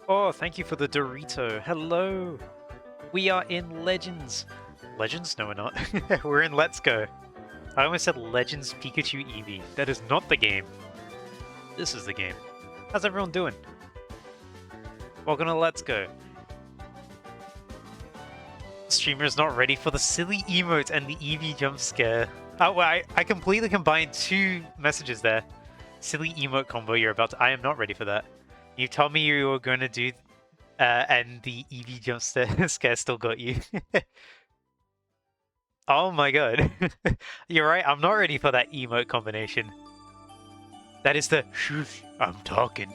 Oh, thank you for the Dorito. Hello. We are in Legends. Legends? No, we're not. We're in Let's Go. I almost said Legends Pikachu Eevee. That is not the game. This is the game. How's everyone doing? Welcome to Let's Go. Streamer's not ready for the silly emote and the Eevee jump scare. Oh, well, I completely combined two messages there. Silly emote combo you're about to... I am not ready for that. You told me you were going to do... and the Eevee jump scare still got you. Oh my god. You're right, I'm not ready for that emote combination. That is the... Shush, I'm talking.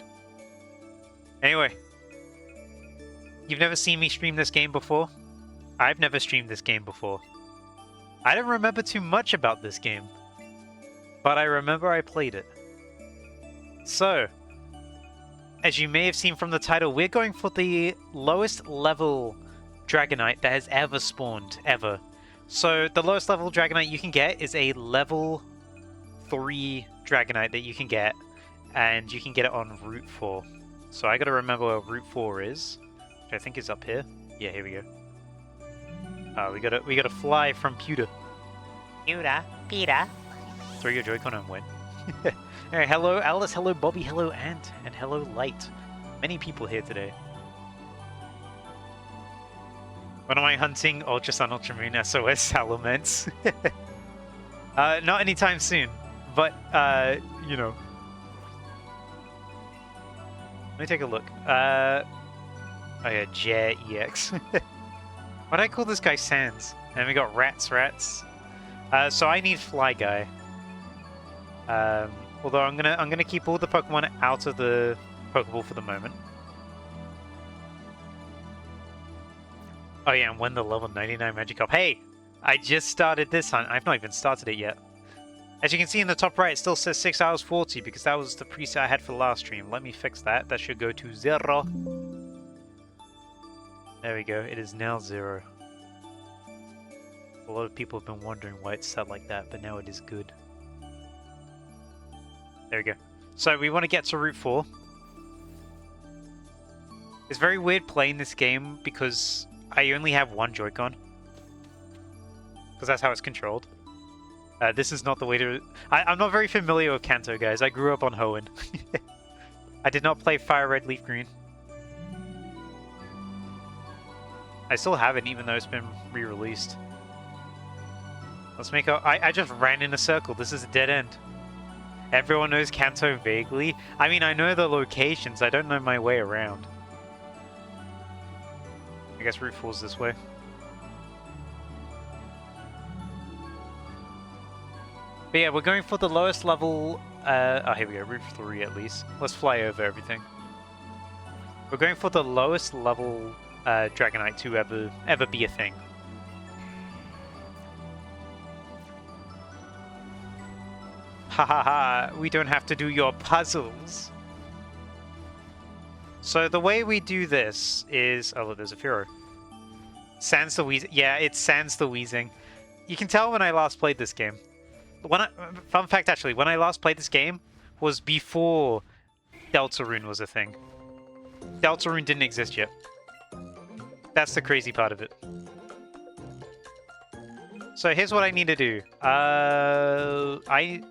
Anyway. You've never seen me stream this game before? I've never streamed this game before. I don't remember too much about this game. But I remember I played it. So, as you may have seen from the title, we're going for the lowest level Dragonite that has ever spawned, ever. So, the lowest level Dragonite you can get is a level 3 Dragonite that you can get, and you can get it on Route 4. So I gotta remember where Route 4 is, which I think is up here. Yeah, here we go. We gotta fly from Pewter. Peter. Throw your Joy-Con and win. Alright, hello Alice, hello Bobby, hello Ant, and hello Light. Many people here today. When am I hunting Ultra Sun, Ultra Moon, SOS, Salamence? Not anytime soon, but, you know. Let me take a look. Oh yeah, Jet EX. Why did I call this guy Sans? And we got Rats. So I need Fly Guy. Although I'm gonna keep all the Pokemon out of the Pokeball for the moment. Oh yeah, and win the level 99 Magikarp. Hey! I just started this hunt. I've not even started it yet. As you can see in the top right, it still says 6 hours 40 because that was the preset I had for the last stream. Let me fix that. That should go to 0. There we go. It is now 0. A lot of people have been wondering why it's set like that, but now it is good. There we go. So we want to get to Route 4. It's very weird playing this game because I only have one Joy-Con. Because that's how it's controlled. This is not the way to... I'm not very familiar with Kanto, guys. I grew up on Hoenn. I did not play Fire Red, Leaf Green. I still haven't, even though it's been re-released. Let's make a... I just ran in a circle. This is a dead end. Everyone knows Kanto vaguely. I mean, I know the locations. I don't know my way around. I guess Route 4's this way. But yeah, we're going for the lowest level... oh, here we go. Route 3 at least. Let's fly over everything. We're going for the lowest level Dragonite to ever be a thing. Ha ha ha, we don't have to do your puzzles. So the way we do this is... Oh, look, there's a Furo. Sans the Wheezing. Yeah, it's Sans the Wheezing. You can tell when I last played this game. Fun fact, actually, when I last played this game was before Deltarune was a thing. Deltarune didn't exist yet. That's the crazy part of it. So here's what I need to do. I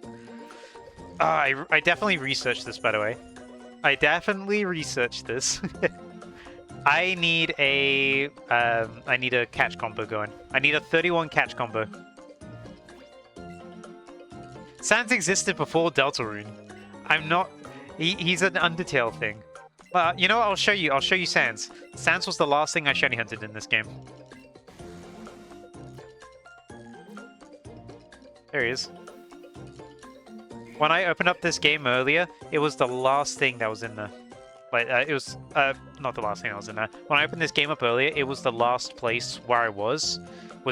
definitely researched this, by the way. I definitely researched this. I need a catch combo going. I need a 31 catch combo. Sans existed before Deltarune. I'm not... He's an Undertale thing. You know what? I'll show you. I'll show you Sans. Sans was the last thing I shiny hunted in this game. There he is. When I opened up this game earlier, it was the last thing that was in there. Like, it was... not the last thing that was in there. When I opened this game up earlier, it was the last place where I was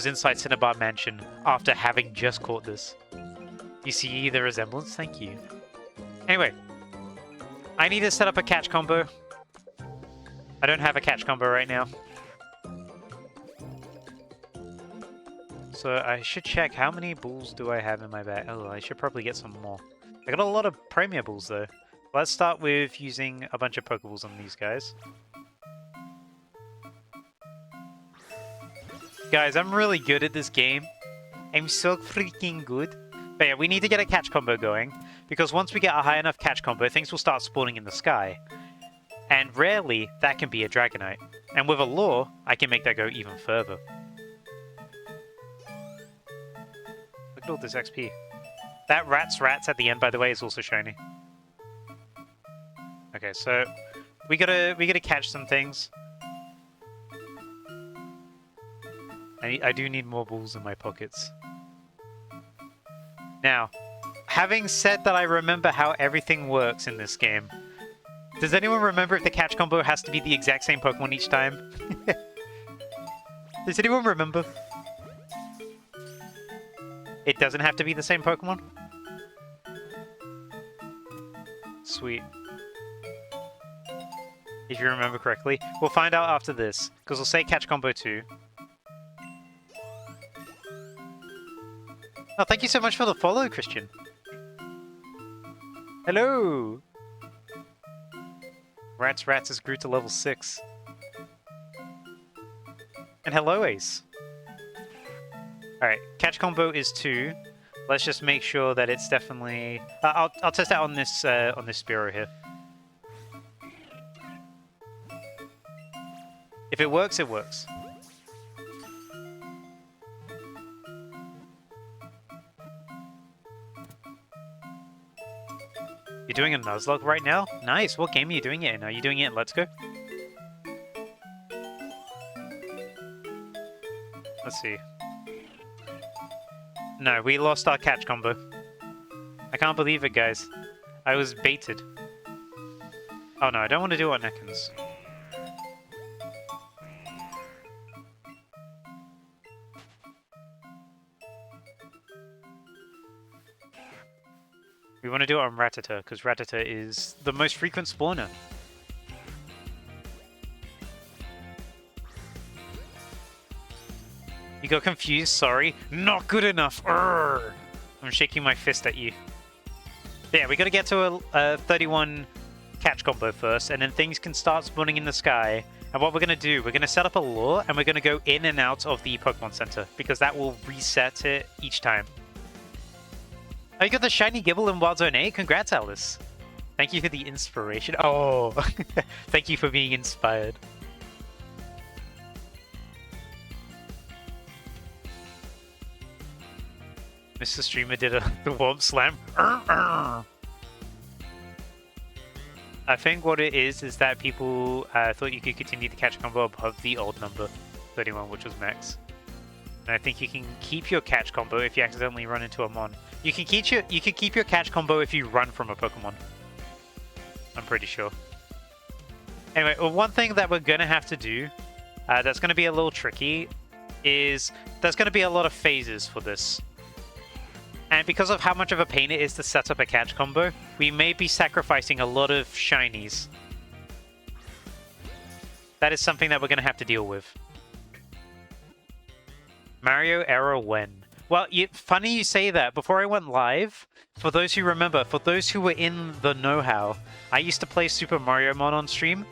inside Cinnabar Mansion after having just caught this. You see the resemblance? Thank you. Anyway, I need to set up a catch combo. I don't have a catch combo right now. So I should check how many bulls do I have in my bag. Oh, I should probably get some more. I got a lot of Premier Bulls though. Let's start with using a bunch of Pokeballs on these guys. Guys, I'm really good at this game. I'm so freaking good. But yeah, we need to get a catch combo going, because once we get a high enough catch combo, things will start spawning in the sky. And rarely, that can be a Dragonite. And with a lure, I can make that go even further. Look at all this XP. That rats at the end, by the way, is also shiny. Okay, so we gotta catch some things. I do need more balls in my pockets. Now, having said that, I remember how everything works in this game. Does anyone remember if the catch combo has to be the exact same Pokemon each time? Does anyone remember? It doesn't have to be the same Pokemon? Sweet. If you remember correctly. We'll find out after this, because we'll say catch combo 2. Oh, thank you so much for the follow, Christian. Hello! Rats has grew to level 6. And hello, Ace. Alright, catch combo is 2. Let's just make sure that it's definitely... I'll test out on this Spearow here. If it works, it works. You're doing a Nuzlocke right now? Nice. What game are you doing it in? Are you doing it in Let's Go? Let's see. No, we lost our catch combo. I can't believe it, guys. I was baited. Oh no, I don't want to do it on Ekans. We want to do it on Rattata, because Rattata is the most frequent spawner. You got confused, sorry. Not good enough! Urgh! I'm shaking my fist at you. Yeah, we gotta get to a 31 catch combo first, and then things can start spawning in the sky. And what we're gonna do, we're gonna set up a lure, and we're gonna go in and out of the Pokemon Center, because that will reset it each time. Oh, you got the shiny Gibble in Wild Zone 8? Congrats, Alice. Thank you for the inspiration. Oh, thank you for being inspired. Mr. Streamer did the warp slam. I think what it is that people thought you could continue the catch combo above the old number, 31, which was max. And I think you can keep your catch combo if you accidentally run into a mon. You can keep your catch combo if you run from a Pokemon. I'm pretty sure. Anyway, well, one thing that we're gonna have to do, that's gonna be a little tricky, is there's gonna be a lot of phases for this. And because of how much of a pain it is to set up a catch combo, we may be sacrificing a lot of shinies. That is something that we're gonna have to deal with. Mario error when? Well, funny you say that. Before I went live, for those who remember, for those who were in the know-how, I used to play Super Mario Mon on stream.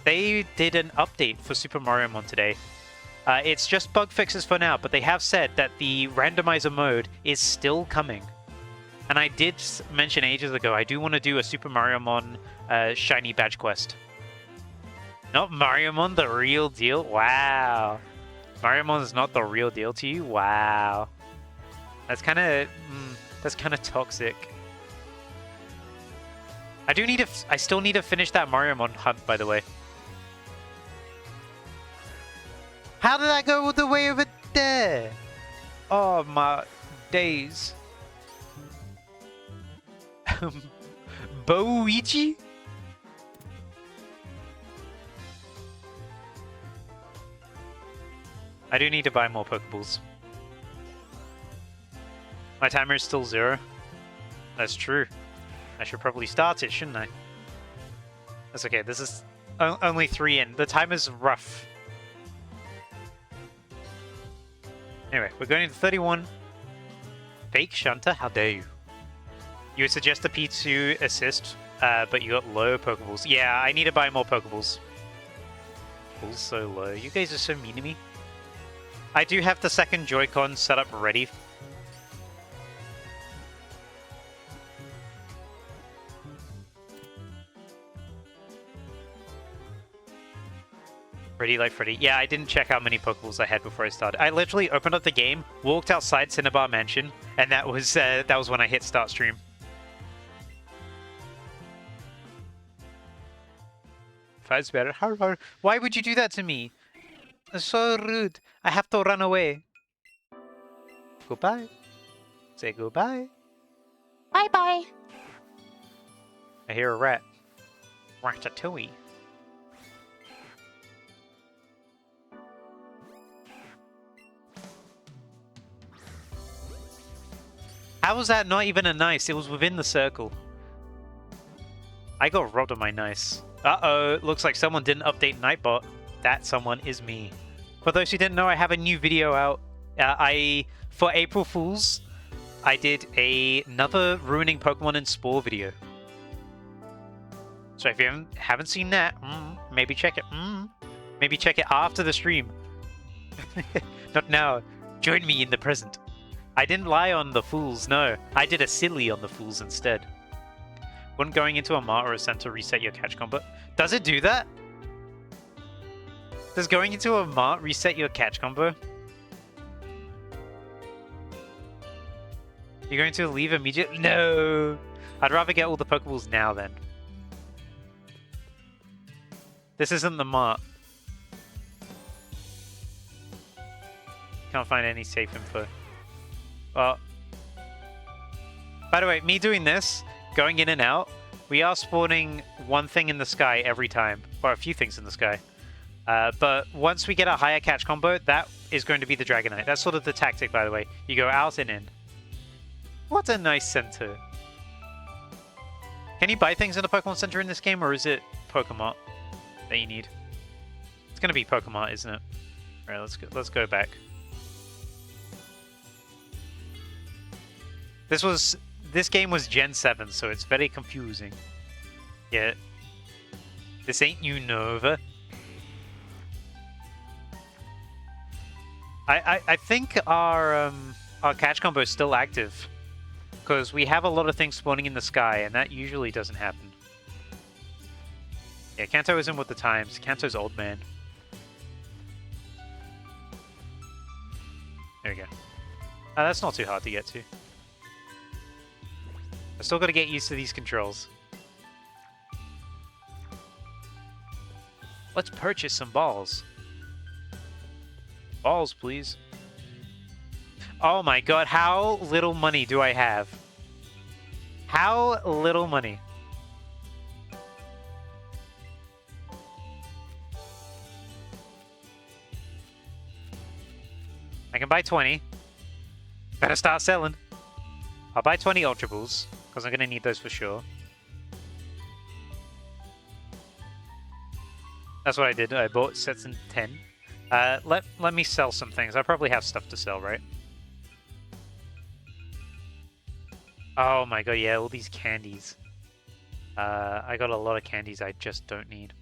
They did an update for Super Mario Mon today. It's just bug fixes for now, but they have said that the randomizer mode is still coming. And I did mention ages ago, I do want to do a Super Mario Mon shiny badge quest. Not Mario Mon, the real deal? Wow. Mario Mon is not the real deal to you? Wow. That's kind of toxic. I still need to finish that Mario Mon hunt, by the way. How did I go all the way over there? Oh my days. Boichi? I do need to buy more Pokeballs. My timer is still 0. That's true. I should probably start it, shouldn't I? That's okay, this is only 3 in. The timer's rough. Anyway, we're going to 31. Fake Shunter, how dare you? You would suggest a P2 assist, but you got low Pokeballs. Yeah, I need to buy more Pokeballs. Balls so low. You guys are so mean to me. I do have the second Joy-Con set up ready. Pretty like Freddy. Yeah, I didn't check how many Pokeballs I had before I started. I literally opened up the game, walked outside Cinnabar Mansion, and that was when I hit start stream. Five's better. Why would you do that to me? It's so rude. I have to run away. Goodbye. Say goodbye. Bye bye. I hear a rat. Ratatouille. How was that not even a nice? It was within the circle. I got robbed of my nice. Uh-oh, looks like someone didn't update Nightbot. That someone is me. For those who didn't know, I have a new video out. For April Fools, I did another ruining Pokemon and Spore video. So if you haven't seen that, maybe check it. Maybe check it after the stream. Not now. Join me in the present. I didn't lie on the Fools, no. I did a silly on the Fools instead. Wouldn't going into a mart or a center reset your catch combo? Does it do that? Does going into a mart reset your catch combo? You're going to leave immediately? No! I'd rather get all the Pokeballs now then. This isn't the mart. Can't find any safe info. By the way, me doing this, going in and out, we are spawning one thing in the sky every time. Or a few things in the sky. But once we get a higher catch combo, that is going to be the Dragonite. That's sort of the tactic, by the way. You go out and in. What a nice center. Can you buy things in a Pokemon Center in this game, or is it Pokemon that you need? It's going to be Pokemon, isn't it? Alright, let's go back. This game was Gen 7, so it's very confusing. Yeah. This ain't New Nova. I think our catch combo is still active. Because we have a lot of things spawning in the sky, and that usually doesn't happen. Yeah, Kanto isn't with the times. Kanto's old man. There we go. That's not too hard to get to. I still gotta get used to these controls. Let's purchase some balls. Balls, please. Oh my god, how little money do I have? How little money? I can buy 20. Better start selling. I'll buy 20 Ultra Balls, because I'm going to need those for sure. That's what I did. I bought sets in 10. Let me sell some things. I probably have stuff to sell, right? Oh my god, yeah, all these candies. I got a lot of candies I just don't need.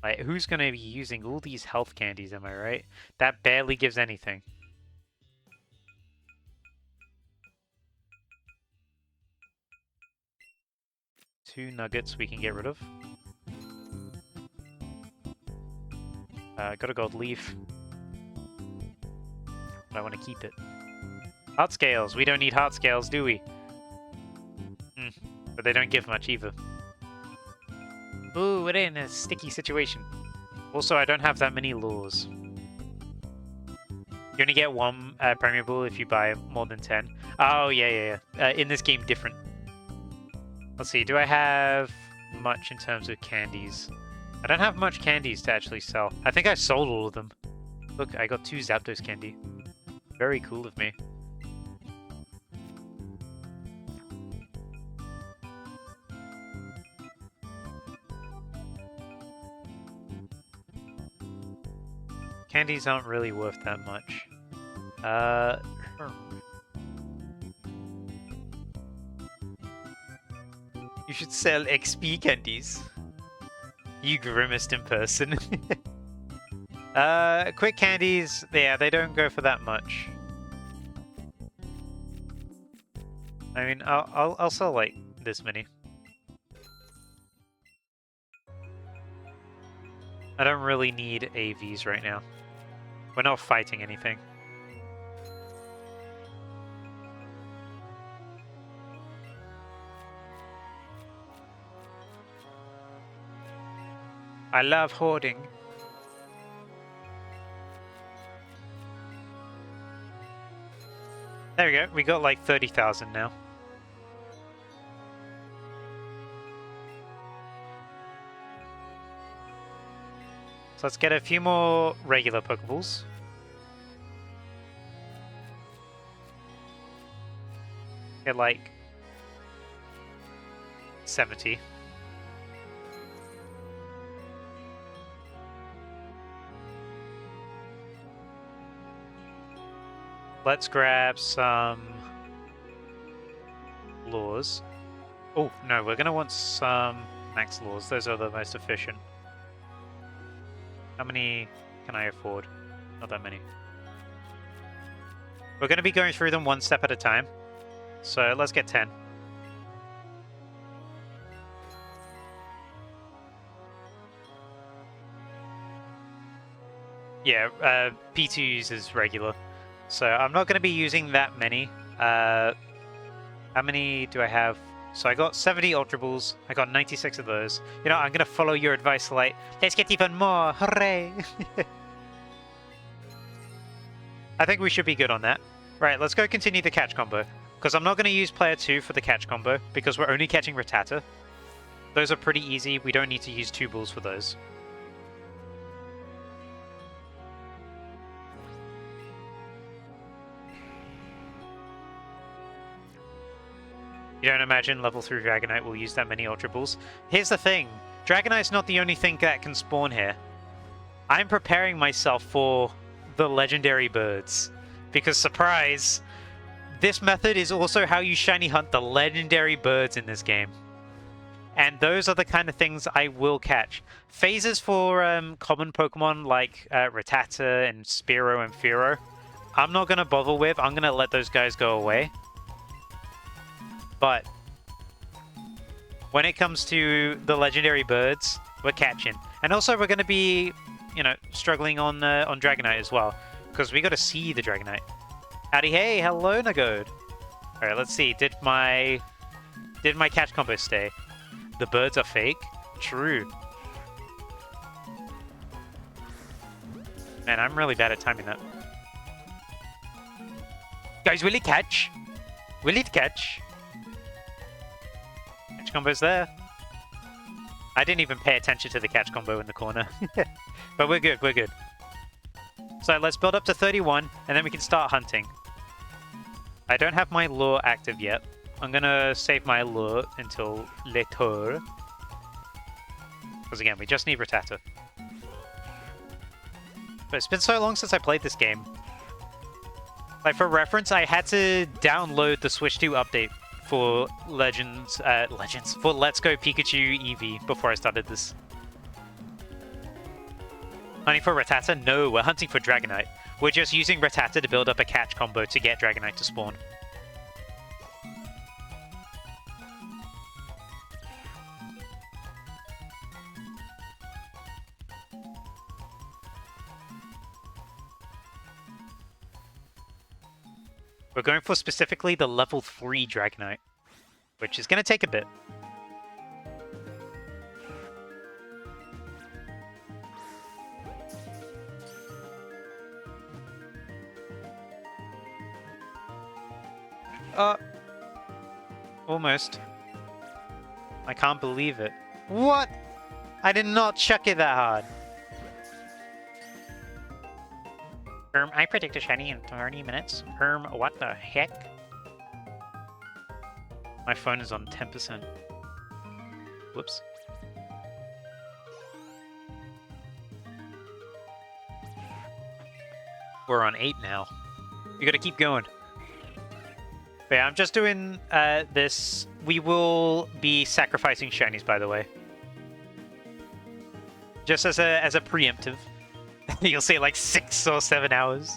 Like, who's going to be using all these health candies, am I right? That barely gives anything. Two nuggets we can get rid of. Got a gold leaf. But I want to keep it. Heart scales. We don't need heart scales, do we? But they don't give much either. Ooh, we're in a sticky situation. Also, I don't have that many lures. You only get one permeable if you buy more than 10. Oh, yeah. In this game, different. Let's see, do I have much in terms of candies? I don't have much candies to actually sell. I think I sold all of them. Look, I got 2 Zapdos candy. Very cool of me. Candies aren't really worth that much. You should sell XP candies. You grimaced in person. Quick candies, yeah, they don't go for that much. I mean, I'll sell like this many. I don't really need AVs right now. We're not fighting anything. I love hoarding. There we go. We got like 30,000 now. So let's get a few more regular Pokeballs. Get like 70. Let's grab some lures. Oh, no, we're going to want some max lures. Those are the most efficient. How many can I afford? Not that many. We're going to be going through them one step at a time. So let's get 10. Yeah, P2 uses regular. So I'm not going to be using that many. How many do I have? So I got 70 Ultra Balls. I got 96 of those. You know, I'm going to follow your advice, Light. Let's get even more. Hooray! I think we should be good on that. Right, let's go continue the catch combo. Because I'm not going to use player 2 for the catch combo, because we're only catching Rattata. Those are pretty easy. We don't need to use 2 balls for those. You don't imagine level 3 Dragonite will use that many Ultra Balls? Here's the thing. Dragonite's not the only thing that can spawn here. I'm preparing myself for the legendary birds. Because, surprise, this method is also how you shiny hunt the legendary birds in this game. And those are the kind of things I will catch. Phases for common Pokemon like Rattata and Spearow and Fearow, I'm not going to bother with. I'm going to let those guys go away. But when it comes to the legendary birds, we're catching. And also we're going to be, you know, struggling on Dragonite as well. Because we got to see the Dragonite. Howdy, hey, hello, Nagode. Alright, let's see. Did my catch combo stay? The birds are fake? True. Man, I'm really bad at timing that. Guys, will it catch? Will it catch? Catch combo's there. I didn't even pay attention to the catch combo in the corner. But we're good, we're good. So let's build up to 31, and then we can start hunting. I don't have my lure active yet. I'm gonna save my lure until later. Because again, we just need Rattata. But it's been so long since I played this game. Like, for reference, I had to download the Switch 2 update for for Let's Go Pikachu Eevee before I started this. Hunting for Rattata? No, we're hunting for Dragonite. We're just using Rattata to build up a catch combo to get Dragonite to spawn. We're going for specifically the level 3 Dragonite, which is going to take a bit. Almost. I can't believe it. What? I did not chuck it that hard. I predict a shiny in 30 minutes. What the heck? My phone is on 10%. Whoops. We're on 8 now. We gotta keep going. But yeah, I'm just doing this. We will be sacrificing shinies, by the way. Just as a preemptive. You'll say like 6 or 7 hours.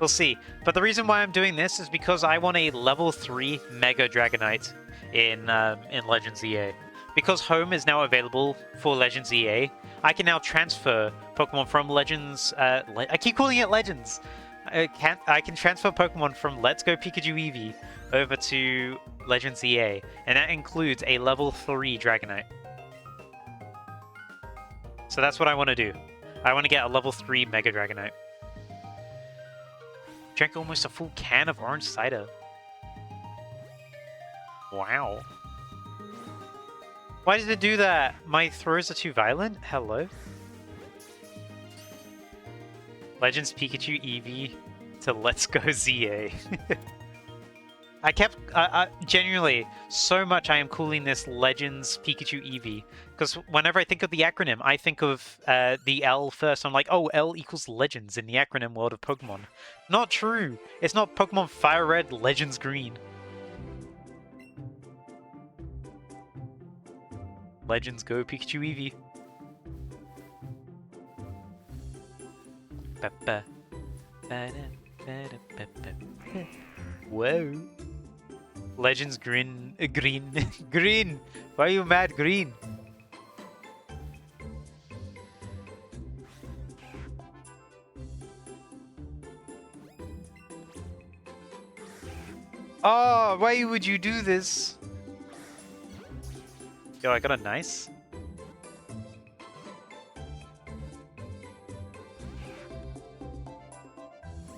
We'll see. But the reason why I'm doing this is because I want a level 3 Mega Dragonite in Legends EA. Because Home is now available for Legends EA, I can now transfer Pokemon from Legends... I keep calling it Legends! I can transfer Pokemon from Let's Go Pikachu Eevee over to Legends EA, and that includes a level 3 Dragonite. So that's what I want to do. I want to get a level 3 Mega Dragonite. Drank almost a full can of orange cider. Wow. Why did it do that? My throws are too violent? Hello? Legends Pikachu Eevee to Let's Go ZA. I kept... genuinely, so much I am calling this Legends Pikachu Eevee. Because whenever I think of the acronym, I think of the L first. I'm like, oh, L equals Legends in the acronym world of Pokemon. Not true! It's not Pokemon Fire Red, Legends Green. Legends Go Pikachu Eevee. Whoa. Legends Green. Green. Green! Why are you mad, Green? Oh, why would you do this? Yo, I got a nice.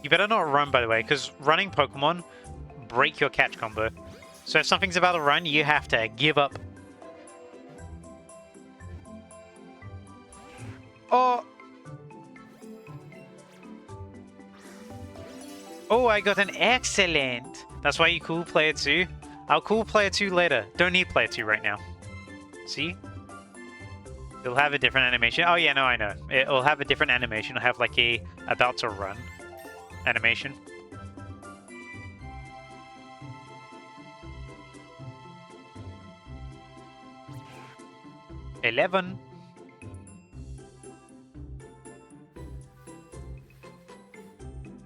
You better not run, by the way, because running Pokemon break your catch combo. So if something's about to run, you have to give up. Oh! Oh, I got an excellent! That's why you cool player 2. I'll cool player 2 later. Don't need player 2 right now. See? It'll have a different animation. Oh yeah, no, I know. It'll have a different animation. It'll have like a about to run animation. $11.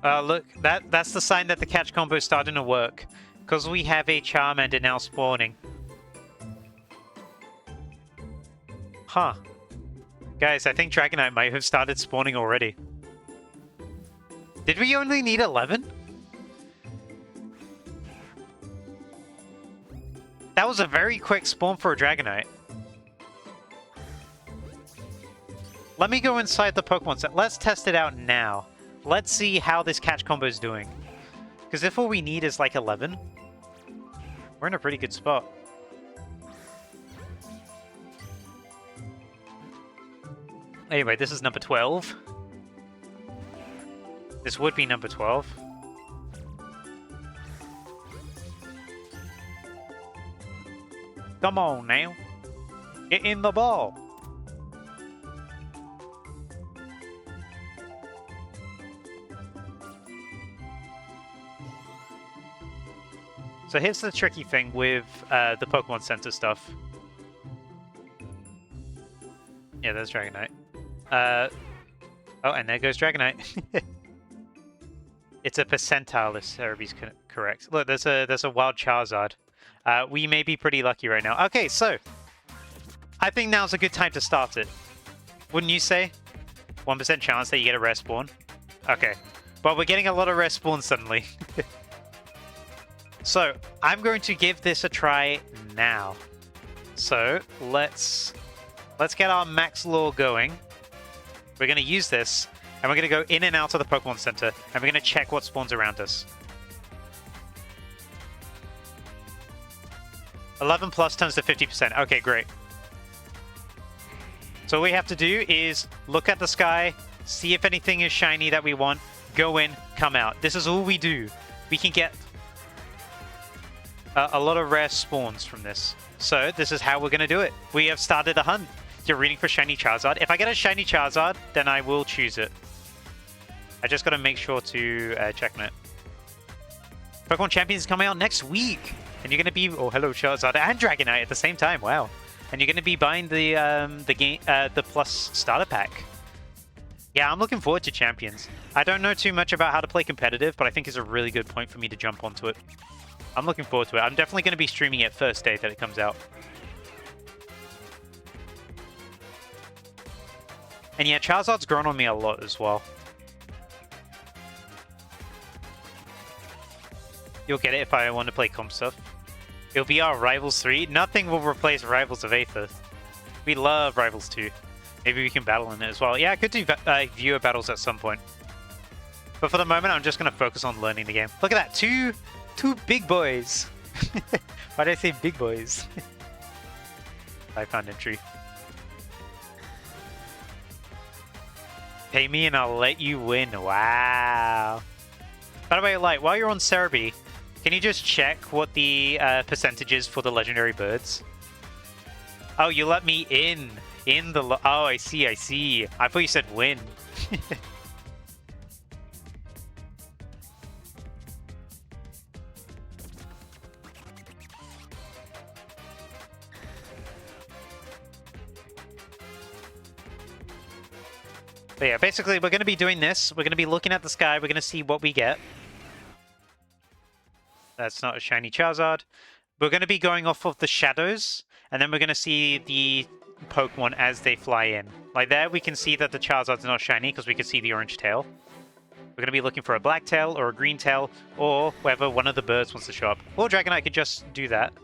Look, that's the sign that the catch combo is starting to work. Because we have a Charmander now spawning. Huh. Guys, I think Dragonite might have started spawning already. Did we only need 11? That was a very quick spawn for a Dragonite. Let me go inside the Pokemon set. Let's test it out now. Let's see how this catch combo is doing. Because if all we need is like 11, we're in a pretty good spot. Anyway, this is number 12. This would be number 12. Come on now. Get in the ball. So here's the tricky thing with the Pokemon Center stuff. Yeah, there's Dragonite. Oh, and there goes Dragonite. It's a percentile if Cerebee's correct. Look, there's a wild Charizard. We may be pretty lucky right now. Okay, so I think now's a good time to start it. Wouldn't you say? 1% chance that you get a rare spawn. Okay, but we're getting a lot of rare spawns suddenly. So I'm going to give this a try now. So let's get our max lore going. We're going to use this, and we're going to go in and out of the Pokemon Center, and we're going to check what spawns around us. 11 plus turns to 50%. Okay, great. So all we have to do is look at the sky, see if anything is shiny that we want, go in, come out. This is all we do. We can get a lot of rare spawns from this. So this is how we're going to do it. We have started a hunt. You're reading for shiny Charizard. If I get a shiny Charizard, then I will choose it. I just got to make sure to check on it. Pokemon Champions is coming out next week. And you're going to be... Oh, hello, Charizard and Dragonite at the same time. Wow. and you're going to be buying the plus starter pack. Yeah, I'm looking forward to Champions. I don't know too much about how to play competitive, but I think it's a really good point for me to jump onto it. I'm looking forward to it. I'm definitely going to be streaming it first day that it comes out. And yeah, Charizard's grown on me a lot as well. You'll get it if I want to play comp stuff. It'll be our Rivals 3. Nothing will replace Rivals of Aether. We love Rivals 2. Maybe we can battle in it as well. Yeah, I could do viewer battles at some point. But for the moment, I'm just going to focus on learning the game. Look at that. Two big boys. Why did I say big boys? I found entry. Pay me and I'll let you win. Wow. By the way, like, while you're on Cerebi, can you just check what the percentage is for the legendary birds? Oh, you let me in. Oh, I see. I thought you said win. But yeah, basically, we're going to be doing this. We're going to be looking at the sky. We're going to see what we get. That's not a shiny Charizard. We're going to be going off of the shadows, and then we're going to see the Pokemon as they fly in. Like there, we can see that the Charizard's not shiny because we can see the orange tail. We're going to be looking for a black tail or a green tail, or whether one of the birds wants to show up. Or Dragonite could just do that.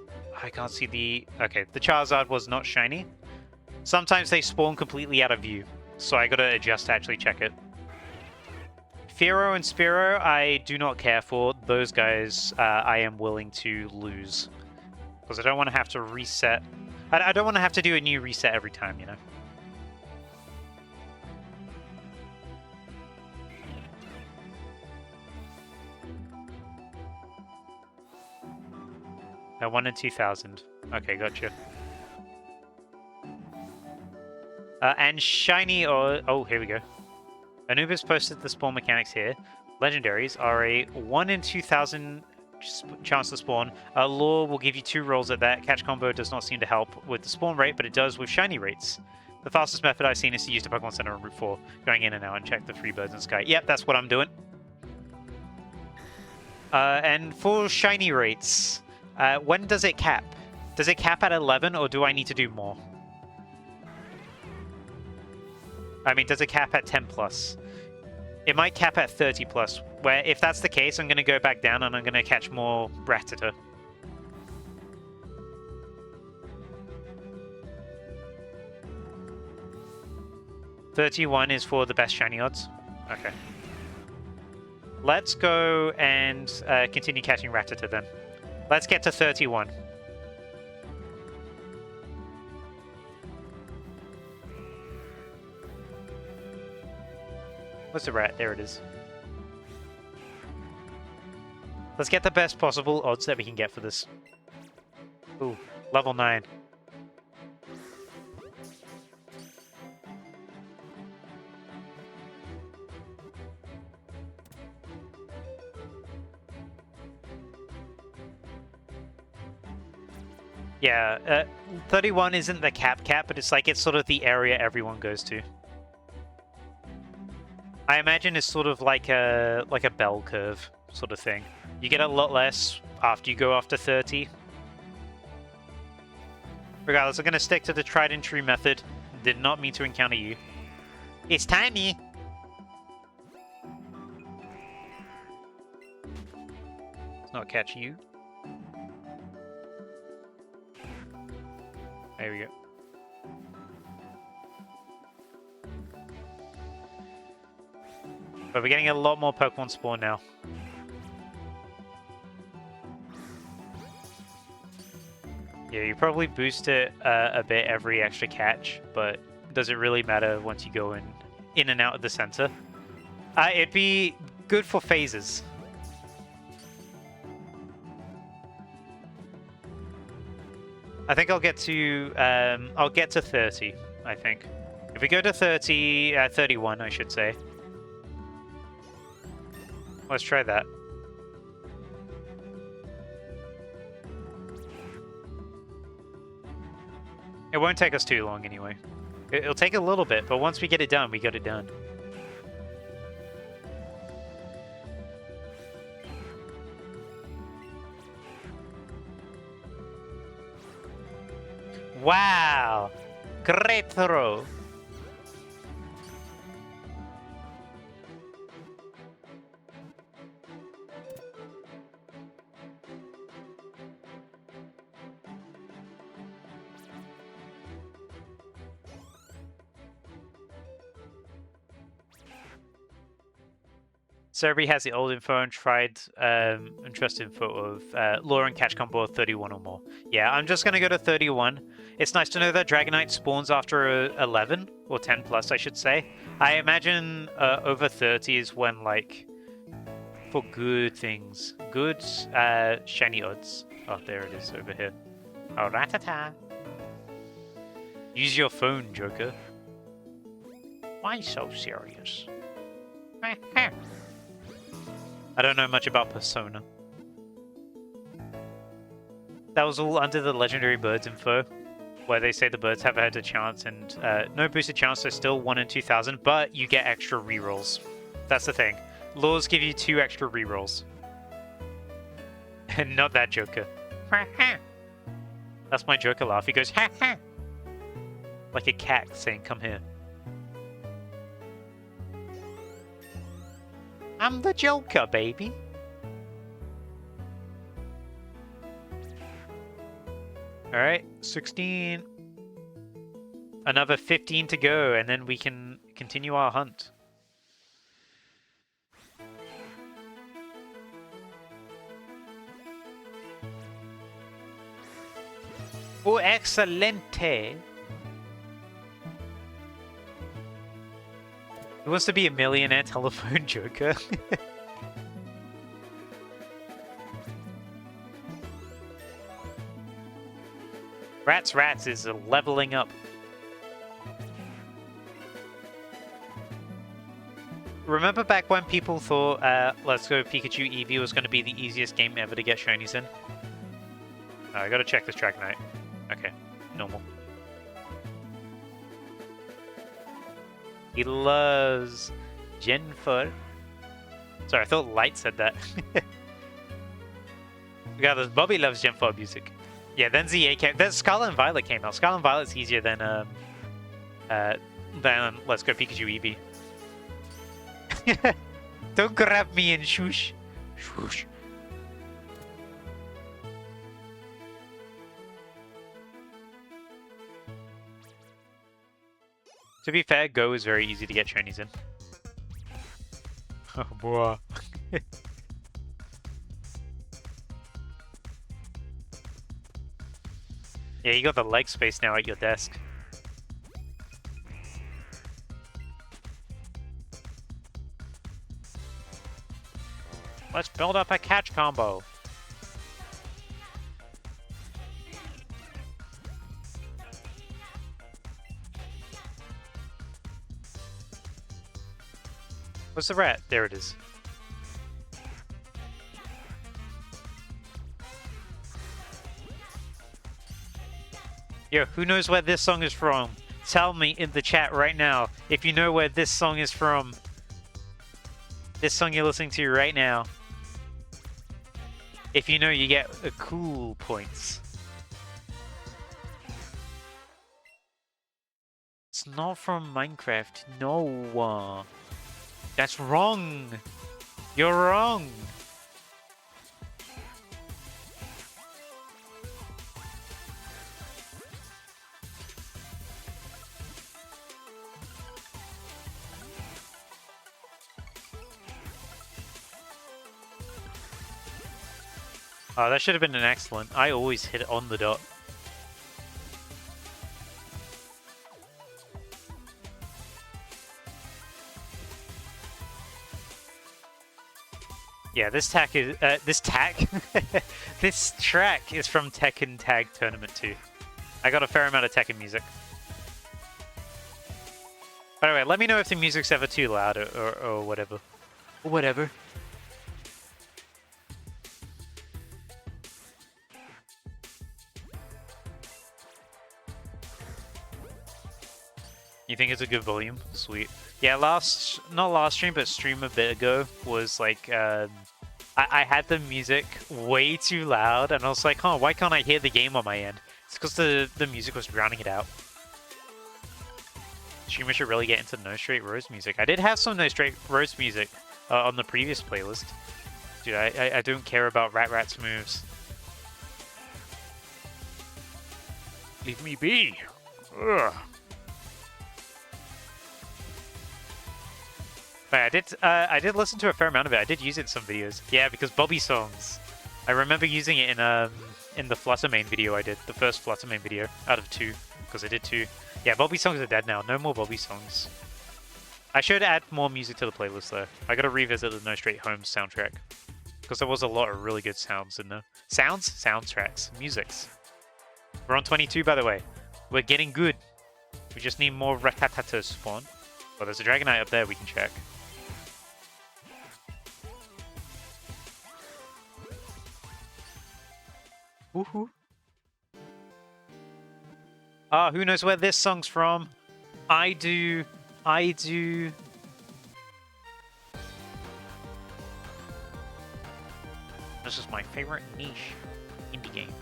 I can't see the... Okay, the Charizard was not shiny. Sometimes they spawn completely out of view, so I got to adjust to actually check it. Fearow and Spearow, I do not care for. Those guys, I am willing to lose. Because I don't want to have to reset. I don't want to have to do a new reset every time, you know? At 1 in 2,000. Okay, gotcha. And shiny or... Oh, here we go. Anubis posted the spawn mechanics here. Legendaries are a 1 in 2,000 chance to spawn. Lure will give you 2 rolls at that. Catch combo does not seem to help with the spawn rate, but it does with shiny rates. The fastest method I've seen is to use the Pokemon Center on Route 4, going in and out and check the 3 birds in the sky. Yep, that's what I'm doing. And for shiny rates, when does it cap? Does it cap at 11, or do I need to do more? I mean, does it cap at 10 plus? It might cap at 30 plus, where if that's the case, I'm going to go back down and I'm going to catch more Rattata. $31 is for the best shiny odds. Okay. Let's go and continue catching Rattata then. Let's get to 31. What's the rat? There it is. Let's get the best possible odds that we can get for this. Ooh, level 9. Yeah, 31 isn't the cap, but it's like it's sort of the area everyone goes to. I imagine it's sort of like a bell curve sort of thing. You get a lot less after you go after 30. Regardless, I'm going to stick to the tried and true method. Did not mean to encounter you. It's tiny! Let's not catch you. There we go. But we're getting a lot more Pokemon spawn now. Yeah, you probably boost it a bit every extra catch, but does it really matter once you go in and out of the center? It'd be good for phases. I think I'll get to 30, I think. If we go to 31, I should say. Let's try that. It won't take us too long anyway. It'll take a little bit, but once we get it done, we got it done. Wow! Great throw! Cerebi has the old info and tried interest info of lure and catch combo 31 or more. Yeah, I'm just going to go to 31. It's nice to know that Dragonite spawns after 11, or 10 plus, I should say. I imagine over 30 is when, like, for good things. Good shiny odds. Oh, there it is over here. Oh, ratata. Use your phone, Joker. Why so serious? I don't know much about Persona. That was all under the legendary birds info, where they say the birds have had a chance and no boosted chance, so still 1 in 2,000, but you get extra rerolls. That's the thing. Laws give you 2 extra rerolls. And not that Joker. That's my Joker laugh. He goes, ha ha! Like a cat saying, come here. I'm the Joker, baby. Alright, 16. Another 15 to go, and then we can continue our hunt. Oh, excelente! Who wants to be a millionaire telephone Joker? Rats is leveling up. Remember back when people thought Let's Go Pikachu Eevee was going to be the easiest game ever to get shinies in? Oh, I gotta check this Dragonite. Okay, normal. He loves Jennifer. Sorry, I thought Light said that. Regardless, Bobby loves Jennifer music. Yeah, then ZA came. Then Scarlet and Violet came out. Scarlet and Violet's easier than Let's Go Pikachu Eevee. Don't grab me and shoosh. Shoosh. To be fair, Go is very easy to get shinies in. Oh boy. Yeah, you got the leg space now at your desk. Let's build up a catch combo. Where's the rat? There it is. Yo, who knows where this song is from? Tell me in the chat right now if you know where this song is from. This song you're listening to right now. If you know, you get cool points. It's not from Minecraft. No. That's wrong. You're wrong. Oh, that should have been an excellent. I always hit it on the dot. Yeah, this track is this track is from Tekken Tag Tournament 2. I got a fair amount of Tekken music. By the way, let me know if the music's ever too loud or whatever. Or whatever. You think it's a good volume? Sweet. Yeah, not last stream, but stream a bit ago was like, I had the music way too loud, and I was like, huh, why can't I hear the game on my end? It's because the music was drowning it out. Streamers should really get into No Straight Rose music. I did have some No Straight Rose music on the previous playlist. Dude, I don't care about Rat's moves. Leave me be. Ugh. But I did listen to a fair amount of it. I did use it in some videos. Yeah, because Bobby songs. I remember using it in the Fluttermane video I did, the first Fluttermane video out of 2, because I did 2. Yeah, Bobby songs are dead now. No more Bobby songs. I should add more music to the playlist though. I gotta revisit the No Straight Home soundtrack, because there was a lot of really good sounds in there. Soundtracks, musics. We're on 22 by the way. We're getting good. We just need more Rattata spawn. Well, there's a Dragonite up there we can check. Woohoo. Ah, who knows where this song's from? I do. This is my favorite niche indie game.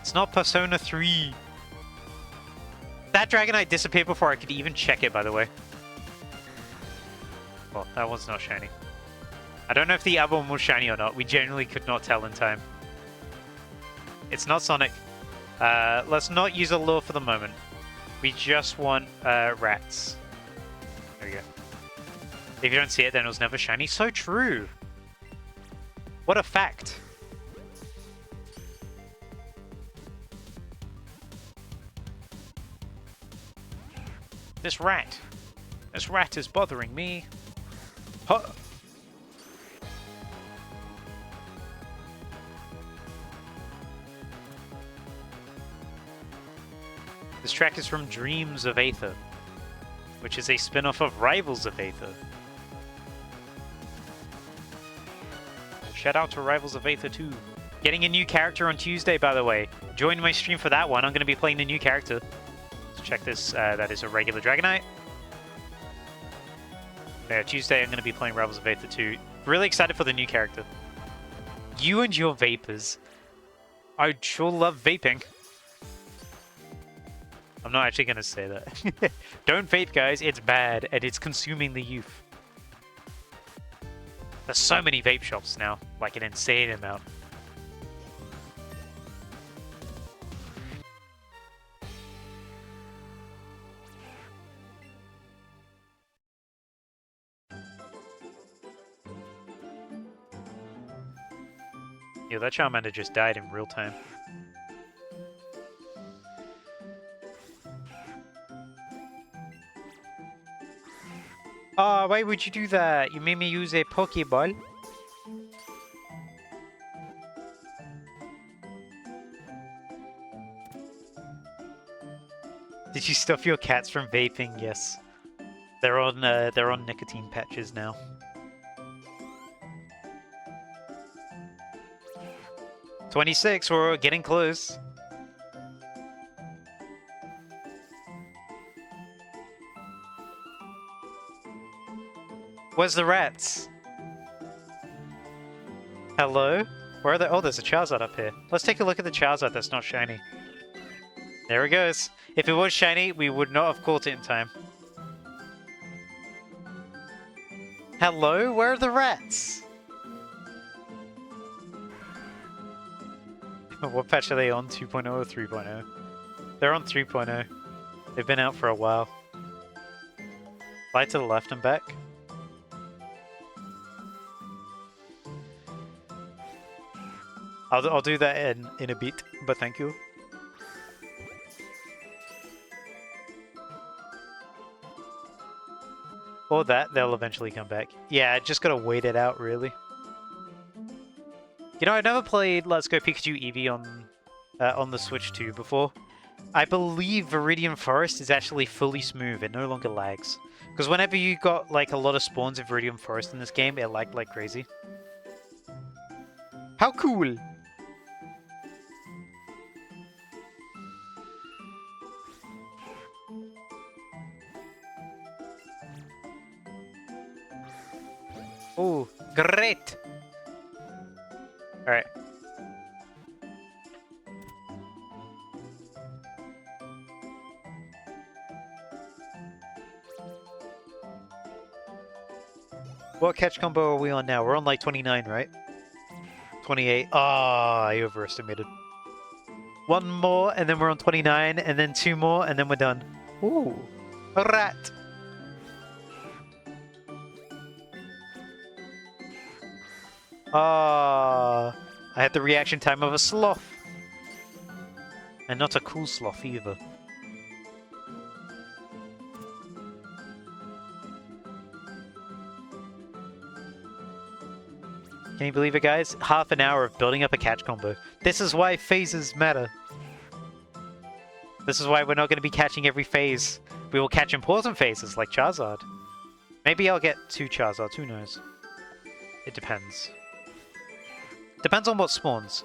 It's not Persona 3. That Dragonite disappeared before I could even check it, by the way. Well, that one's not shiny. I don't know if the other one was shiny or not. We genuinely could not tell in time. It's not Sonic. Let's not use a lure for the moment. We just want rats. There we go. If you don't see it, then it was never shiny. So true. What a fact. This rat is bothering me. Huh. This track is from Dreams of Aether, which is a spin-off of Rivals of Aether. Shout out to Rivals of Aether 2. Getting a new character on Tuesday, by the way. Join my stream for that one. I'm going to be playing the new character. Let's check this. That is a regular Dragonite. Yeah, Tuesday I'm going to be playing Rivals of Aether 2. Really excited for the new character. You and your vapors. I sure love vaping. I'm not actually going to say that. Don't vape, guys. It's bad, and it's consuming the youth. There's so many vape shops now. Like an insane amount. Yeah, that Charmander just died in real time. Oh, why would you do that? You made me use a Pokeball. Did you stuff your cats from vaping? Yes. They're on nicotine patches now. $26, we're getting close. Where's the rats? Hello? Where are they? Oh, there's a Charizard up here. Let's take a look at the Charizard that's not shiny. There it goes. If it was shiny, we would not have caught it in time. Hello? Where are the rats? What patch are they on? 2.0 or 3.0? They're on 3.0. They've been out for a while. Slide to the left and back. I'll do that in a bit, but thank you. Or that, they'll eventually come back. Yeah, just gotta wait it out, really. You know, I never played Let's Go Pikachu Eevee on the Switch 2 before. I believe Viridian Forest is actually fully smooth. It no longer lags. Because whenever you got like a lot of spawns of Viridian Forest in this game, it lagged like crazy. How cool! Oh, great! Alright. What catch combo are we on now? We're on like 29, right? 28. Ah, I overestimated. One more, and then we're on 29, and then two more, and then we're done. Ooh, a rat! Ah, I had the reaction time of a sloth. And not a cool sloth either. Can you believe it, guys? Half an hour of building up a catch combo. This is why phases matter. This is why we're not going to be catching every phase. We will catch important phases like Charizard. Maybe I'll get 2 Charizards, who knows? It depends. Depends on what spawns.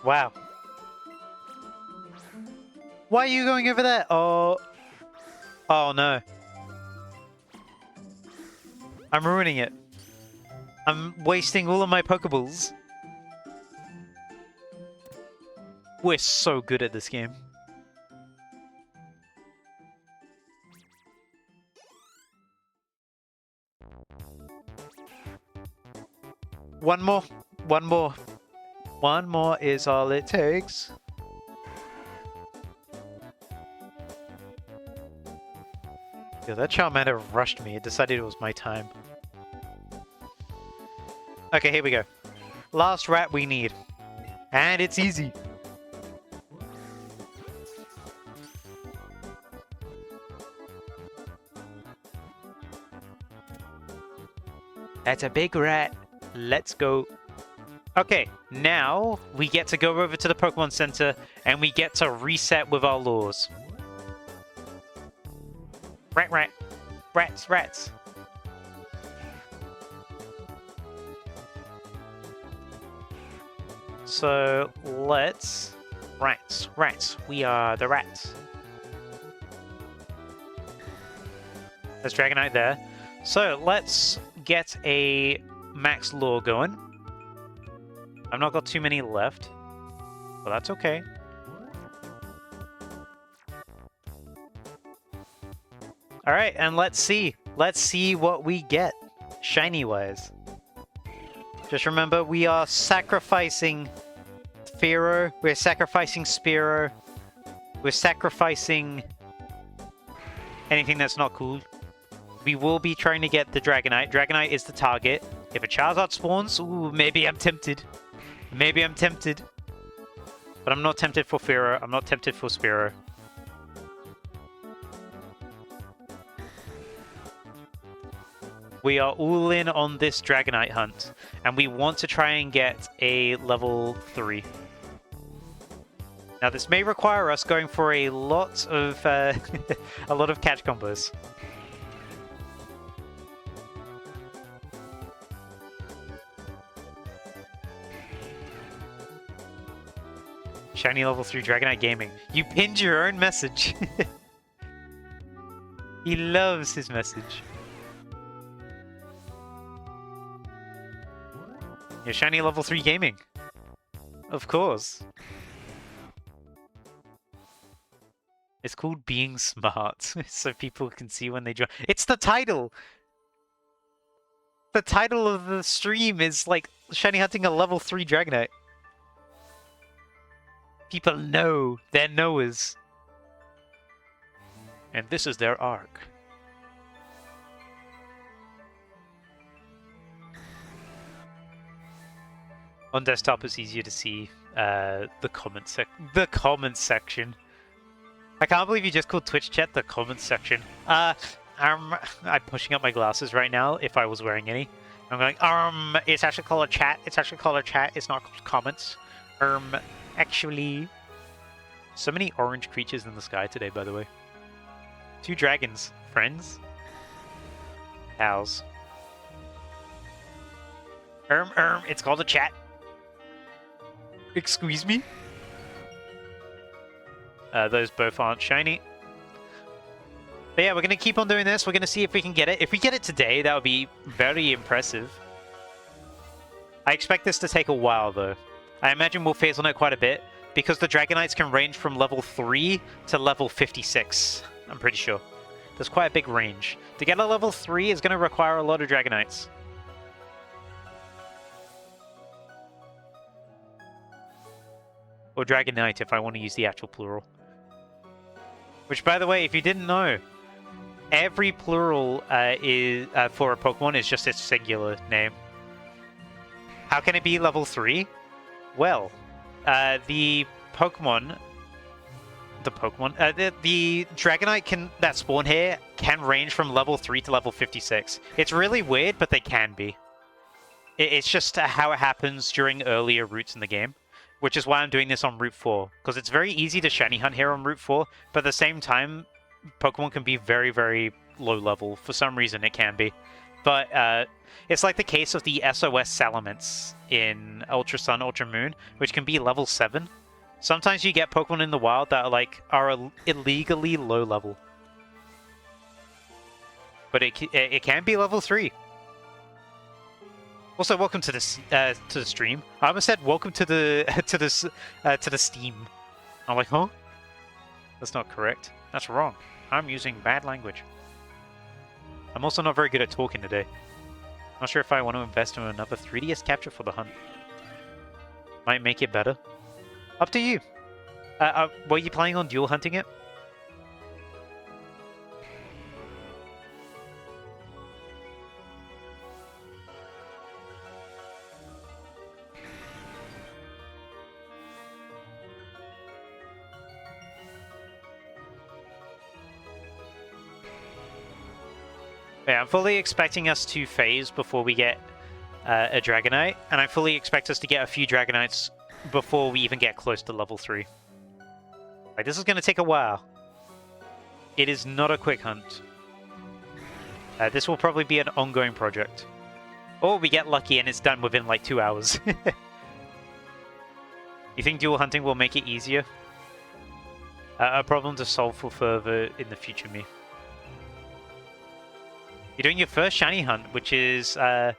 Wow. Why are you going over there? Oh. Oh no. I'm ruining it. I'm wasting all of my Pokeballs. We're so good at this game. One more. One more. One more is all it takes. Yeah, that Charmander rushed me. It decided it was my time. Okay, here we go. Last rat we need. And it's easy. That's a big rat. Let's go. Okay, now we get to go over to the Pokemon Center and we get to reset with our laws. Rat, rat. Rats, rats. So let's... Rats, rats. We are the rats. There's Dragonite there. So let's get a max lure going. I've not got too many left, but that's okay. Alright, and let's see. Let's see what we get, shiny-wise. Just remember, we are sacrificing Fearow, we're sacrificing Spearow, we're sacrificing anything that's not cool. We will be trying to get the Dragonite. Dragonite is the target. If a Charizard spawns, ooh, maybe I'm tempted. Maybe I'm tempted. But I'm not tempted for Fearow. I'm not tempted for Spearow. We are all in on this Dragonite hunt. And we want to try and get a level 3. Now this may require us going for a lot of a lot of catch combos. Shiny level 3 Dragonite Gaming. You pinned your own message. He loves his message. Your shiny level 3 Gaming. Of course. It's called being smart, so people can see when they join. It's the title! The title of the stream is like shiny hunting a level 3 Dragonite. People know. They're knowers. And this is their arc. On desktop, it's easier to see the comment section. I can't believe you just called Twitch chat the comment section. I'm pushing up my glasses right now. If I was wearing any, I'm going. It's actually called a chat. It's actually called a chat. It's not comments. Actually, so many orange creatures in the sky today. By the way, 2 dragons, friends. Cows. It's called a chat. Excuse me? Those both aren't shiny. But yeah, we're going to keep on doing this. We're going to see if we can get it. If we get it today, that would be very impressive. I expect this to take a while, though. I imagine we'll phase on it quite a bit, because the Dragonites can range from level 3 to level 56. I'm pretty sure. There's quite a big range. To get a level 3 is going to require a lot of Dragonites. Or Dragonite, if I want to use the actual plural. Which, by the way, if you didn't know, every plural is for a Pokemon is just its singular name. How can it be level 3? Well, the Dragonite that spawn here can range from level 3 to level 56. It's really weird, but they can be. It's just how it happens during earlier routes in the game, which is why I'm doing this on Route 4, because it's very easy to shiny hunt here on Route 4, but at the same time, Pokemon can be very, very low level. For some reason, it can be. But it's like the case of the SOS Salamence in Ultra Sun, Ultra Moon, which can be level 7. Sometimes you get Pokemon in the wild that are illegally low level. But it can be level 3. Also, welcome to the stream. I almost said welcome to the to the Steam. I'm like, huh? That's not correct. That's wrong. I'm using bad language. I'm also not very good at talking today. Not sure if I want to invest in another 3DS capture for the hunt. Might make it better. Up to you. Were you planning on dual hunting it? Yeah, I'm fully expecting us to phase before we get a Dragonite, and I fully expect us to get a few Dragonites before we even get close to level 3. Like, this is going to take a while. It is not a quick hunt. This will probably be an ongoing project. Or we get lucky and it's done within like 2 hours. You think dual hunting will make it easier? A problem to solve for further in the future, me. You're doing your first shiny hunt, which is Charmander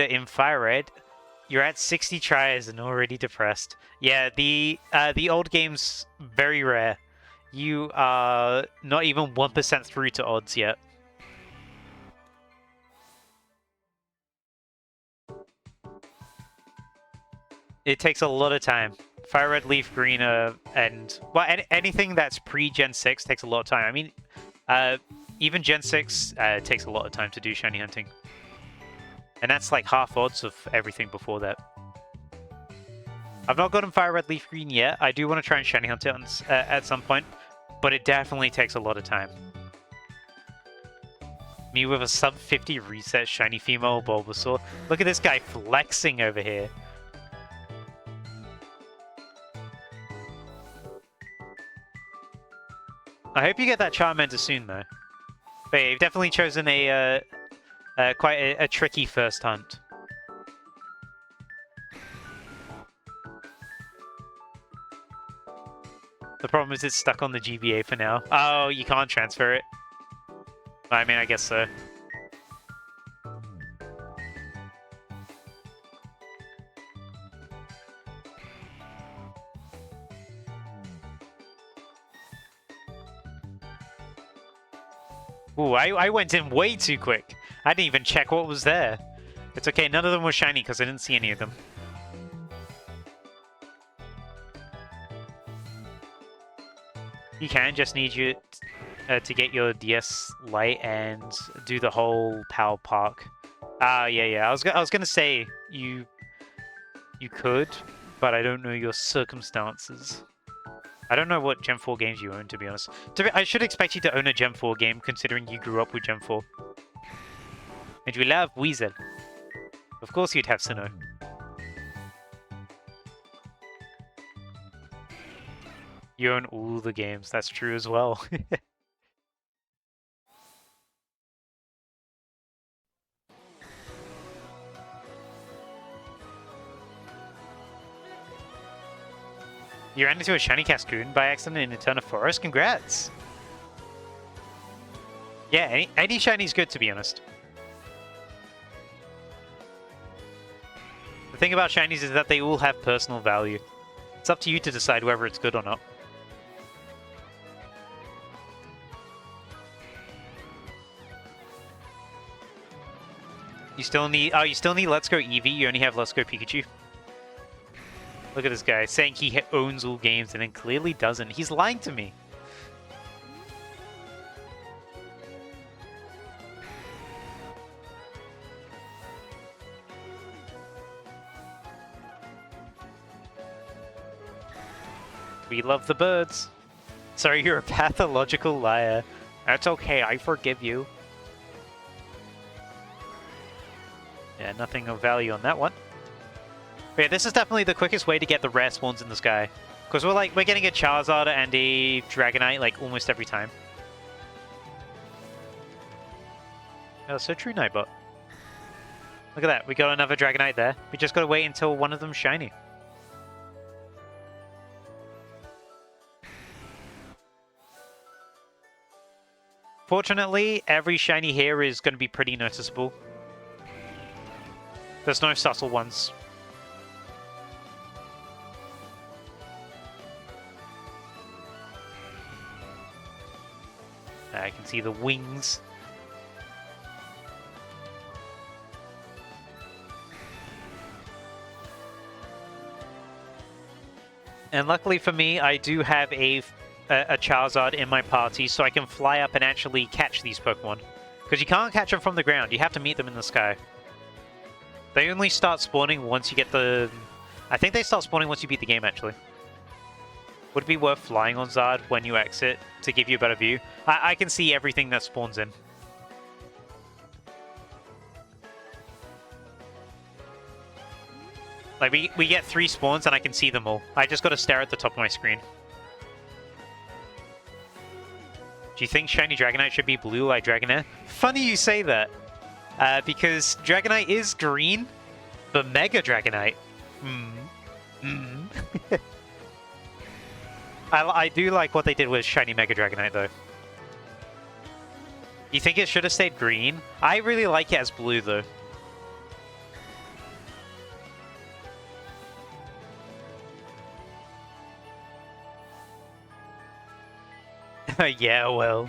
in Fire Red. You're at 60 tries and already depressed. Yeah, the old game's very rare. You are not even 1% through to odds yet. It takes a lot of time. Fire Red, Leaf Green, and well, anything that's pre-Gen 6 takes a lot of time. I mean, even Gen 6 takes a lot of time to do shiny hunting. And that's like half odds of everything before that. I've not gotten Fire Red, Leaf Green yet. I do want to try and shiny hunt it at some point, but it definitely takes a lot of time. Me with a sub 50 reset shiny female Bulbasaur. Look at this guy flexing over here. I hope you get that Charmander soon, though. But yeah, you've definitely chosen quite a tricky first hunt. The problem is it's stuck on the GBA for now. Oh, you can't transfer it. I mean, I guess so. Ooh, I went in way too quick. I didn't even check what was there. It's okay, none of them were shiny because I didn't see any of them. You can just need you to get your DS Lite and do the whole Power Park. Yeah. I was gonna say you could, but I don't know your circumstances. I don't know what Gen 4 games you own, to be honest. I should expect you to own a Gen 4 game, considering you grew up with Gen 4. And you love Weasel. Of course you'd have Sinnoh. You own all the games, that's true as well. You ran into a shiny Cascoon by accident in Eterna Forest? Congrats! Yeah, any shini's good, to be honest. The thing about shinies is that they all have personal value. It's up to you to decide whether it's good or not. You still need... Oh, you still need Let's Go Eevee. You only have Let's Go Pikachu. Look at this guy saying he owns all games and then clearly doesn't. He's lying to me. We love the birds. Sorry, you're a pathological liar. That's okay, I forgive you. Yeah, nothing of value on that one. But yeah, this is definitely the quickest way to get the rare spawns in the sky. Because we're getting a Charizard and a Dragonite like almost every time. Oh, so true, Nightbot. Look at that, we got another Dragonite there. We just gotta wait until one of them's shiny. Fortunately, every shiny here is going to be pretty noticeable. There's no subtle ones. I can see the wings. And luckily for me, I do have a Charizard in my party, so I can fly up and actually catch these Pokemon. Because you can't catch them from the ground, you have to meet them in the sky. They only start spawning once you get the... I think they start spawning once you beat the game, actually. Would it be worth flying on Zard when you exit to give you a better view? I can see everything that spawns in. Like, we get 3 spawns and I can see them all. I just gotta stare at the top of my screen. Do you think Shiny Dragonite should be blue like Dragonair? Funny you say that. Because Dragonite is green, but Mega Dragonite... I do like what they did with Shiny Mega Dragonite, though. You think it should have stayed green? I really like it as blue, though. Yeah, well...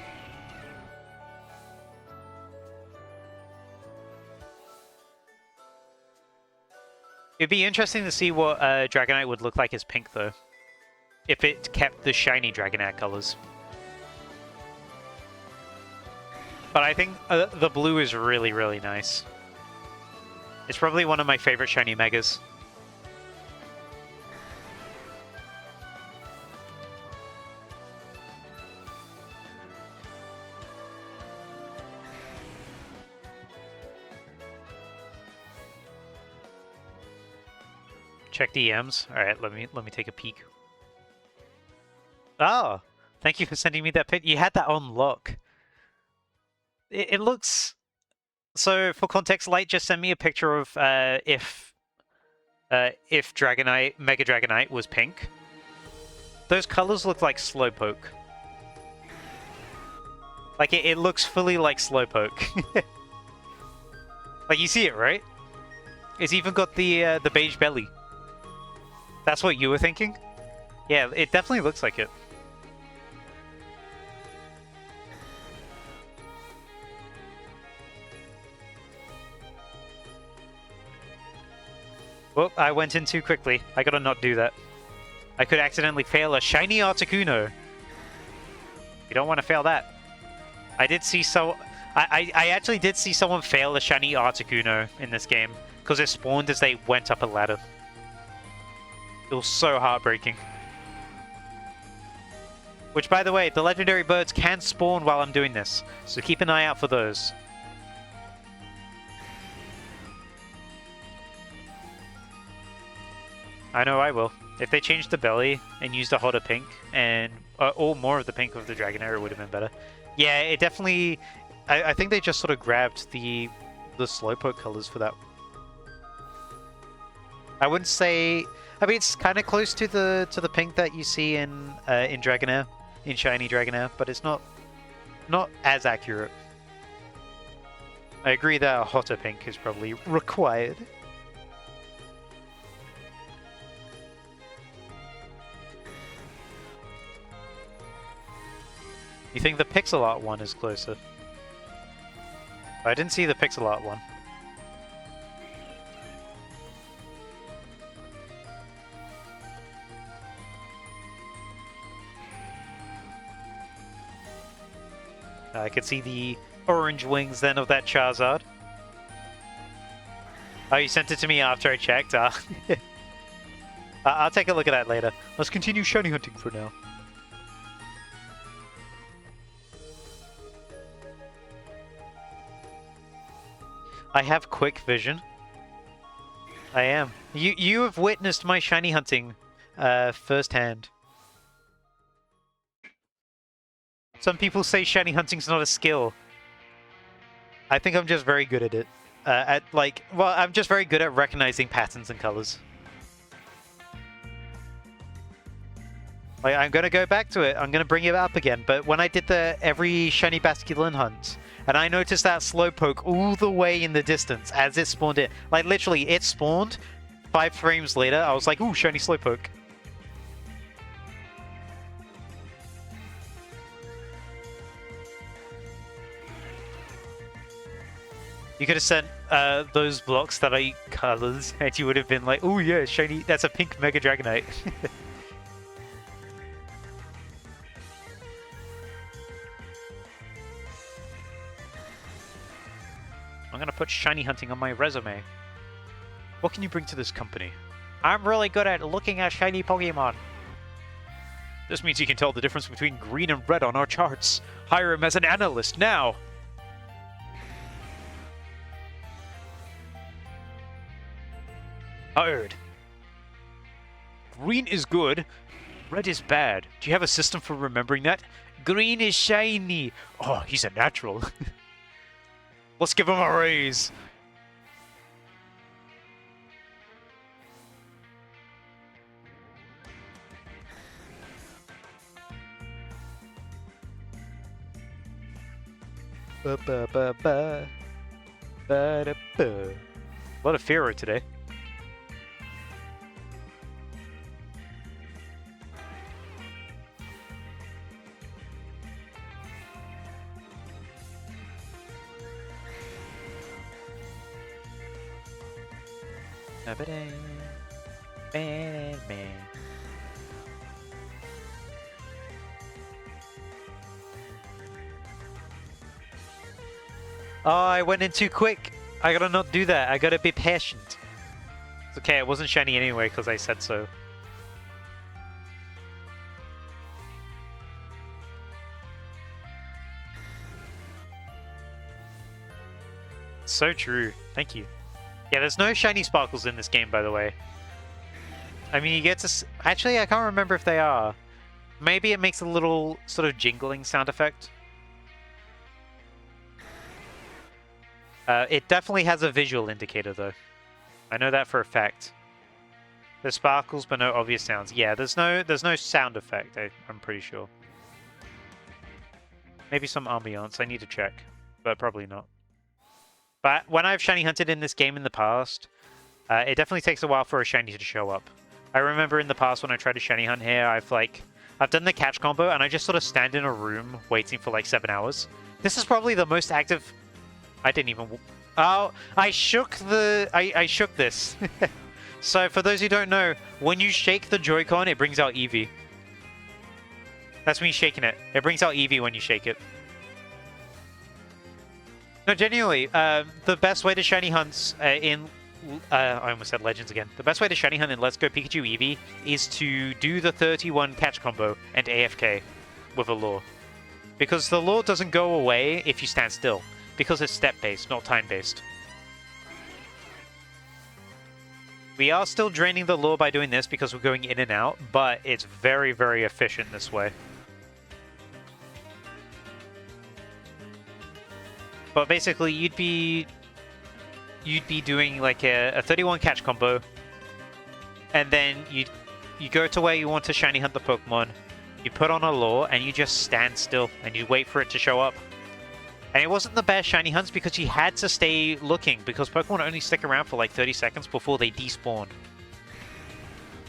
It'd be interesting to see what Dragonite would look like as pink, though. If it kept the shiny Dragonair colors. But I think the blue is really, really nice. It's probably one of my favorite shiny Megas. Check DMs. All right, let me take a peek. Oh, thank you for sending me that pic. You had that on lock. It looks... So, for context, Light just sent me a picture of if Dragonite, Mega Dragonite was pink. Those colors look like Slowpoke. Like, it looks fully like Slowpoke. Like, you see it, right? It's even got the beige belly. That's what you were thinking? Yeah, it definitely looks like it. Well, I went in too quickly. I gotta not do that. I could accidentally fail a shiny Articuno. You don't want to fail that. I did see I actually did see someone fail a shiny Articuno in this game because it spawned as they went up a ladder. It was so heartbreaking. Which, by the way, the legendary birds can spawn while I'm doing this, so keep an eye out for those. I know I will. If they changed the belly and used a hotter pink, and or more of the pink of the Dragonair, it would have been better. Yeah, it definitely... I think they just sort of grabbed the Slowpoke colors for that. I wouldn't say... I mean, it's kind of close to the pink that you see in Dragonair, in Shiny Dragonair, but it's not as accurate. I agree that a hotter pink is probably required. You think the pixel art one is closer? I didn't see the pixel art one. I could see the orange wings then of that Charizard. Oh, you sent it to me after I checked? I'll take a look at that later. Let's continue shiny hunting for now. I have quick vision. I am. You have witnessed my shiny hunting firsthand. Some people say shiny hunting's not a skill. I think I'm just very good at it. I'm just very good at recognizing patterns and colors. Like, I'm gonna go back to it. I'm gonna bring it up again. But when I did the every shiny Basculin hunt, and I noticed that Slowpoke all the way in the distance as it spawned in. Like, literally, it spawned. 5 frames later, I was like, ooh, shiny Slowpoke. You could have sent those blocks that are colors, and you would have been like, oh yeah, shiny, that's a pink Mega Dragonite. I'm gonna put shiny hunting on my resume. What can you bring to this company? I'm really good at looking at shiny Pokemon. This means you can tell the difference between green and red on our charts. Hire him as an analyst now! Hired. Green is good, red is bad. Do you have a system for remembering that? Green is shiny. Oh, he's a natural. Let's give him a raise. Ba ba ba ba. Ba da ba. A lot of Pharaoh today. Man. Oh, I went in too quick. I gotta not do that. I gotta be patient. It's okay, it wasn't shiny anyway because I said so. So true. Thank you. Yeah, there's no shiny sparkles in this game, by the way. I mean, you get to... Actually, I can't remember if they are. Maybe it makes a little sort of jingling sound effect. It definitely has a visual indicator, though. I know that for a fact. There's sparkles, but no obvious sounds. Yeah, there's no sound effect, I'm pretty sure. Maybe some ambiance. I need to check, but probably not. But when I've shiny hunted in this game in the past, it definitely takes a while for a shiny to show up. I remember in the past when I tried to shiny hunt here, I've done the catch combo and I just sort of stand in a room waiting for like 7 hours. This is probably the most active... I didn't even... Oh, I shook this. So for those who don't know, when you shake the Joy-Con, it brings out Eevee. That's me shaking it. It brings out Eevee when you shake it. No, genuinely, the best way to shiny hunt in... I almost said Legends again. The best way to shiny hunt in Let's Go Pikachu Eevee is to do the 31 catch combo and AFK with a lure. Because the lure doesn't go away if you stand still. Because it's step-based, not time-based. We are still draining the lure by doing this because we're going in and out, but it's very, very efficient this way. But basically, you'd be doing like a 31 catch combo, and then you go to where you want to shiny hunt the Pokemon, you put on a lure, and you just stand still, and you wait for it to show up. And it wasn't the best shiny hunts because you had to stay looking, because Pokemon only stick around for like 30 seconds before they despawn.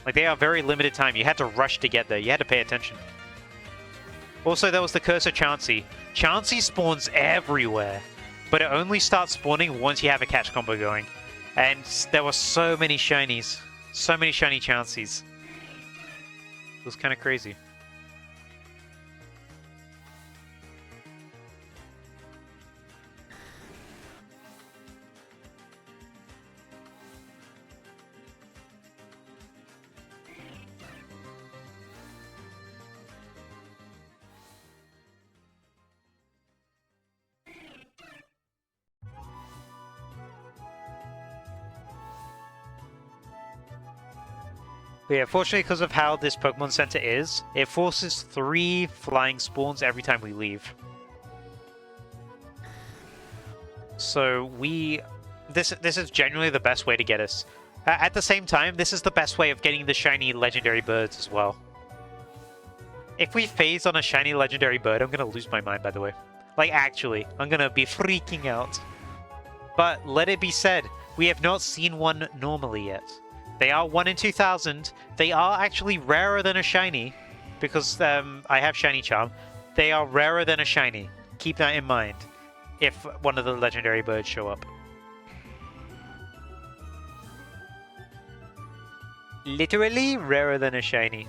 Like, they are very limited time. You had to rush to get there. You had to pay attention. Also, there was the curse of Chansey. Chansey spawns everywhere, but it only starts spawning once you have a catch combo going. And there were so many shinies. So many shiny Chanseys. It was kind of crazy. But yeah, fortunately, because of how this Pokemon Center is, it forces 3 flying spawns every time we leave. So this is genuinely the best way to get us. At the same time, this is the best way of getting the shiny legendary birds as well. If we phase on a shiny legendary bird, I'm gonna lose my mind, by the way. Like, actually, I'm gonna be freaking out. But let it be said, we have not seen one normally yet. They are 1 in 2,000. They are actually rarer than a shiny, because I have shiny charm. They are rarer than a shiny. Keep that in mind if one of the legendary birds show up. Literally rarer than a shiny.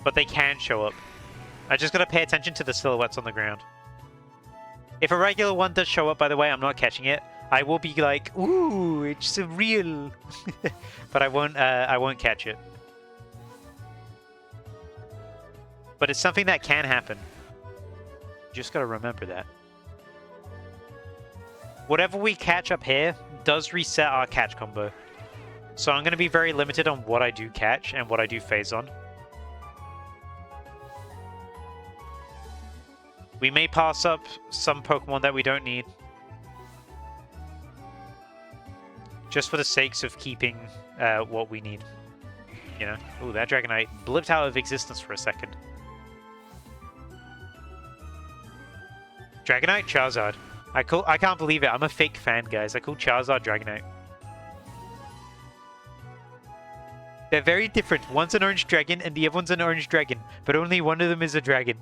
But they can show up. I just gotta pay attention to the silhouettes on the ground. If a regular one does show up, by the way, I'm not catching it. I will be like, ooh, it's surreal. But I won't catch it. But it's something that can happen. Just gotta remember that. Whatever we catch up here does reset our catch combo. So I'm gonna be very limited on what I do catch and what I do phase on. We may pass up some Pokemon that we don't need. Just for the sakes of keeping what we need. You know? Ooh, that Dragonite blipped out of existence for a second. Dragonite? Charizard. I can't believe it. I'm a fake fan, guys. I call Charizard Dragonite. They're very different. One's an orange dragon and the other one's an orange dragon. But only one of them is a dragon.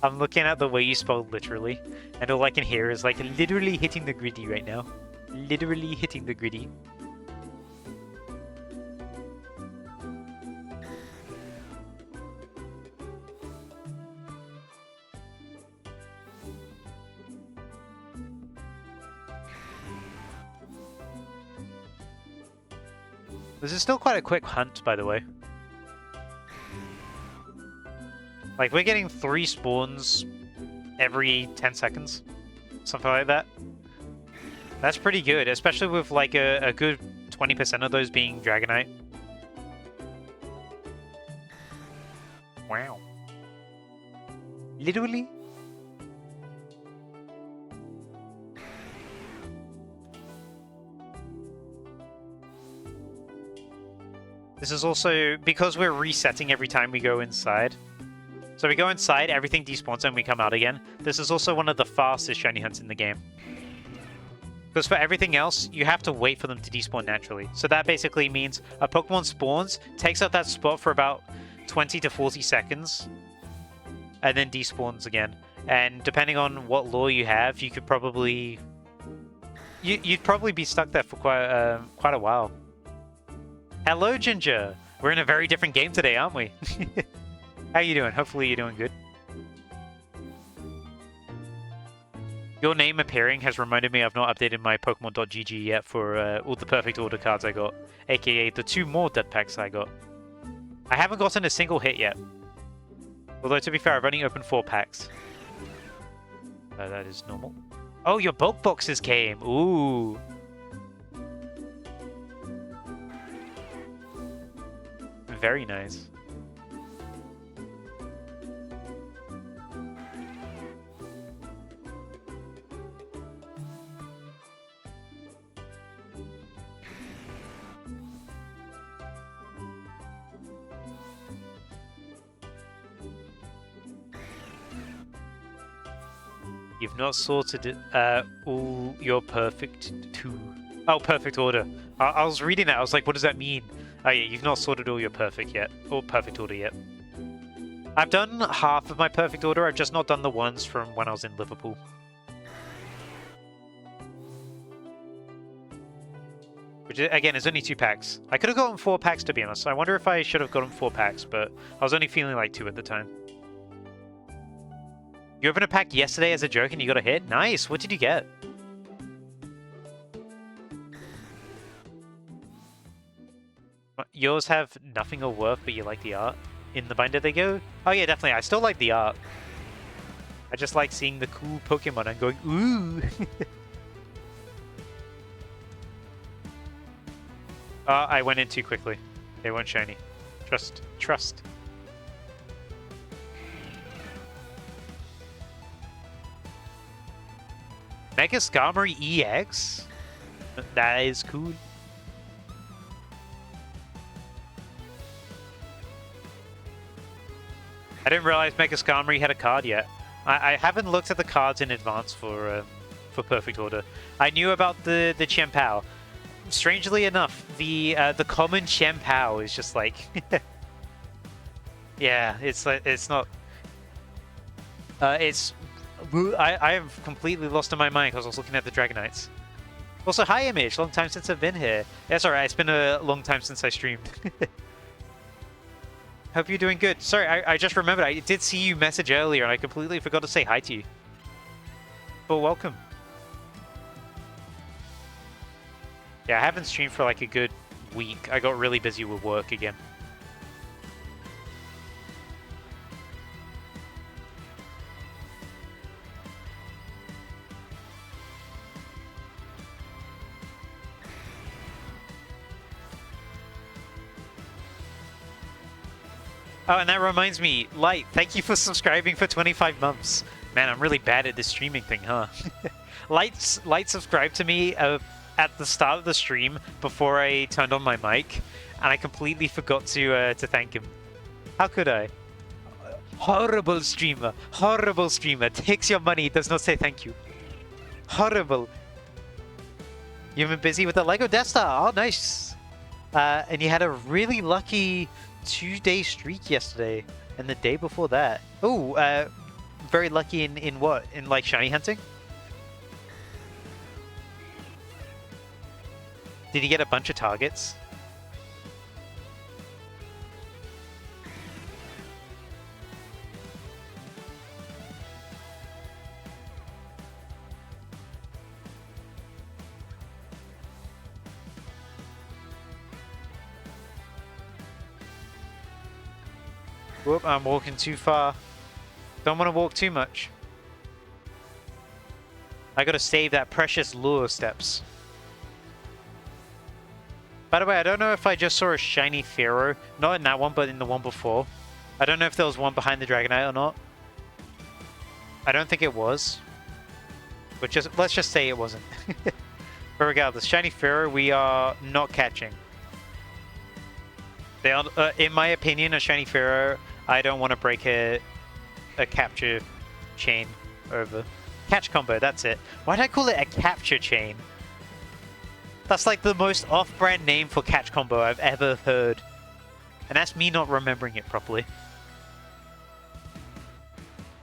I'm looking at the way you spelled literally, and all I can hear is like literally hitting the griddy right now. Literally hitting the griddy. This is still quite a quick hunt, by the way. Like, we're getting 3 spawns every 10 seconds. Something like that. That's pretty good, especially with like a good 20% of those being Dragonite. Wow. Literally? This is also because we're resetting every time we go inside. So we go inside, everything despawns, and we come out again. This is also one of the fastest shiny hunts in the game. Because for everything else, you have to wait for them to despawn naturally. So that basically means a Pokemon spawns, takes up that spot for about 20 to 40 seconds, and then despawns again. And depending on what lore you have, you could probably... You'd probably be stuck there for quite a while. Hello, Ginger! We're in a very different game today, aren't we? How you doing? Hopefully you're doing good. Your name appearing has reminded me I've not updated my Pokemon.gg yet for all the perfect order cards I got, aka the 2 more dud packs I got. I haven't gotten a single hit yet. Although, to be fair, I've only opened 4 packs. That is normal. Oh, your bulk boxes came! Ooh! Very nice. You've not sorted all your perfect perfect order. I was reading that. I was like, what does that mean? Oh yeah, you've not sorted all your perfect yet, or perfect order yet. I've done half of my perfect order. I've just not done the ones from when I was in Liverpool. Which again is only 2 packs. I could have gotten 4 packs to be honest. I wonder if I should have gotten 4 packs, but I was only feeling like 2 at the time. You opened a pack yesterday as a joke and you got a hit? Nice! What did you get? Yours have nothing or worth, but you like the art? In the binder they go? Oh yeah, definitely. I still like the art. I just like seeing the cool Pokemon and going, ooh! I went in too quickly. They weren't shiny. Trust. Mega Skarmory EX? That is cool. I didn't realize Mega Skarmory had a card yet. I haven't looked at the cards in advance for Perfect Order. I knew about the Chien-Pao. Strangely enough, the common Chien-Pao is just like... yeah, it's like, it's not... I have completely lost in my mind because I was looking at the Dragonites. Also, hi Image, long time since I've been here. That's alright, it's been a long time since I streamed. Hope you're doing good. Sorry, I just remembered, I did see you message earlier and I completely forgot to say hi to you. But welcome. Yeah, I haven't streamed for like a good week. I got really busy with work again. Oh, and that reminds me, Light, thank you for subscribing for 25 months. Man, I'm really bad at this streaming thing, huh? Light subscribed to me at the start of the stream before I turned on my mic, and I completely forgot to thank him. How could I? Horrible streamer. Horrible streamer. Takes your money, does not say thank you. Horrible. You've been busy with the Lego Death Star. Oh, nice. And you had a really lucky 2-day streak yesterday, and the day before that. Oh, very lucky in what? In like shiny hunting? Did you get a bunch of targets? Whoop, I'm walking too far. Don't want to walk too much. I gotta save that precious lure steps. By the way, I don't know if I just saw a shiny Pharaoh. Not in that one, but in the one before. I don't know if there was one behind the Dragonite or not. I don't think it was. But let's just say it wasn't. But regardless, shiny Pharaoh we are not catching. They are, in my opinion, a shiny Pharaoh, I don't want to break a capture chain over. Catch combo, that's it. Why did I call it a capture chain? That's like the most off-brand name for catch combo I've ever heard. And that's me not remembering it properly.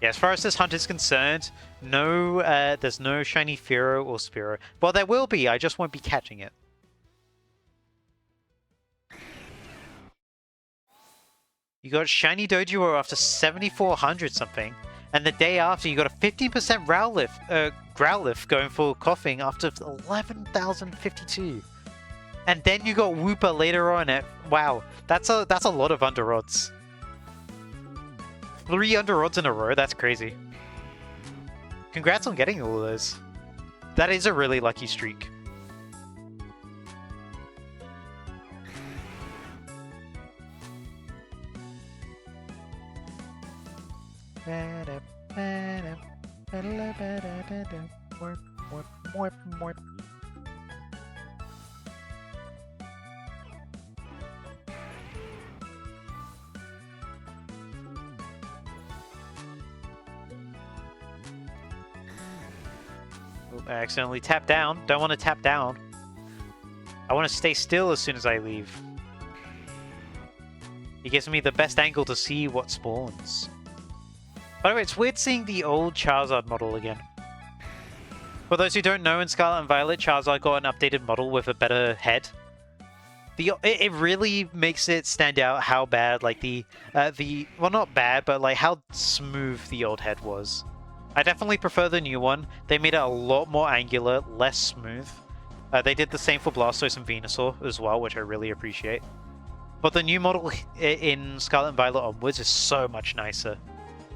Yeah, as far as this hunt is concerned, no, there's no shiny Pharaoh or Spearow. Well, there will be, I just won't be catching it. You got shiny Doduo after 7,400 something, and the day after you got a 15% Growlithe going for coughing after 11,052. And then you got Wooper later on at wow, that's a lot of under odds. 3 under odds in a row, that's crazy. Congrats on getting all of those. That is a really lucky streak. I accidentally tapped down. Don't want to tap down. I want to stay still as soon as I leave. It gives me the best angle to see what spawns. By the way, it's weird seeing the old Charizard model again. For those who don't know, in Scarlet and Violet, Charizard got an updated model with a better head. It really makes it stand out how bad, like well, not bad, but like how smooth the old head was. I definitely prefer the new one. They made it a lot more angular, less smooth. They did the same for Blastoise and Venusaur as well, which I really appreciate. But the new model in Scarlet and Violet onwards is so much nicer.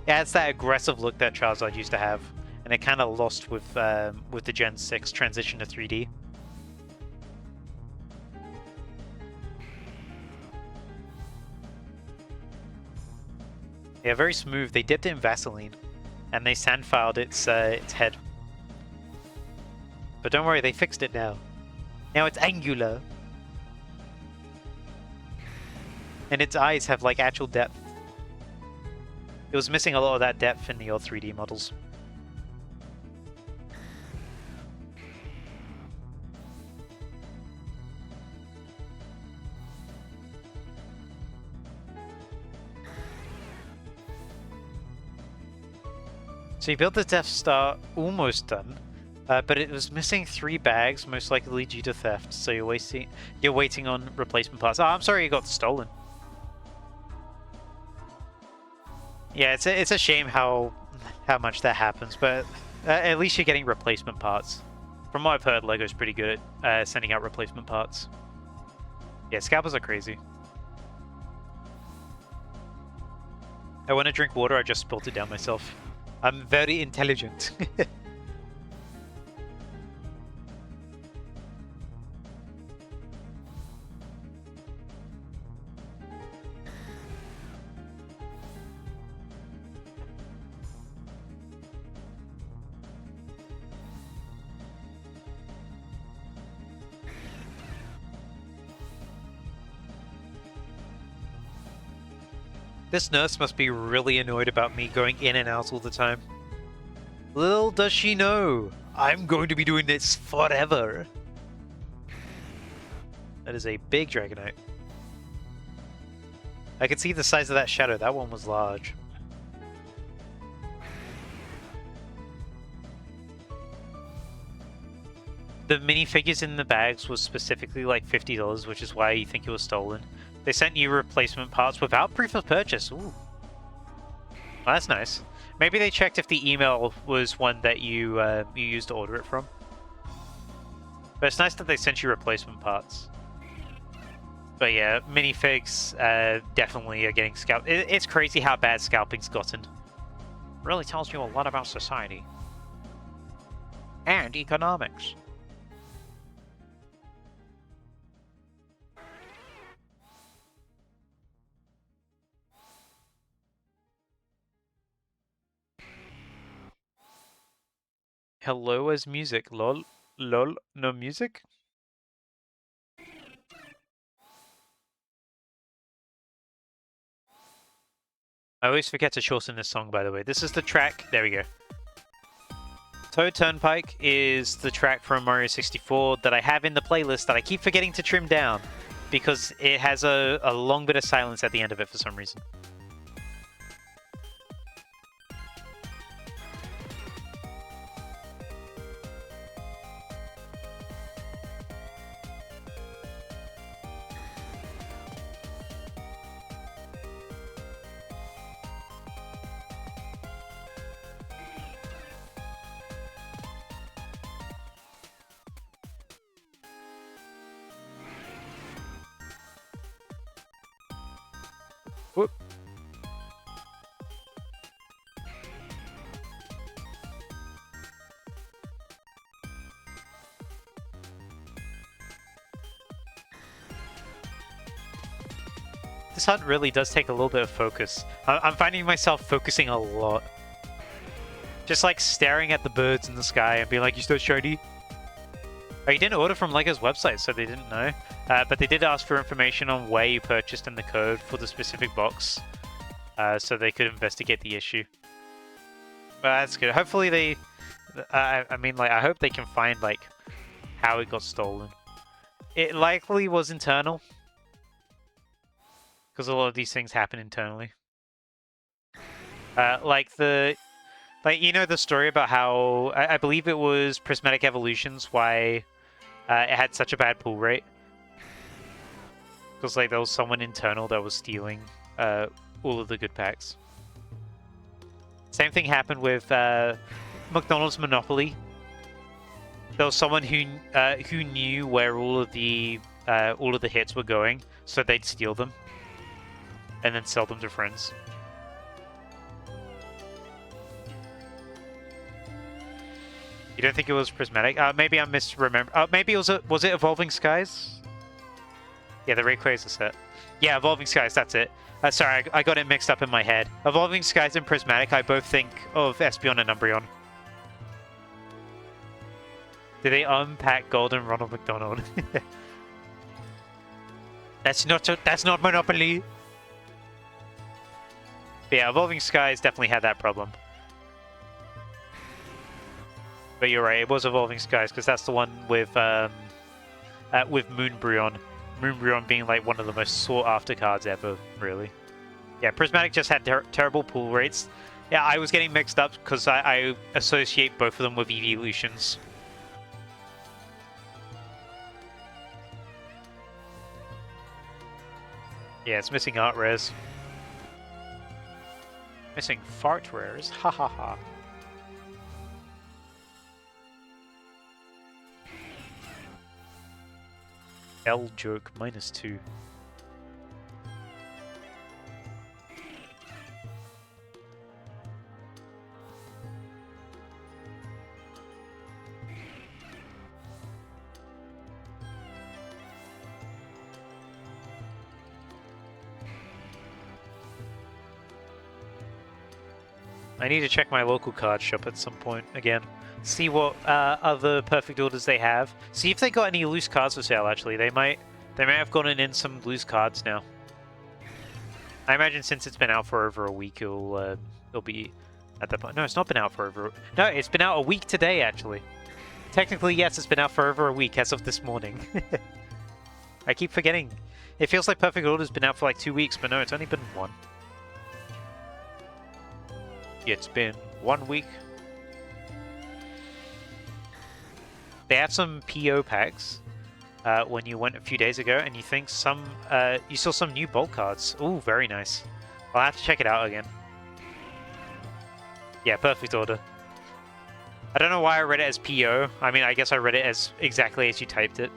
It adds that aggressive look that Charizard used to have, and it kind of lost with the Gen 6 transition to 3D. Yeah, very smooth. They dipped it in Vaseline, and they sand-filed its head. But don't worry, they fixed it now. Now it's angular. And its eyes have like actual depth. It was missing a lot of that depth in the old 3D models. So you built the Death Star almost done, but it was missing 3 bags, most likely due to theft. So you're waiting on replacement parts. Oh, I'm sorry, it got stolen. Yeah, it's a shame how much that happens, but at least you're getting replacement parts. From what I've heard, LEGO's pretty good at sending out replacement parts. Yeah, scalpers are crazy. I want to drink water, I just spilled it down myself. I'm very intelligent. This nurse must be really annoyed about me going in and out all the time. Little does she know, I'm going to be doing this forever. That is a big Dragonite. I can see the size of that shadow. That one was large. The minifigures in the bags was specifically like $50, which is why you think it was stolen. They sent you replacement parts without proof of purchase. Ooh. Well, that's nice. Maybe they checked if the email was one that you used to order it from. But it's nice that they sent you replacement parts. But yeah, minifigs definitely are getting scalped. It's crazy how bad scalping's gotten. Really tells you a lot about society. And economics. Hello as music, lol. Lol, no music? I always forget to shorten this song, by the way. This is the track, there we go. Toad Turnpike is the track from Mario 64 that I have in the playlist that I keep forgetting to trim down because it has a long bit of silence at the end of it for some reason. Whoop. This hunt really does take a little bit of focus. I'm finding myself focusing a lot. Just like staring at the birds in the sky and being like, "You still shiny?" Oh, you didn't order from Lego's website, so they didn't know. But they did ask for information on where you purchased and the code for the specific box, so they could investigate the issue. But that's good. Hopefully they... I mean, like, I hope they can find, like, how it got stolen. It likely was internal, because a lot of these things happen internally. Like, you know the story about how... I believe it was Prismatic Evolutions, why it had such a bad pull rate. Because, like, there was someone internal that was stealing all of the good packs. Same thing happened with McDonald's Monopoly. There was someone who knew where all of the hits were going, so they'd steal them and then sell them to friends. You don't think it was Prismatic? Maybe I'm misremembering. Maybe was it Evolving Skies? Yeah, the Rayquaza set. Yeah, Evolving Skies, that's it. Sorry, I got it mixed up in my head. Evolving Skies and Prismatic, I both think of Espeon and Umbreon. Did they unpack Golden Ronald McDonald? That's not Monopoly. But yeah, Evolving Skies definitely had that problem. But you're right, it was Evolving Skies because that's the one with Moonbreon. Moonbreon being like one of the most sought after cards ever, really. Yeah, Prismatic just had terrible pull rates. Yeah, I was getting mixed up because I associate both of them with evolutions. Yeah, it's missing art rares. Missing fart rares. Ha ha ha. L joke -2. I need to check my local card shop at some point again. See what other perfect orders they have. See if they got any loose cards for sale. Actually, they may have gotten in some loose cards now. I imagine since it's been out for over a week, it'll be at that point. No, it's not been out for over. No, it's been out a week today. Actually, technically, yes, it's been out for over a week as of this morning. I keep forgetting. It feels like Perfect Order's been out for like 2 weeks, but no, it's only been 1. It's been 1 week. They had some PO packs when you went a few days ago, and you think you saw some new bulk cards. Ooh, very nice. I'll have to check it out again. Yeah, Perfect Order. I don't know why I read it as PO. I mean, I guess I read it as exactly as you typed it.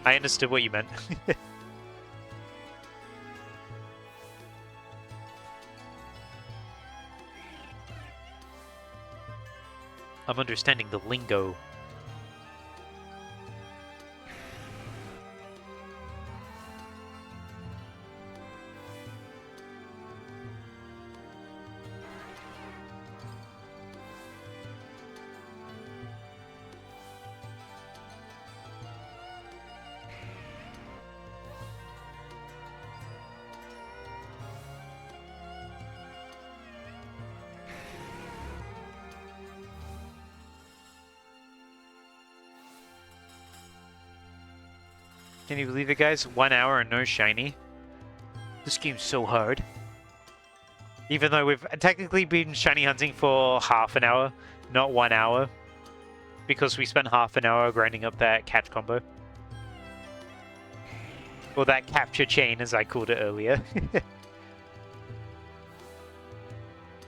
I understood what you meant. I'm understanding the lingo. Can you believe it, guys? 1 hour and no shiny. This game's so hard. Even though we've technically been shiny hunting for half an hour, not 1 hour. Because we spent half an hour grinding up that catch combo. Or that capture chain, as I called it earlier.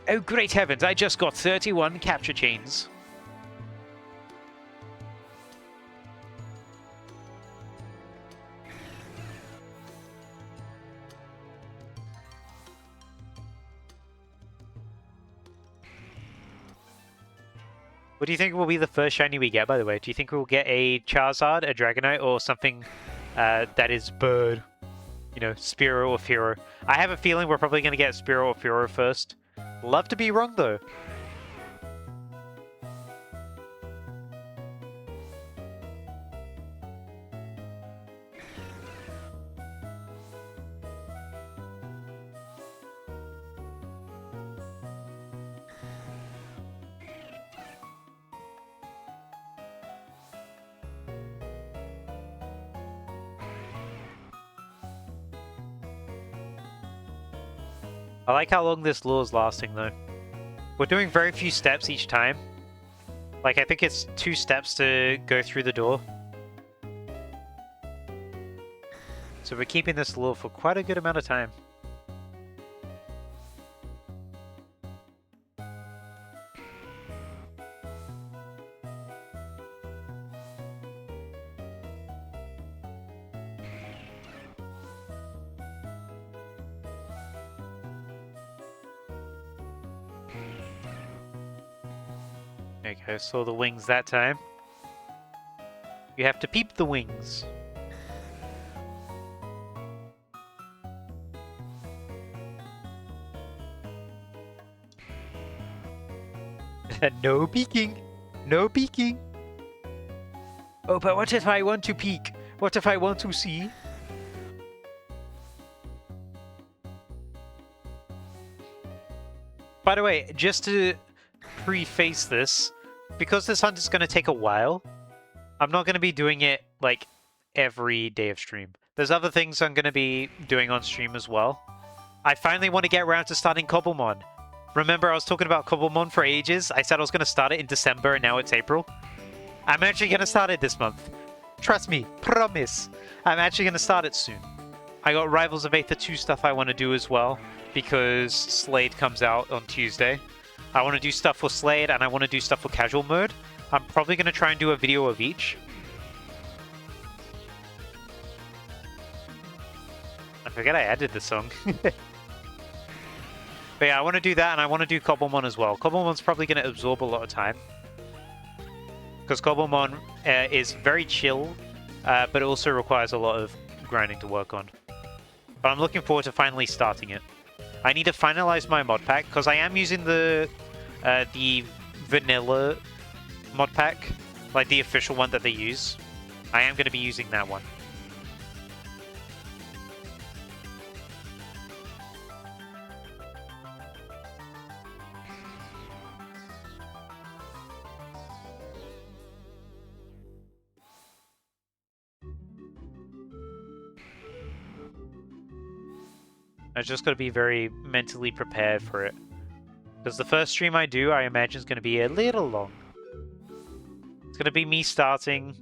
Oh, great heavens, I just got 31 capture chains. What do you think will be the first shiny we get, by the way? Do you think we'll get a Charizard, a Dragonite, or something that is bird? You know, Spearow or Fearow. I have a feeling we're probably going to get Spearow or Fearow first. Love to be wrong, though. I like how long this lure is lasting, though. We're doing very few steps each time. Like, I think it's 2 steps to go through the door. So we're keeping this lure for quite a good amount of time. Okay, saw the wings that time. You have to peep the wings. No peeking! No peeking! Oh, but what if I want to peek? What if I want to see? By the way, just to preface this, because this hunt is going to take a while, I'm not going to be doing it, like, every day of stream. There's other things I'm going to be doing on stream as well. I finally want to get around to starting Cobblemon. Remember, I was talking about Cobblemon for ages? I said I was going to start it in December, and now it's April. I'm actually going to start it this month. Trust me, promise. I'm actually going to start it soon. I got Rivals of Aether 2 stuff I want to do as well, because Slade comes out on Tuesday. I want to do stuff for Slade, and I want to do stuff for casual mode. I'm probably going to try and do a video of each. I forget I added the song. But yeah, I want to do that, and I want to do Cobblemon as well. Cobblemon's probably going to absorb a lot of time. Because Cobblemon is very chill, but it also requires a lot of grinding to work on. But I'm looking forward to finally starting it. I need to finalize my mod pack, because I am using the vanilla mod pack, like the official one that they use. I am going to be using that one. I just got to be very mentally prepared for it. Because the first stream I do, I imagine, is going to be a little long. It's going to be me starting.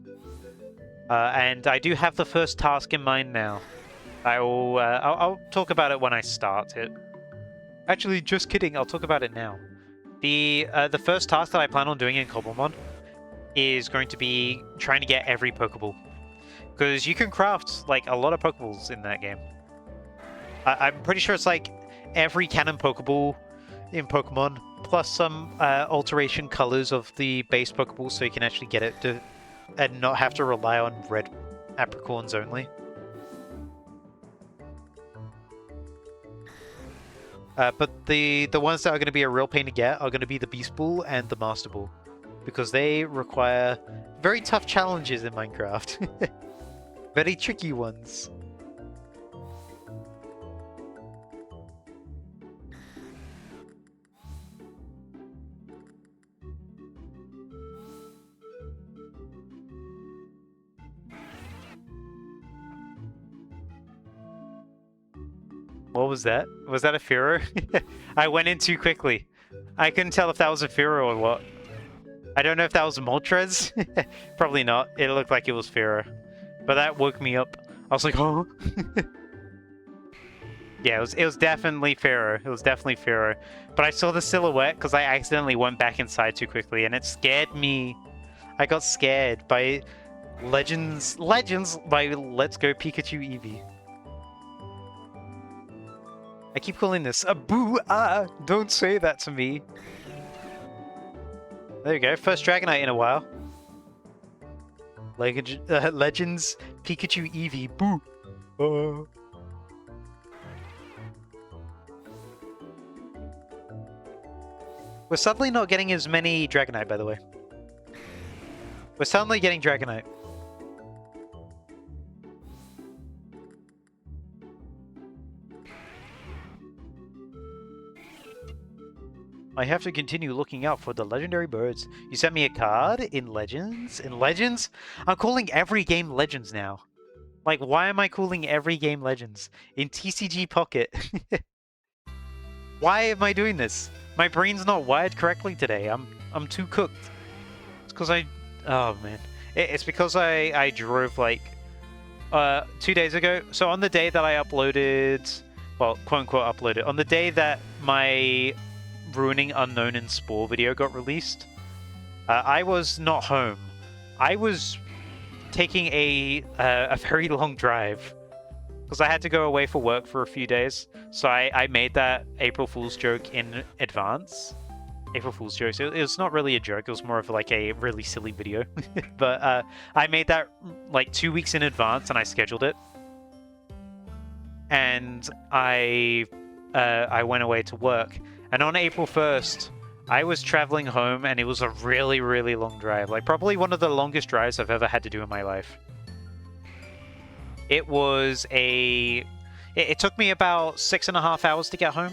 And I do have the first task in mind now. I'll talk about it when I start it. Actually, just kidding. I'll talk about it now. The first task that I plan on doing in Cobblemon is going to be trying to get every Pokeball. Because you can craft, like, a lot of Pokeballs in that game. I'm pretty sure it's like every canon Pokeball in Pokemon, plus some alteration colors of the base Pokeball, so you can actually get it to and not have to rely on red apricorns only. But the ones that are going to be a real pain to get are going to be the Beast Ball and the Master Ball, because they require very tough challenges in Minecraft. Very tricky ones. What was that? Was that a Fearow? I went in too quickly. I couldn't tell if that was a Fearow or what. I don't know if that was Moltres. Probably not. It looked like it was Fearow. But that woke me up. I was like, oh. Yeah, it was definitely Fearow. It was definitely Fearow. But I saw the silhouette because I accidentally went back inside too quickly, and it scared me. I got scared by Legends by Let's Go Pikachu Eevee. I keep calling this a boo. Ah, don't say that to me. There you go. First Dragonite in a while. Legends Pikachu Eevee. Boo. We're suddenly not getting as many Dragonite, by the way. We're suddenly getting Dragonite. I have to continue looking out for the legendary birds. You sent me a card in Legends? In Legends? I'm calling every game Legends now. Like, why am I calling every game Legends? In TCG Pocket. Why am I doing this? My brain's not wired correctly today. I'm too cooked. It's because oh man. It's because I drove like 2 days ago. So on the day that I uploaded, well, quote unquote uploaded, on the day that my Ruining Unknown in Spore video got released, I was not home. I was taking a very long drive because I had to go away for work for a few days. So I made that April Fool's joke in advance. April Fool's joke. It was not really a joke. It was more of like a really silly video. But I made that like 2 weeks in advance, and I scheduled it. And I went away to work. And on April 1st, I was traveling home, and it was a really, really long drive. Like probably one of the longest drives I've ever had to do in my life. It was it took me about 6.5 hours to get home.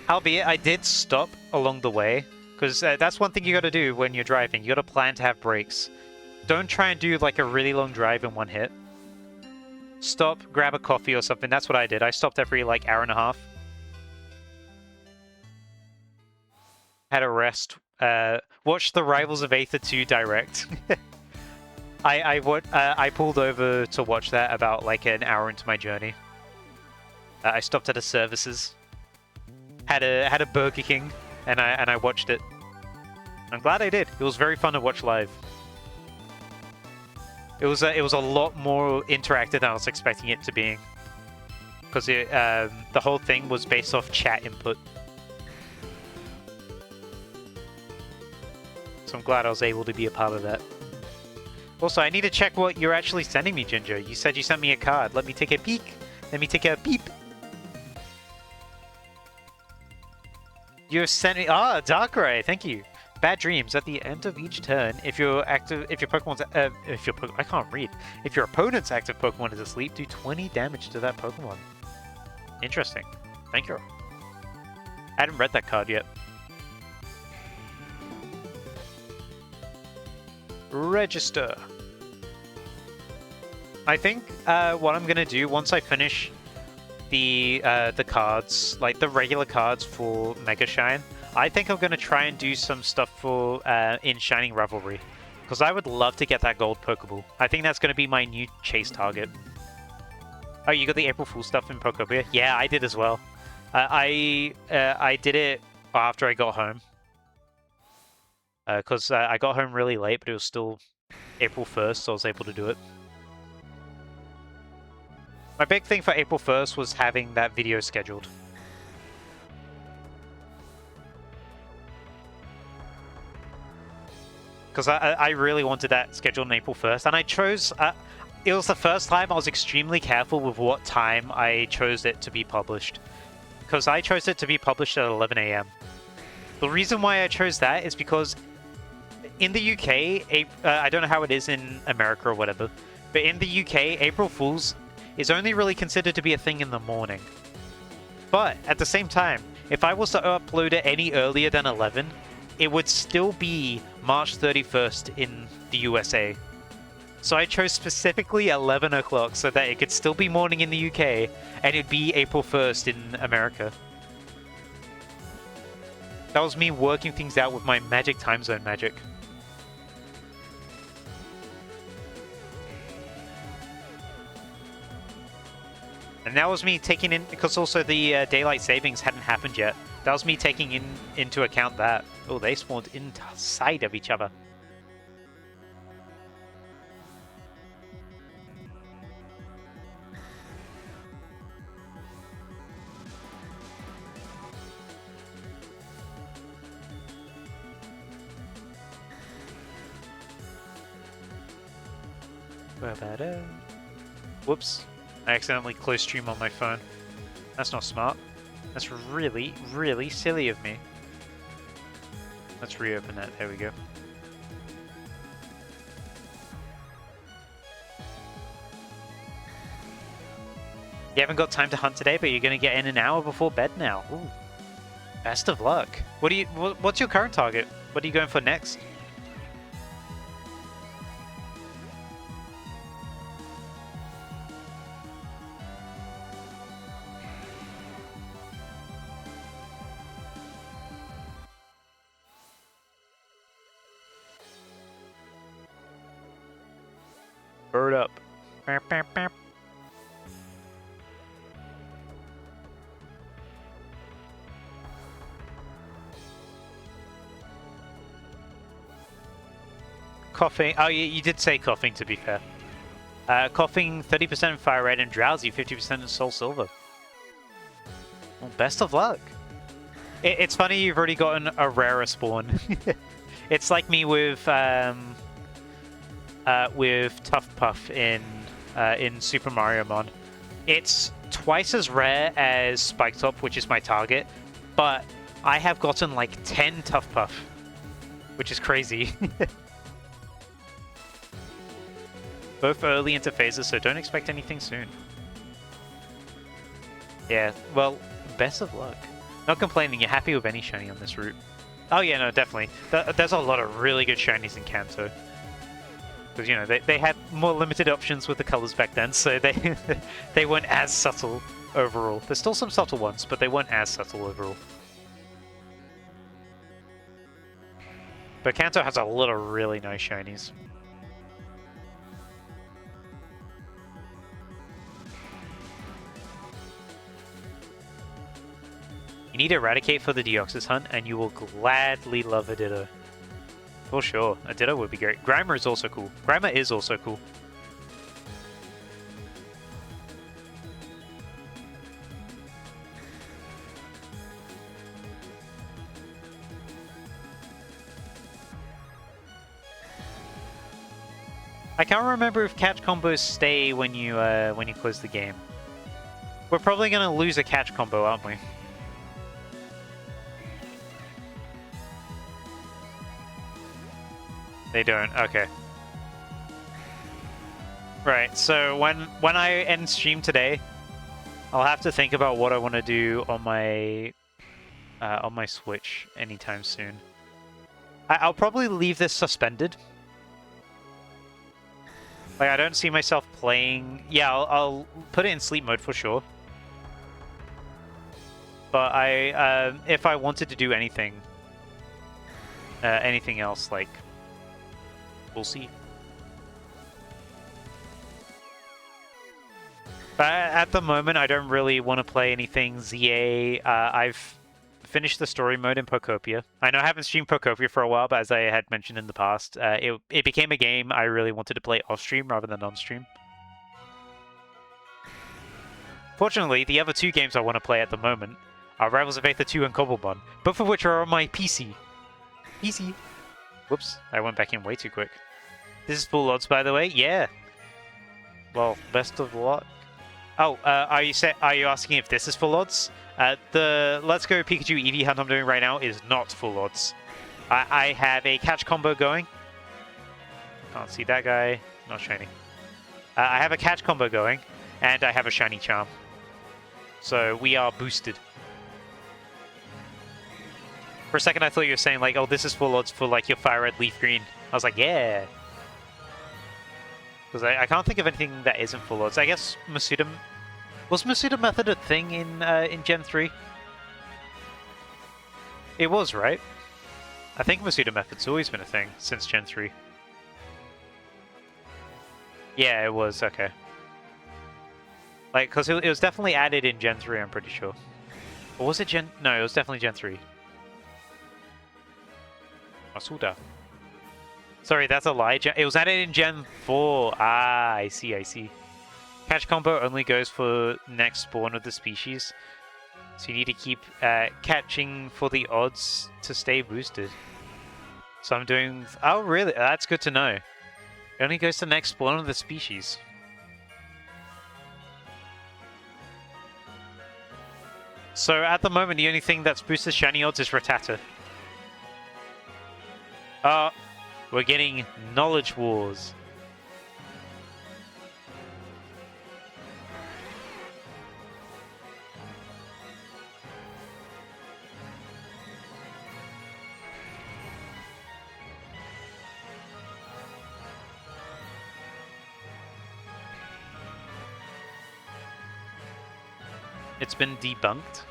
Albeit, I did stop along the way, because that's one thing you gotta do when you're driving. You gotta plan to have breaks. Don't try and do like a really long drive in one hit. Stop, grab a coffee or something. That's what I did. I stopped every like hour and a half. Had a rest. Watched the Rivals of Aether 2 direct. I pulled over to watch that about like an hour into my journey. I stopped at a services. Had a Burger King, and I watched it. I'm glad I did. It was very fun to watch live. It was a lot more interactive than I was expecting it to be, because the whole thing was based off chat input. So I'm glad I was able to be a part of that. Also, I need to check what you're actually sending me, Ginger. You said you sent me a card. Let me take a peek. Let me take a peep. You sent me Darkrai, thank you. Bad dreams at the end of each turn. If your Pokemon's I can't read. If your opponent's active Pokemon is asleep, do 20 damage to that Pokemon. Interesting. Thank you. I hadn't read that card yet. Register. I think what I'm gonna do once I finish the cards, like the regular cards for Mega Shine, I think I'm gonna try and do some stuff for in Shining Rivalry, because I would love to get that gold Pokeball. I think that's gonna be my new chase target. Oh, you got the April Fool stuff in Pokeball? Yeah, I did as well. I did it after I got home. Because I got home really late, but it was still April 1st, so I was able to do it. My big thing for April 1st was having that video scheduled. Because I really wanted that scheduled on April 1st, and I chose... it was the first time I was extremely careful with what time I chose it to be published. Because I chose it to be published at 11 AM. The reason why I chose that is because in the UK, I don't know how it is in America or whatever, but in the UK, April Fool's is only really considered to be a thing in the morning. But at the same time, if I was to upload it any earlier than 11, it would still be March 31st in the USA. So I chose specifically 11 o'clock so that it could still be morning in the UK, and it'd be April 1st in America. That was me working things out with my magic time zone magic. And that was me taking in, because also the daylight savings hadn't happened yet. That was me taking into account that. Oh, they spawned inside of each other. Whoops. I accidentally closed stream on my phone. That's not smart. That's really, really silly of me. Let's reopen that. There we go. You haven't got time to hunt today, but you're going to get in an hour before bed now. Ooh. Best of luck. What's your current target? What are you going for next? powered up. Bam, bam, bam. Coughing. Oh, you did say coughing, to be fair. Coughing 30% Fire Red and Drowsy 50% in Soul Silver. Well, best of luck. It's funny you've already gotten a rarer spawn. It's like me with Tough Puff in Super Mario Mon. It's twice as rare as Spike Top, which is my target, but I have gotten like 10 Tough Puff, which is crazy. Both early into phases, so don't expect anything soon. Yeah, well, best of luck. Not complaining, you're happy with any shiny on this route. Oh yeah, no, definitely. There's a lot of really good shinies in Kanto. Because, you know, they had more limited options with the colors back then, so they weren't as subtle overall. There's still some subtle ones, but they weren't as subtle overall. But Kanto has a lot of really nice shinies. You need Eradicate for the Deoxys hunt, and you will gladly love a Ditto. For sure, a Ditto would be great. Grimer is also cool. Grimer is also cool. I can't remember if catch combos stay when you close the game. We're probably gonna lose a catch combo, aren't we? They don't. Okay. Right. So when I end stream today, I'll have to think about what I want to do on my Switch anytime soon. I'll probably leave this suspended. Like, I don't see myself playing. Yeah, I'll put it in sleep mode for sure. But if I wanted to do anything else, like, we'll see. But at the moment, I don't really want to play anything ZA. I've finished the story mode in Pokopia. I know I haven't streamed Pokopia for a while, but as I had mentioned in the past, it became a game I really wanted to play off-stream rather than on-stream. Fortunately, the other two games I want to play at the moment are Rivals of Aether 2 and Cobblepon, both of which are on my PC. PC. Whoops, I went back in way too quick. This is full odds, by the way. Yeah. Well, best of luck. Oh, are you asking if this is full odds? The Let's Go Pikachu Eevee hunt I'm doing right now is not full odds. I have a catch combo going. Can't see that guy. Not shiny. I have a catch combo going, and I have a shiny charm. So we are boosted. For a second, I thought you were saying, like, oh, this is full odds for, like, your Fire Red Leaf Green. I was like, yeah. Because I can't think of anything that isn't full odds. I guess Masuda... Was Masuda Method a thing in Gen 3? It was, right? I think Masuda Method's always been a thing since Gen 3. Yeah, it was, okay. Like, because it was definitely added in Gen 3, I'm pretty sure. Or was it Gen... No, it was definitely Gen 3. Masuda. Sorry, that's a lie. It was added in Gen 4. Ah, I see, I see. Catch combo only goes for next spawn of the species. So you need to keep catching for the odds to stay boosted. So I'm doing... Oh, really? That's good to know. It only goes to next spawn of the species. So at the moment, the only thing that's boosted shiny odds is Rattata. We're getting Knowledge Wars. It's been debunked.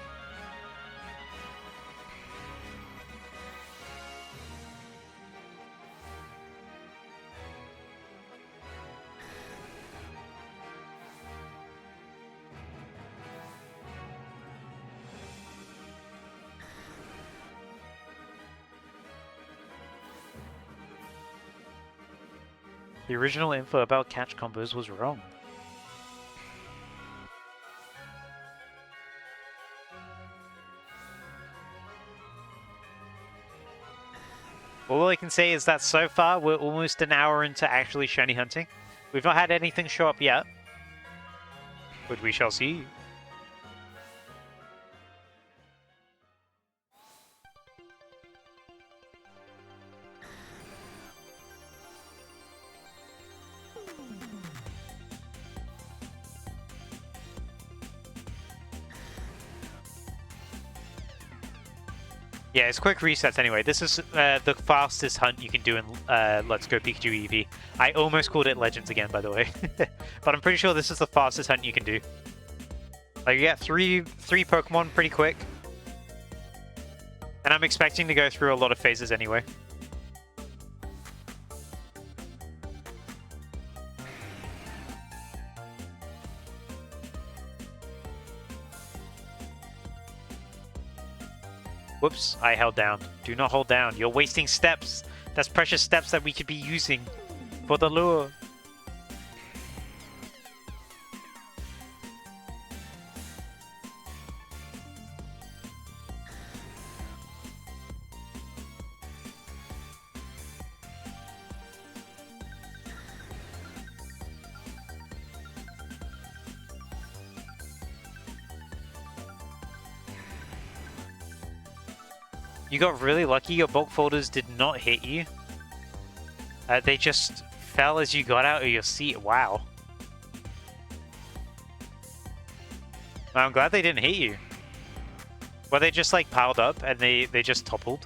The original info about catch combos was wrong. All I can say is that so far we're almost an hour into actually shiny hunting. We've not had anything show up yet, but we shall see. Yeah, it's quick resets anyway. This is the fastest hunt you can do in Let's Go Pikachu Eevee. I almost called it Legends again, by the way. But I'm pretty sure this is the fastest hunt you can do. Like, you get three Pokemon pretty quick. And I'm expecting to go through a lot of phases anyway. Whoops, I held down. Do not hold down. You're wasting steps. That's precious steps that we could be using for the lure. You got really lucky. Your bulk folders did not hit you. They just fell as you got out of your seat. Wow. I'm glad they didn't hit you. Well, they just like piled up and they just toppled.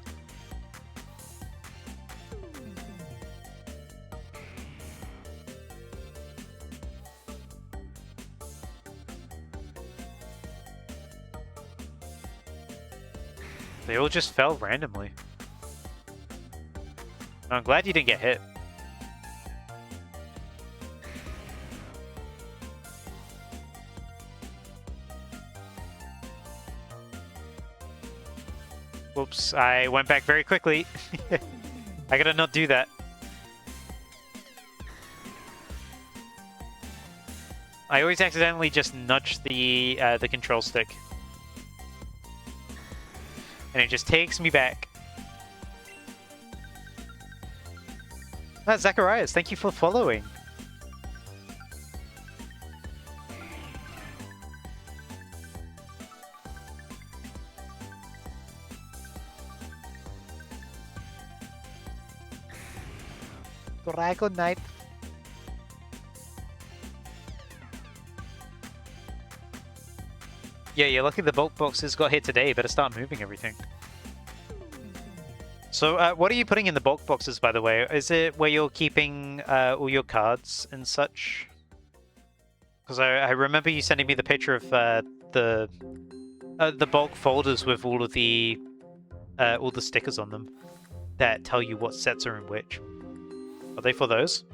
They all just fell randomly. I'm glad you didn't get hit. Whoops, I went back very quickly. I gotta not do that. I always accidentally just nudge the control stick. And it just takes me back. Zacharias, thank you for following. Dragonite. Yeah, you're lucky the bulk boxes got hit today. Better start moving everything. So, what are you putting in the bulk boxes, by the way? Is it where you're keeping all your cards and such? Because I remember you sending me the picture of the bulk folders with all the stickers on them that tell you what sets are in which. Are they for those?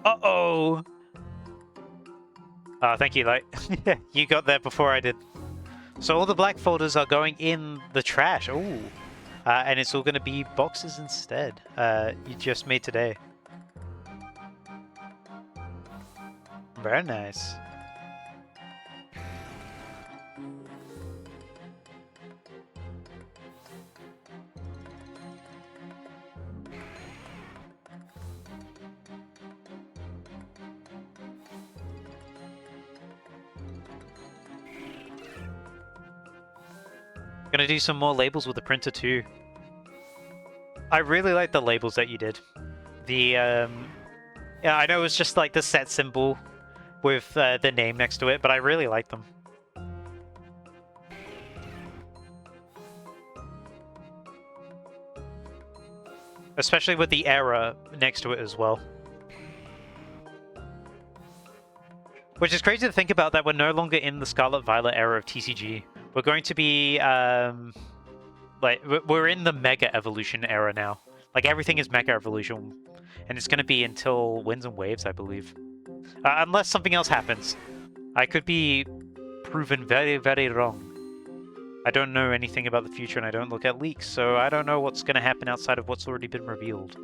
Uh-oh! Thank you, Light. You got there before I did. So all the black folders are going in the trash. Ooh. And it's all going to be boxes instead. You just made today. Very nice. Gonna do some more labels with the printer too. I really like the labels that you did. The yeah, I know it's just like the set symbol with the name next to it, but I really like them. Especially with the error next to it as well. Which is crazy to think about, that we're no longer in the Scarlet Violet era of TCG. We're going to be, like, we're in the Mega Evolution era now. Like, everything is Mega Evolution. And it's going to be until Winds and Waves, I believe. Unless something else happens. I could be proven very, very wrong. I don't know anything about the future, and I don't look at leaks, so I don't know what's going to happen outside of what's already been revealed.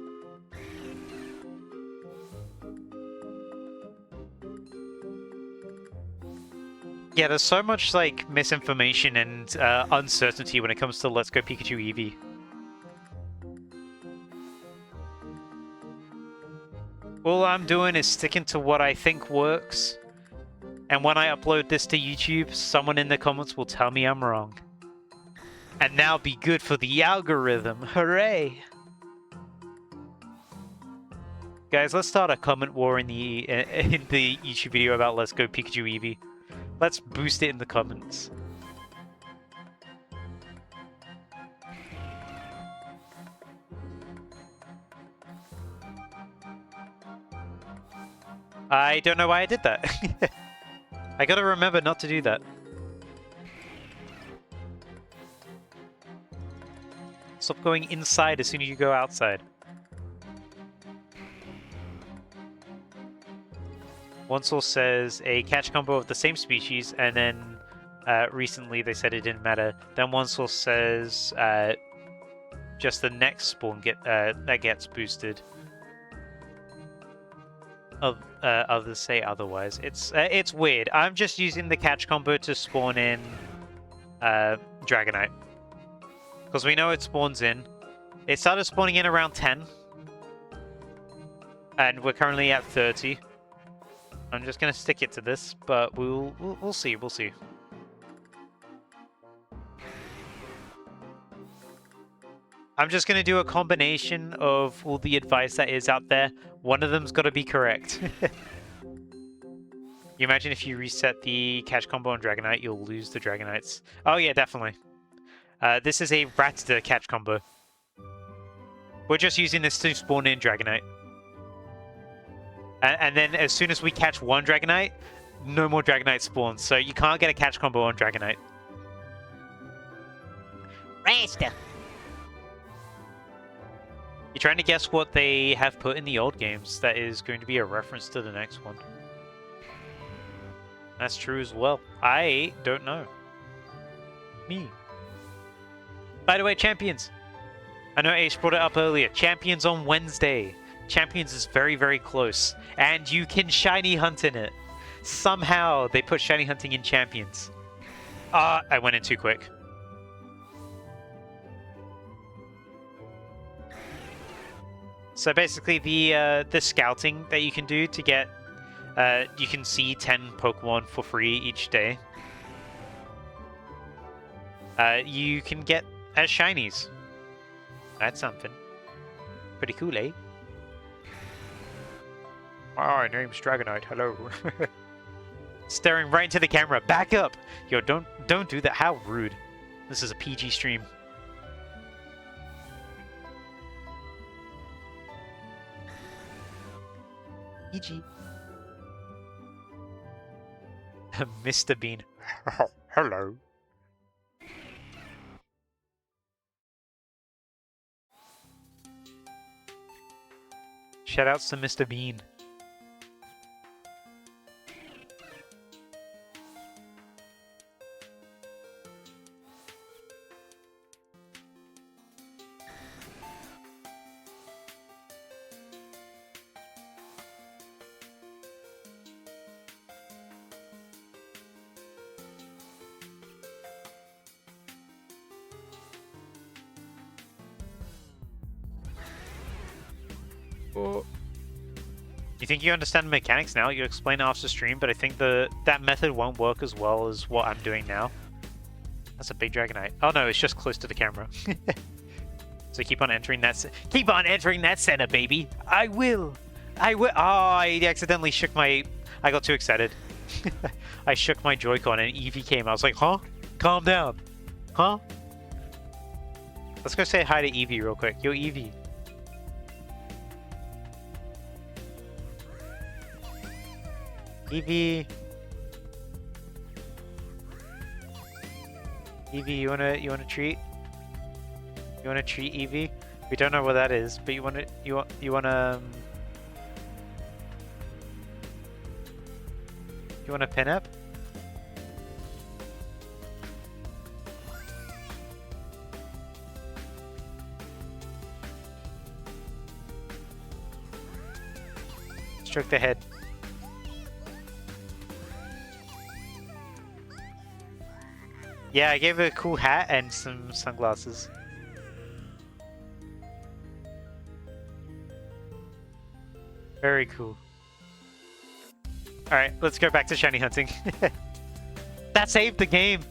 Yeah, there's so much, like, misinformation and uncertainty when it comes to Let's Go Pikachu Eevee. All I'm doing is sticking to what I think works. And when I upload this to YouTube, someone in the comments will tell me I'm wrong. And now be good for the algorithm. Hooray! Guys, let's start a comment war in the YouTube video about Let's Go Pikachu Eevee. Let's boost it in the comments. I don't know why I did that. I gotta remember not to do that. Stop going inside as soon as you go outside. One source says a catch combo of the same species, and then recently they said it didn't matter. Then one source says just the next spawn that gets boosted. Others say otherwise. It's weird. I'm just using the catch combo to spawn in Dragonite. Because we know it spawns in. It started spawning in around 10. And we're currently at 30. I'm just going to stick it to this, but we'll see, we'll see. I'm just going to do a combination of all the advice that is out there. One of them's got to be correct. You imagine if you reset the catch combo on Dragonite, you'll lose the Dragonites. Oh yeah, definitely. This is a Rattata catch combo. We're just using this to spawn in Dragonite. And then as soon as we catch one Dragonite, no more Dragonite spawns. So you can't get a catch combo on Dragonite. Rasta. You're trying to guess what they have put in the old games that is going to be a reference to the next one. That's true as well. I don't know. Me. By the way, Champions. I know Ace brought it up earlier. Champions on Wednesday. Champions is very, very close. And you can shiny hunt in it. Somehow they put shiny hunting in Champions. I went in too quick. So basically the scouting that you can do to get... you can see 10 Pokemon for free each day. You can get as shinies. That's something. Pretty cool, eh? My name's Dragonite, hello. Staring right into the camera. Back up! Yo, don't do that. How rude. This is a PG stream. PG. Mr. Bean. Hello. Shoutouts to Mr. Bean. You think you understand the mechanics now? You explain it after stream, but I think that method won't work as well as what I'm doing now. That's a big Dragonite. Oh no, it's just close to the camera. So keep on entering that. Keep on entering that center, baby. I will. I will. Oh, I accidentally shook my. I got too excited. I shook my Joy-Con and Eevee came. I was like, huh? Calm down. Huh? Let's go say hi to Eevee real quick. Yo, Eevee. Eevee. Eevee, you wanna treat? You wanna treat Eevee? We don't know what that is, but you wanna you wanna pin up? Stroke the head. Yeah, I gave her a cool hat and some sunglasses. Very cool. Alright, let's go back to shiny hunting. That saved the game!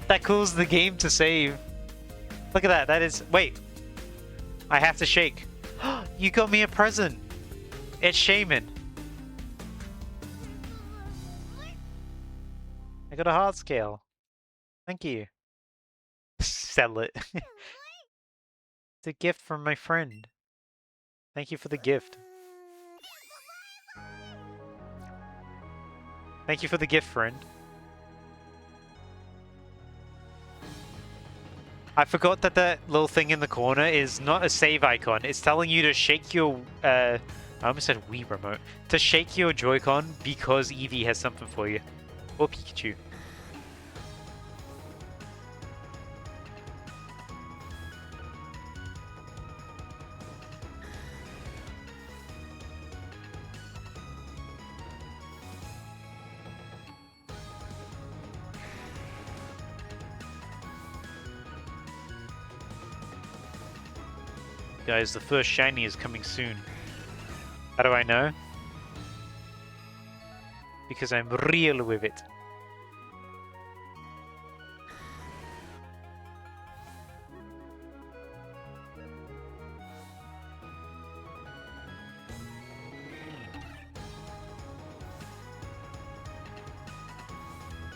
That caused the game to save. Look at that, that is... Wait. I have to shake. You got me a present! It's Shaman. I got a heart scale. Thank you. Sell it. It's a gift from my friend. Thank you for the gift. Thank you for the gift, friend. I forgot that that little thing in the corner is not a save icon. It's telling you to shake your... I almost said Wii remote. To shake your Joy-Con because Eevee has something for you. Or Pikachu. Guys, the first shiny is coming soon. How do I know? Because I'm real with it.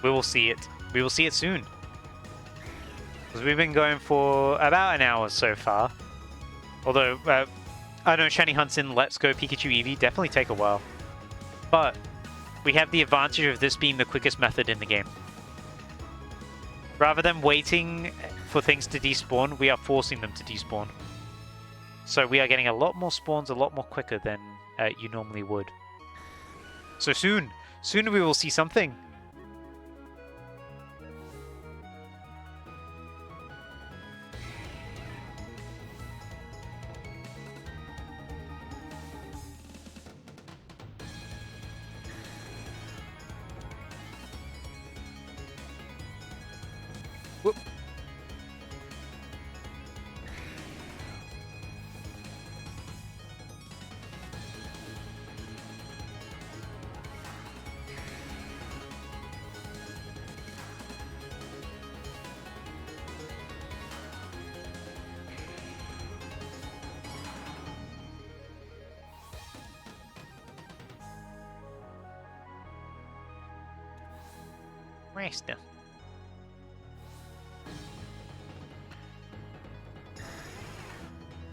We will see it. We will see it soon. Because we've been going for about an hour so far. Although, I know shiny hunts in Let's Go Pikachu Eevee definitely take a while. But we have the advantage of this being the quickest method in the game. Rather than waiting for things to despawn, we are forcing them to despawn. So we are getting a lot more spawns a lot more quicker than you normally would. So soon we will see something. Whoop. Resta.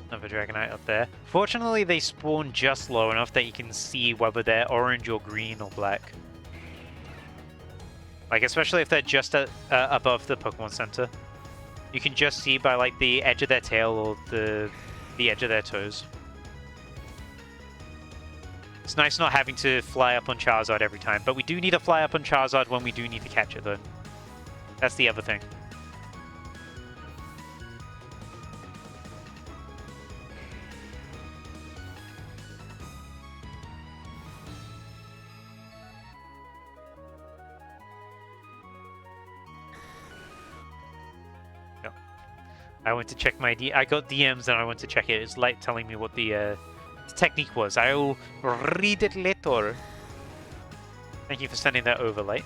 Another Dragonite up there. Fortunately, they spawn just low enough that you can see whether they're orange or green or black. Like, especially if they're just above the Pokemon Center. You can just see by, like, the edge of their tail or the edge of their toes. It's nice not having to fly up on Charizard every time, but we do need to fly up on Charizard when we do need to catch it, though. That's the other thing. I went to check my I got DMs and I went to check it. It's like telling me what the technique was. I will read it later. Thank you for sending that over, Light.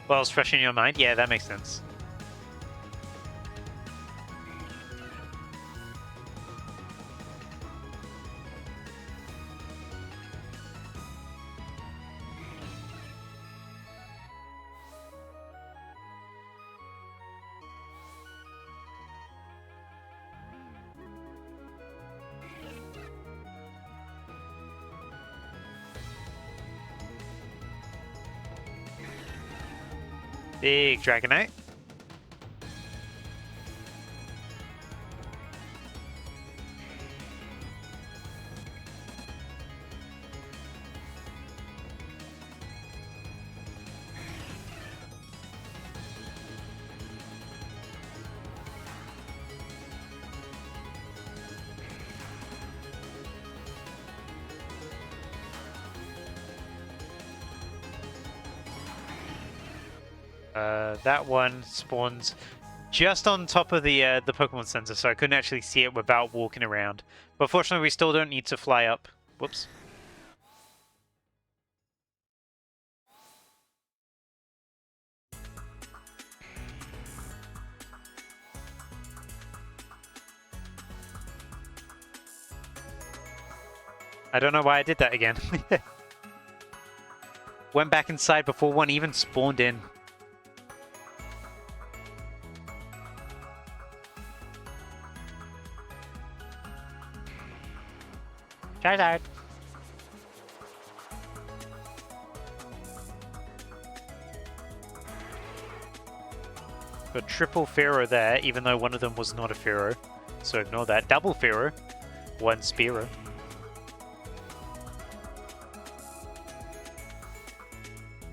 Well, it's fresh in your mind? Yeah, that makes sense. Big Dragonite. That one spawns just on top of the Pokemon Center, so I couldn't actually see it without walking around. But fortunately, we still don't need to fly up. Whoops. I don't know why I did that again. Went back inside before one even spawned in. Charizard. Got triple Pharaoh there, even though one of them was not a Pharaoh. So ignore that. Double Pharaoh. One Spearow.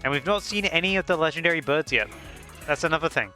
And we've not seen any of the legendary birds yet. That's another thing.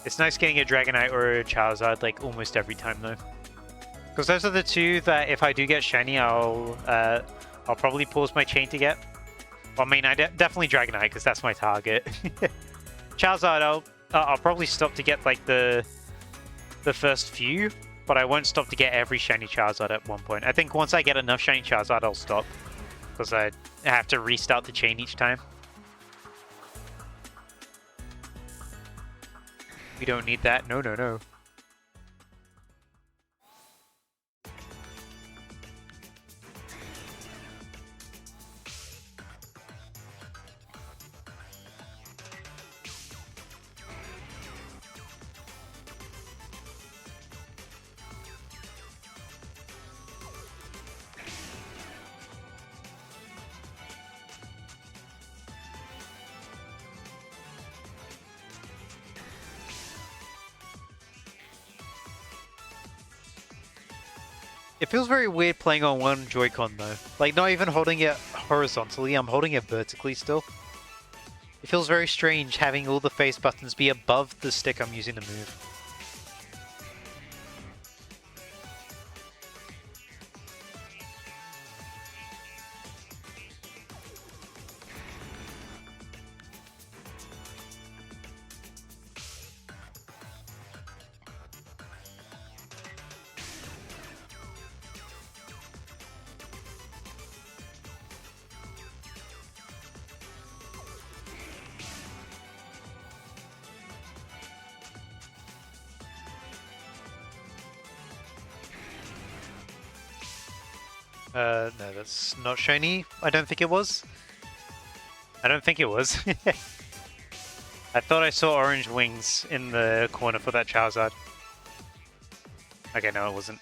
It's nice getting a Dragonite or a Charizard like almost every time though. Because those are the two that if I do get shiny, I'll probably pause my chain to get. Well, I mean, definitely Dragonite because that's my target. Charizard, I'll probably stop to get like the first few, but I won't stop to get every shiny Charizard at one point. I think once I get enough shiny Charizard, I'll stop because I have to restart the chain each time. We don't need that. No, no, no. It feels very weird playing on one Joy-Con though. Like, not even holding it horizontally, I'm holding it vertically still. It feels very strange having all the face buttons be above the stick I'm using to move. No, that's not shiny. I don't think it was. I don't think it was. I thought I saw orange wings in the corner for that Charizard. Okay, no, it wasn't.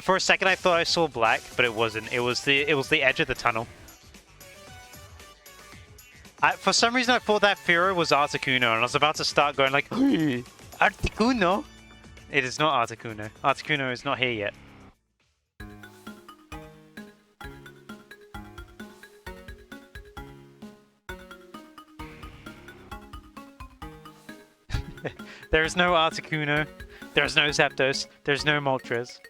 For a second, I thought I saw black, but it wasn't. It was the edge of the tunnel. For some reason, I thought that Pharaoh was Articuno, and I was about to start going like, Articuno? It is not Articuno. Articuno is not here yet. There is no Articuno, there's no Zapdos, there's no Moltres.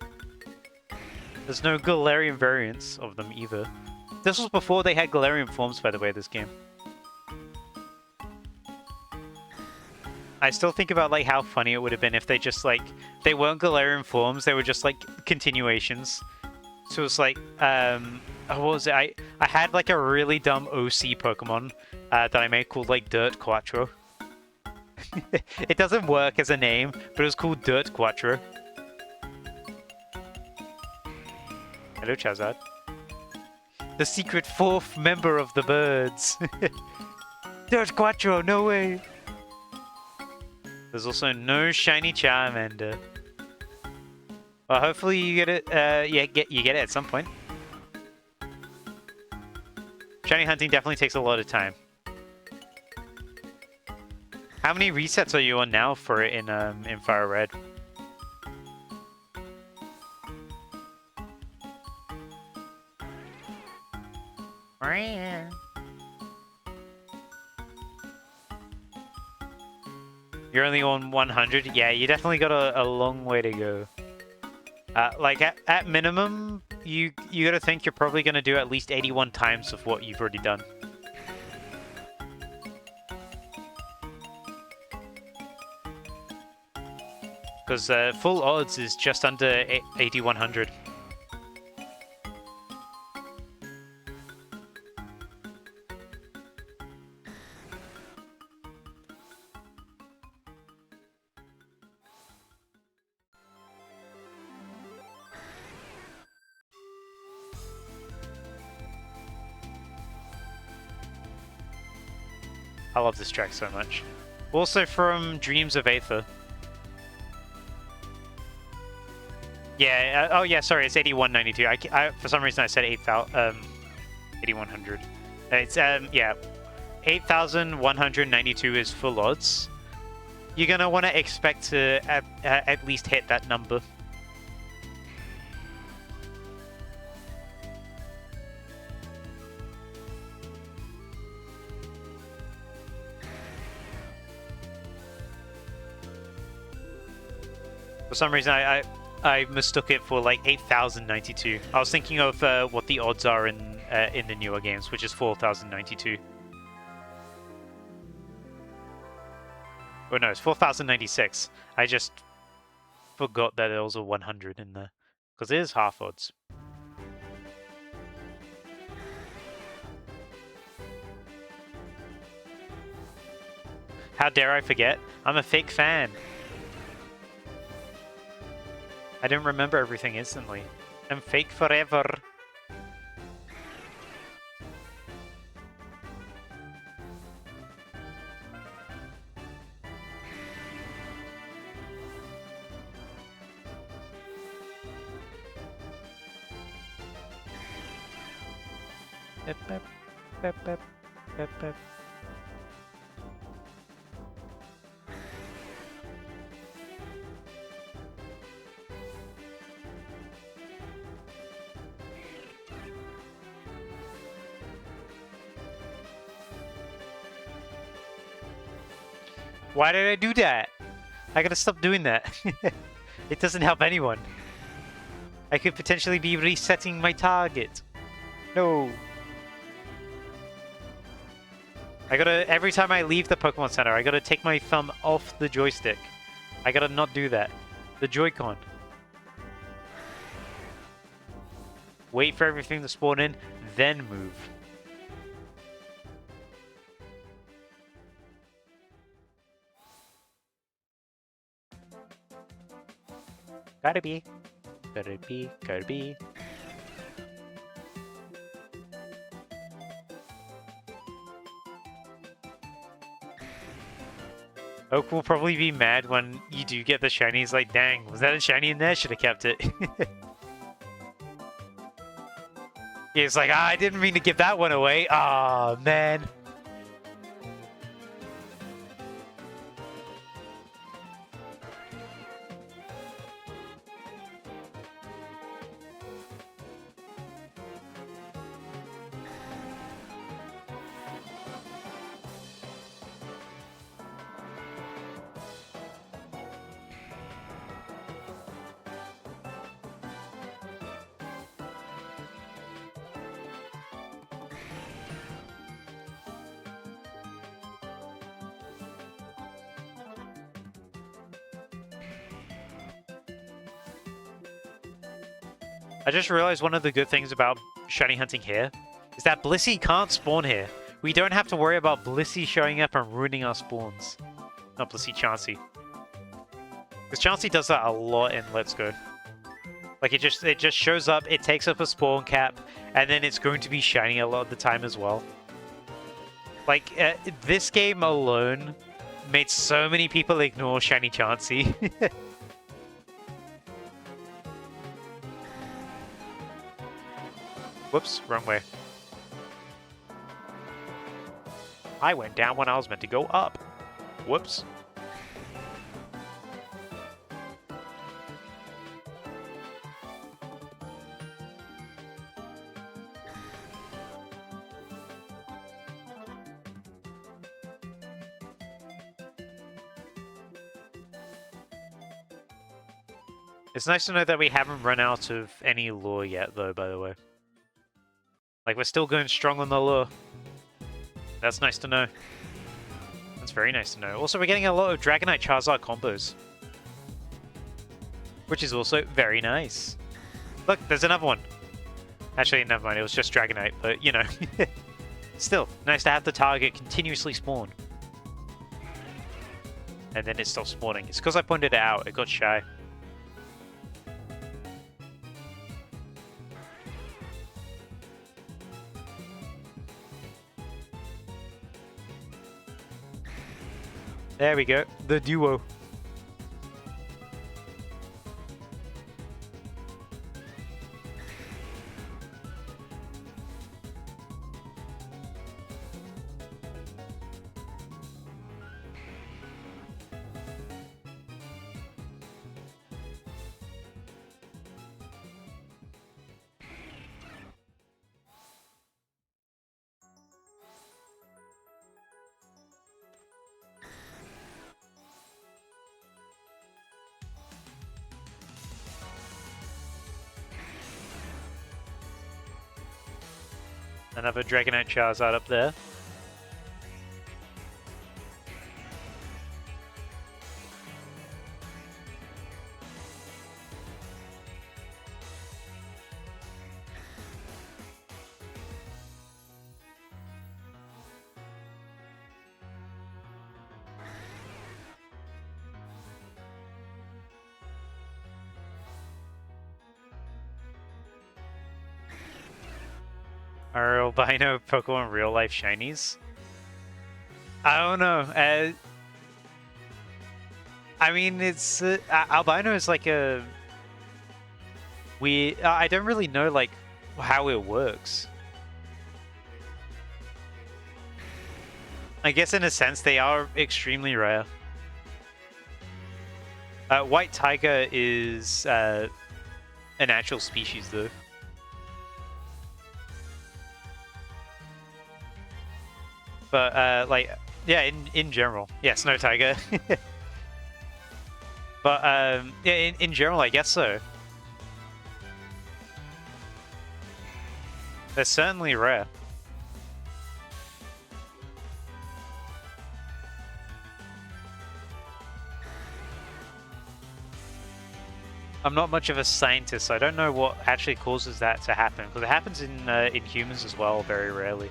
There's no Galarian variants of them either. This was before they had Galarian forms, by the way, this game. I still think about like how funny it would have been if they just like they weren't Galarian forms, they were just like continuations. So it's like what was it? I had like a really dumb OC Pokemon that I made called like Dirt Quattro. It doesn't work as a name, but it was called Dirt Quattro. Hello, Charizard. The secret fourth member of the birds. Dirt Quattro, no way. There's also no shiny Charmander. Well, hopefully you get it. You get it at some point. Shiny hunting definitely takes a lot of time. How many resets are you on now for it in Fire Red? You're only on 100? Yeah, you definitely got a long way to go. Like, at minimum, you gotta think you're probably gonna do at least 81 times of what you've already done. Because full odds is just under 8100. I love this track so much. Also from Dreams of Aether. Yeah, oh yeah, sorry, it's 8192. I for some reason I said 8100. It's yeah, 8192 is full odds. You're gonna want to expect to at least hit that number. For some reason I mistook it for like 8092. I was thinking of what the odds are in the newer games, which is 4092. Oh no, it's 4096. I just forgot that there was a 100 in there, because it is half odds. How dare I forget? I'm a fake fan. I didn't remember everything instantly. I'm fake forever. Why did I do that? I gotta stop doing that. It doesn't help anyone. I could potentially be resetting my target. No. I gotta, every time I leave the Pokemon Center, I gotta take my thumb off the joystick. I gotta not do that. The Joy-Con. Wait for everything to spawn in, then move. Gotta be. Gotta be. Gotta be. Oak will probably be mad when you do get the shiny. He's like, dang, was that a shiny in there? Should have kept it. He's like, I didn't mean to give that one away. Aw, man. I just realized one of the good things about shiny hunting here is that Blissey can't spawn here. We don't have to worry about Blissey showing up and ruining our spawns. Not Blissey, Chansey. Because Chansey does that a lot in Let's Go. Like, it just shows up, it takes up a spawn cap, and then it's going to be shiny a lot of the time as well. Like, this game alone made so many people ignore shiny Chansey. Whoops, wrong way. I went down when I was meant to go up. Whoops. It's nice to know that we haven't run out of any lure yet, though, by the way. Like, we're still going strong on the lure. That's nice to know. That's very nice to know. Also, we're getting a lot of Dragonite Charizard combos. Which is also very nice. Look, there's another one. Actually, never mind, it was just Dragonite, but, you know. Still, nice to have the target continuously spawn. And then it stopped spawning. It's because I pointed it out, it got shy. There we go, the duo. Another Dragonite Charizard up there. Are albino Pokemon real life shinies? I don't know. I mean, it's albino is like a weird. I don't really know like how it works. I guess in a sense they are extremely rare. White Tiger is an actual species though. But, like, yeah, in general. Yeah, Snow Tiger. But, yeah, in general, I guess so. They're certainly rare. I'm not much of a scientist, so I don't know what actually causes that to happen. Because it happens in humans as well, very rarely.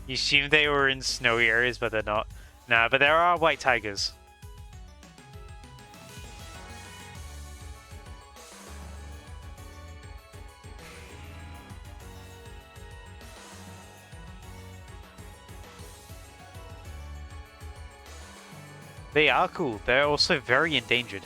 You assume they were in snowy areas, but they're not. Nah, but there are white tigers. They are cool. They're also very endangered.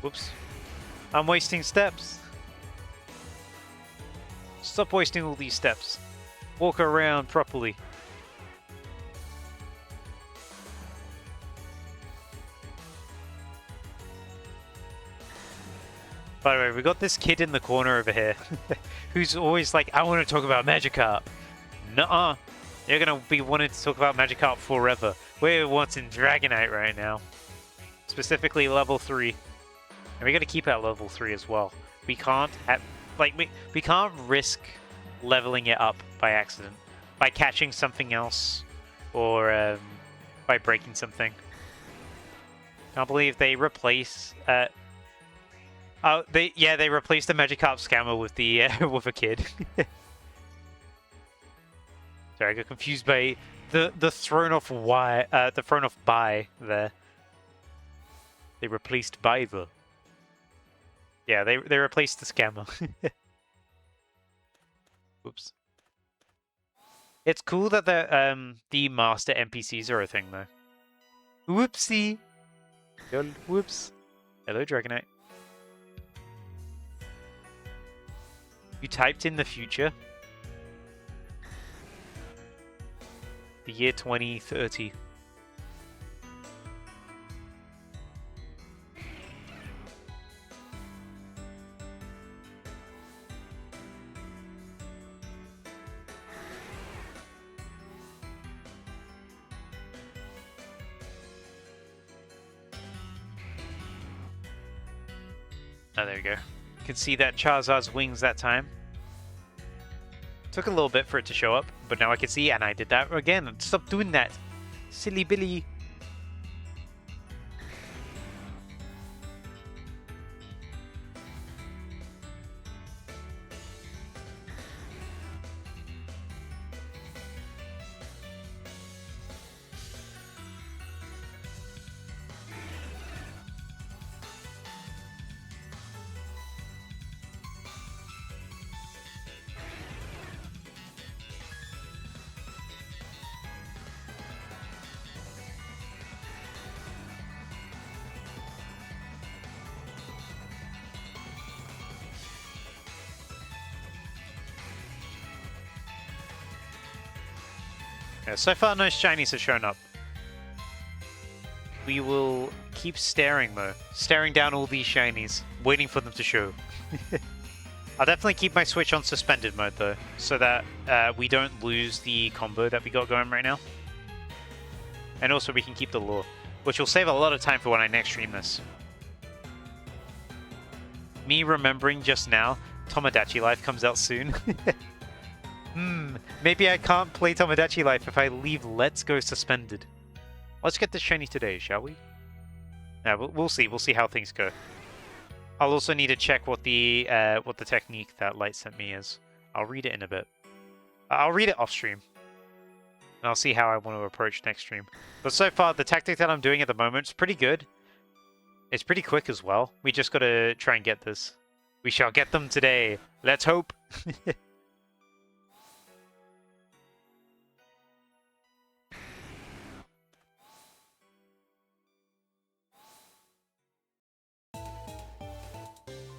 Whoops. I'm wasting steps. Stop wasting all these steps. Walk around properly. By the way, we got this kid in the corner over here who's always like, I want to talk about Magikarp. Nuh-uh. You're going to be wanting to talk about Magikarp forever. We're wanting Dragonite right now. Specifically level 3. And we got to keep at level 3 as well. We can't have, like, we can't risk leveling it up by accident. By catching something else. Or by breaking something. Can't believe they replace... Oh, they replaced the Magikarp scammer with the with a kid. Sorry, I got confused by the thrown off by there. They replaced by the. Yeah, they replaced the scammer. Oops. It's cool that the master NPCs are a thing though. Whoopsie. Whoops. Hello, Dragonite. You typed in the future. The year 2030. Oh, there we go. You can see that Charizard's wings that time. Took a little bit for it to show up, but now I can see, and I did that again. Stop doing that, silly Billy. Yeah, so far no shinies have shown up. We will keep staring though. Staring down all these shinies. Waiting for them to show. I'll definitely keep my Switch on suspended mode though. So that we don't lose the combo that we got going right now. And also we can keep the lure. Which will save a lot of time for when I next stream this. Me remembering just now, Tomodachi Life comes out soon. Maybe I can't play Tomodachi Life if I leave Let's Go suspended. Let's get this shiny today, shall we? Yeah, we'll see. We'll see how things go. I'll also need to check what the technique that Light sent me is. I'll read it in a bit. I'll read it off stream. And I'll see how I want to approach next stream. But so far, the tactic that I'm doing at the moment is pretty good. It's pretty quick as well. We just gotta try and get this. We shall get them today. Let's hope.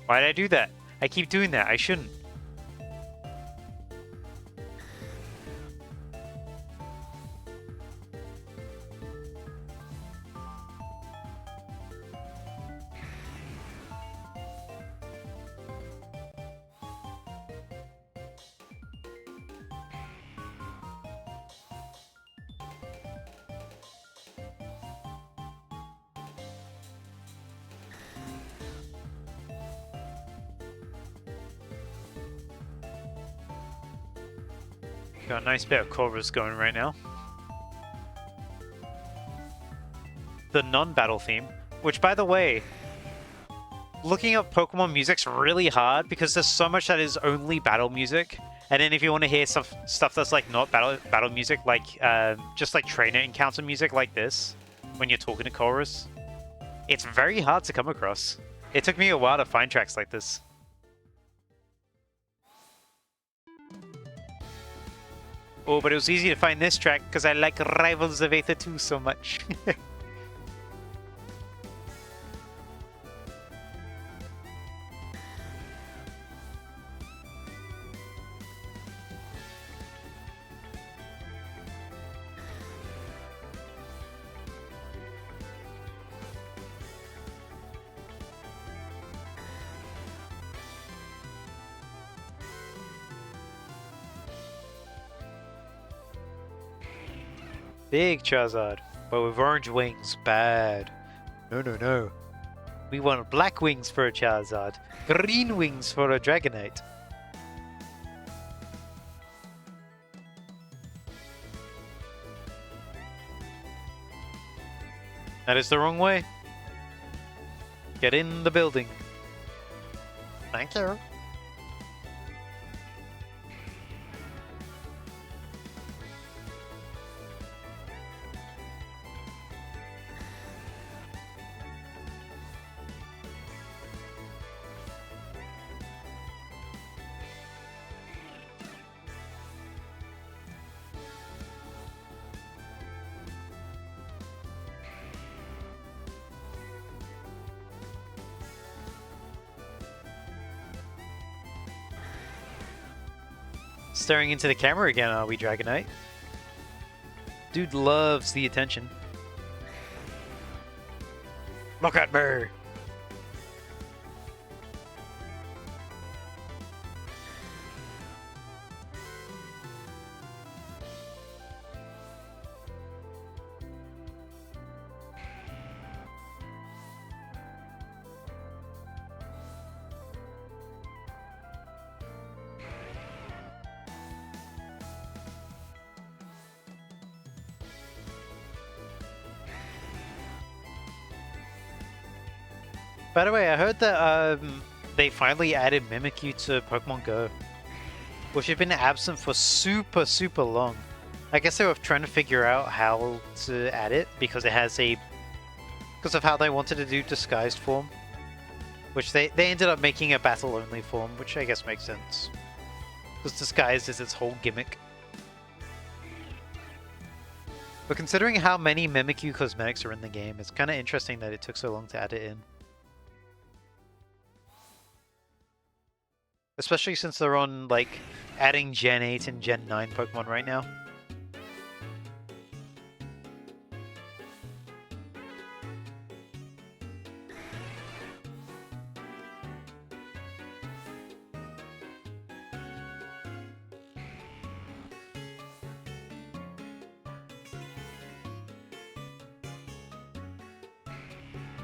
Why did I do that? I keep doing that. I shouldn't. Got a nice bit of chorus going right now. The non-battle theme, which by the way, looking up Pokemon music's really hard because there's so much that is only battle music. And then if you want to hear stuff that's like not battle music, like just like trainer encounter music like this, when you're talking to chorus, it's very hard to come across. It took me a while to find tracks like this. Oh, but it was easy to find this track because I like Rivals of Aether 2 so much. Big Charizard, but with orange wings. Bad. No, no, no. We want black wings for a Charizard. Green wings for a Dragonite. That is the wrong way. Get in the building. Thank you. Staring into the camera again, are we, Dragonite? Dude loves the attention. Look at me! By the way, I heard that they finally added Mimikyu to Pokemon Go, which had been absent for super, super long. I guess they were trying to figure out how to add it because it has because of how they wanted to do disguised form, which they ended up making a battle-only form, which I guess makes sense because disguised is its whole gimmick. But considering how many Mimikyu cosmetics are in the game, it's kind of interesting that it took so long to add it in. Especially since they're on, like, adding Gen 8 and Gen 9 Pokemon right now.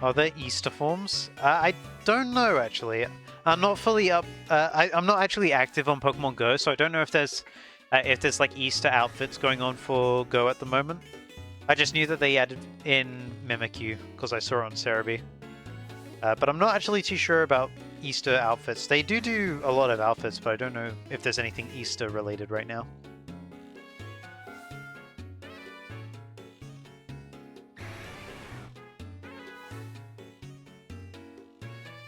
Are there Easter forms? I don't know, actually. I'm not fully up. I'm not actually active on Pokemon Go, so I don't know if there's like Easter outfits going on for Go at the moment. I just knew that they added in Mimikyu because I saw it on Cerebi. But I'm not actually too sure about Easter outfits. They do a lot of outfits, but I don't know if there's anything Easter related right now.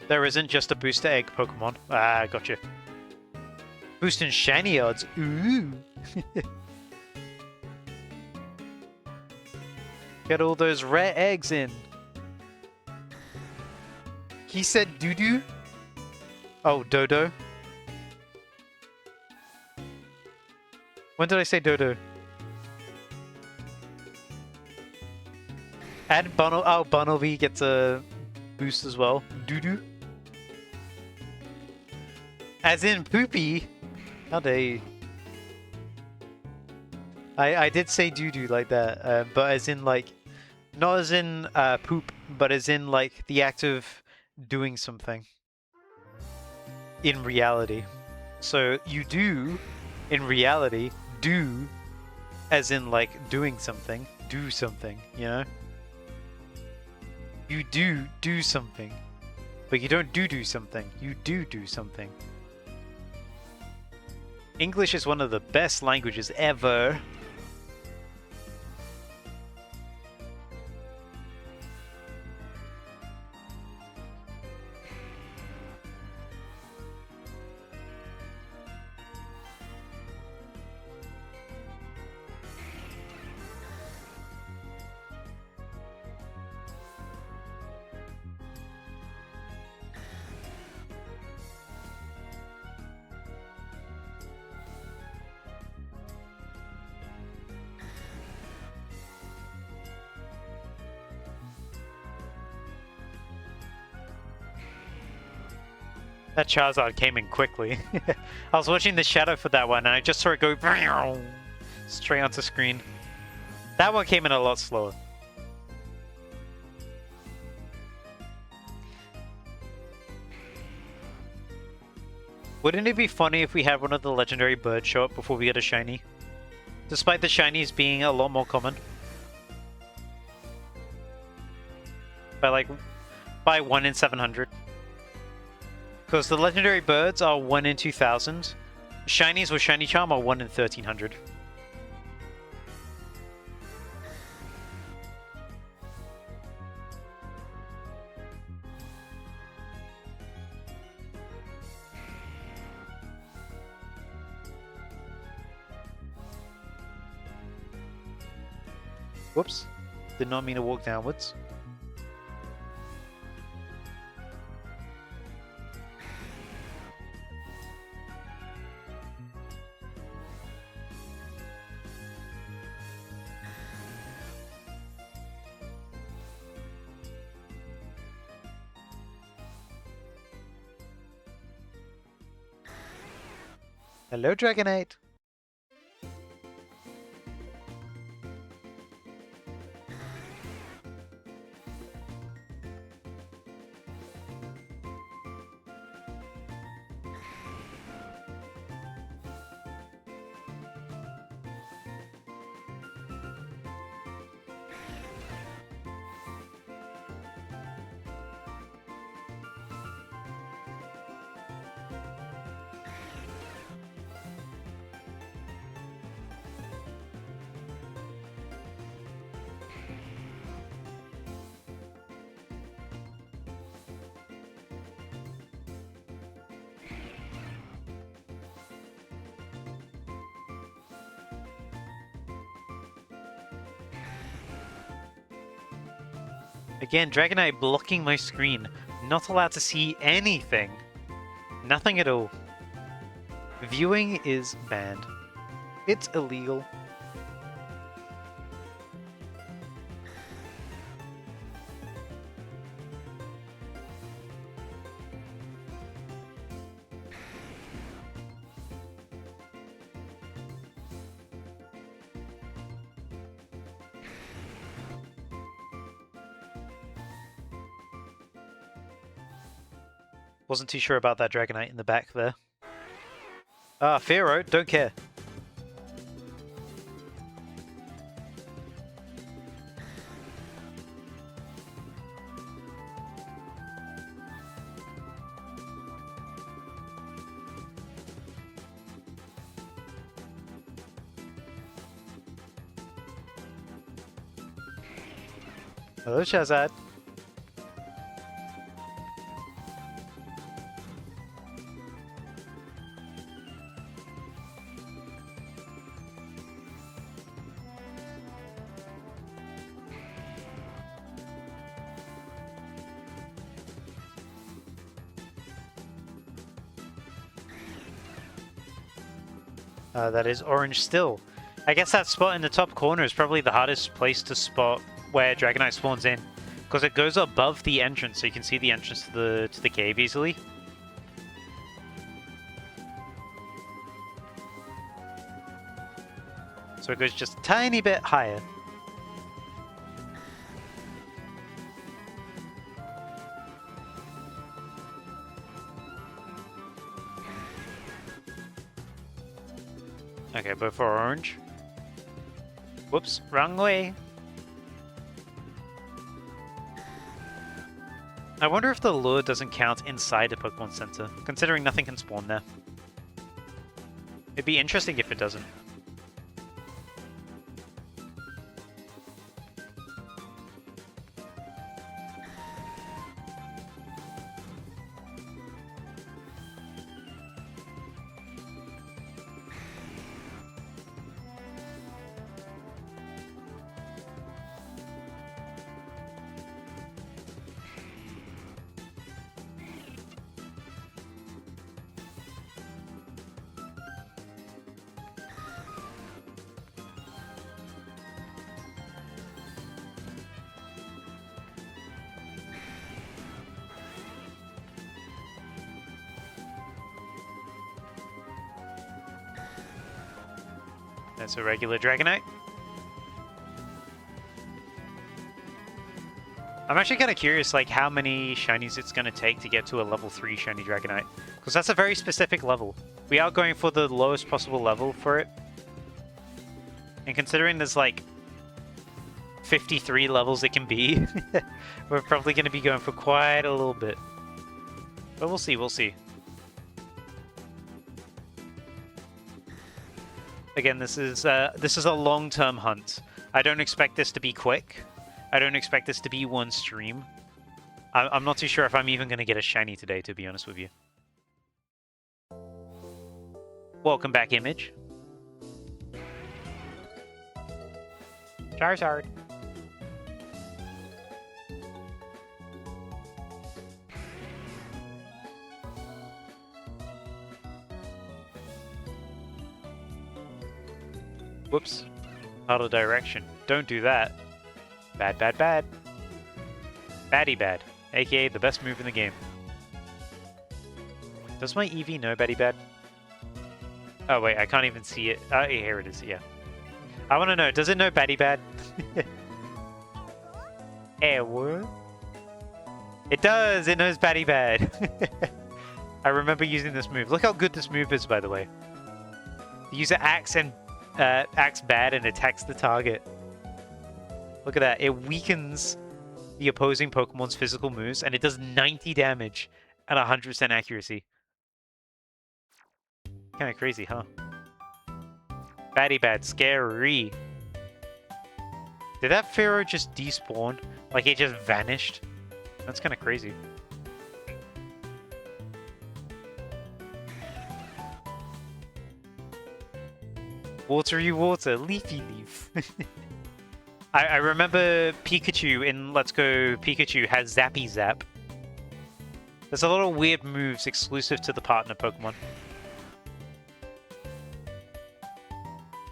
There isn't just a booster egg Pokemon. Ah, gotcha. Boosting shiny odds. Ooh. Get all those rare eggs in. He said doo-doo? Oh, dodo. When did I say dodo? And Bunnelby gets a boost as well. Doo-doo. As in poopy. How dare you? I did say doo-doo like that, but as in like, not as in poop, but as in like the act of doing something. In reality. So you do, in reality, do, as in like doing something, do something, you know? You do something, but you don't do something, you do something. English is one of the best languages ever. That Charizard came in quickly. I was watching the shadow for that one and I just saw it go straight onto screen. That one came in a lot slower. Wouldn't it be funny if we had one of the legendary birds show up before we get a shiny? Despite the shinies being a lot more common. By 1 in 700. Because the legendary birds are 1 in 2000. Shinies with shiny charm are 1 in 1300. Whoops. Did not mean to walk downwards. Hello, Dragonite! Again, Dragonite blocking my screen. Not allowed to see anything. Nothing at all. Viewing is banned. It's illegal. Wasn't too sure about that Dragonite in the back there. Ah, Pharaoh, don't care. Hello, Shazad. That is orange still. I guess that spot in the top corner is probably the hardest place to spot where Dragonite spawns in, because it goes above the entrance, so you can see the entrance to the cave easily. So it goes just a tiny bit higher. Okay, both are orange. Whoops, wrong way. I wonder if the lure doesn't count inside the Pokemon Center, considering nothing can spawn there. It'd be interesting if it doesn't. That's a regular Dragonite. I'm actually kind of curious, like, how many shinies it's going to take to get to a level 3 shiny Dragonite. Because that's a very specific level. We are going for the lowest possible level for it. And considering there's, like, 53 levels it can be, we're probably going to be going for quite a little bit. But we'll see, we'll see. Again, this is a long-term hunt. I don't expect this to be quick. I don't expect this to be one stream. I'm not too sure if I'm even going to get a shiny today, to be honest with you. Welcome back, Image. Charizard. Whoops. Out of direction. Don't do that. Bad, bad, bad. Baddie bad. AKA the best move in the game. Does my Eevee know Baddie bad? Oh wait, I can't even see it. Here it is, yeah. I want to know, does it know Baddie bad? What? It does! It knows Baddie bad! I remember using this move. Look how good this move is, by the way. The user acts bad and attacks the target. Look at that. It weakens the opposing Pokemon's physical moves, and it does 90 damage at 100% accuracy. Kind of crazy, huh? Baddie bad. Scary. Did that Pharaoh just despawn? Like it just vanished? That's kind of crazy. Watery water. Leafy leaf. I remember Pikachu in Let's Go Pikachu has Zappy Zap. There's a lot of weird moves exclusive to the partner Pokemon.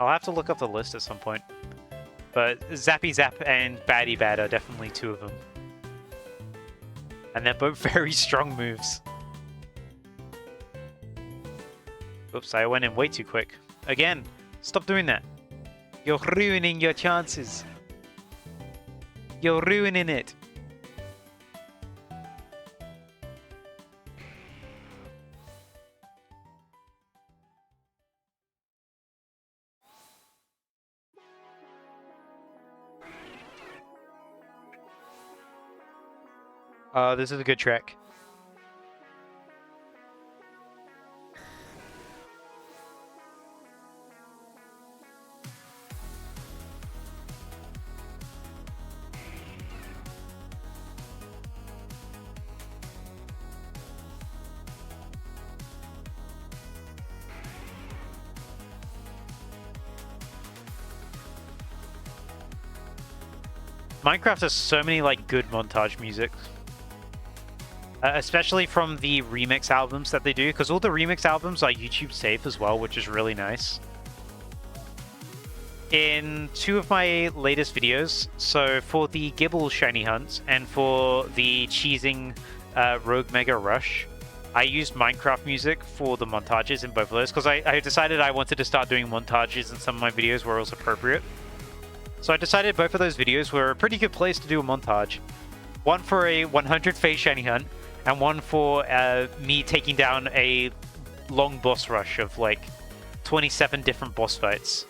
I'll have to look up the list at some point. But Zappy Zap and Baddie Bad are definitely two of them. And they're both very strong moves. Oops, I went in way too quick. Again, stop doing that. You're ruining your chances. You're ruining it. This is a good track. Minecraft has so many like good montage music. Especially from the remix albums that they do, because all the remix albums are YouTube safe as well, which is really nice. In two of my latest videos, so for the Gibble Shiny Hunt and for the Cheesing Rogue Mega Rush, I used Minecraft music for the montages in both of those, because I decided I wanted to start doing montages in some of my videos where it was appropriate. So I decided both of those videos were a pretty good place to do a montage. One for a 100 phase Shiny Hunt, and one for me taking down a long boss rush of like 27 different boss fights.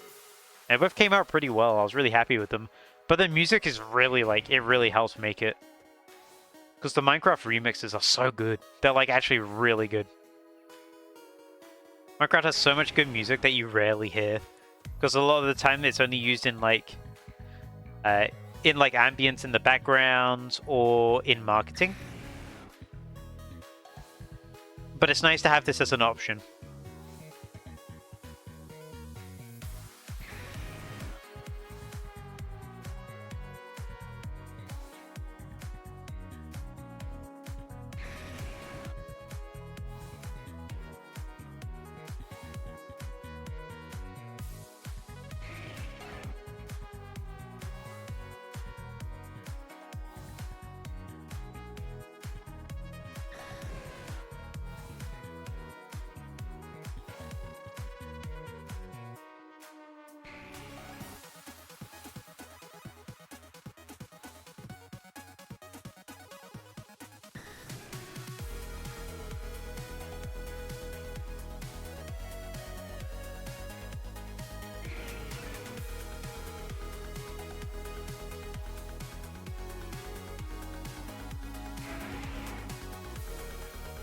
And both came out pretty well. I was really happy with them. But the music is really like, it really helps make it. Because the Minecraft remixes are so good. They're like actually really good. Minecraft has so much good music that you rarely hear. Because a lot of the time it's only used in like ambience in the background or in marketing. But it's nice to have this as an option.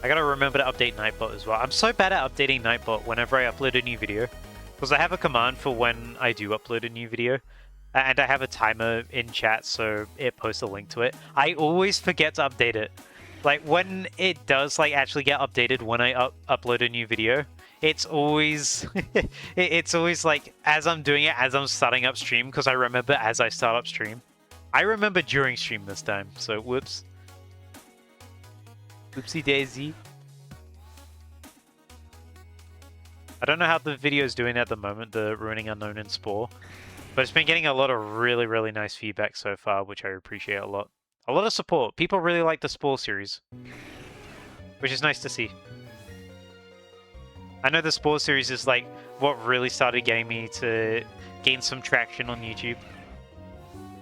I gotta remember to update Nightbot as well. I'm so bad at updating Nightbot whenever I upload a new video. Because I have a command for when I do upload a new video. And I have a timer in chat, so it posts a link to it. I always forget to update it. Like, when it does, like, actually get updated when I upload a new video, it's always... it's always, like, as I'm doing it, as I'm starting up stream, because I remember as I start up stream. I remember during stream this time, so whoops. Oopsie daisy. I don't know how the video is doing at the moment, the Ruining Unknown and Spore. But it's been getting a lot of really, really nice feedback so far, which I appreciate a lot. A lot of support. People really like the Spore series. Which is nice to see. I know the Spore series is like what really started getting me to gain some traction on YouTube.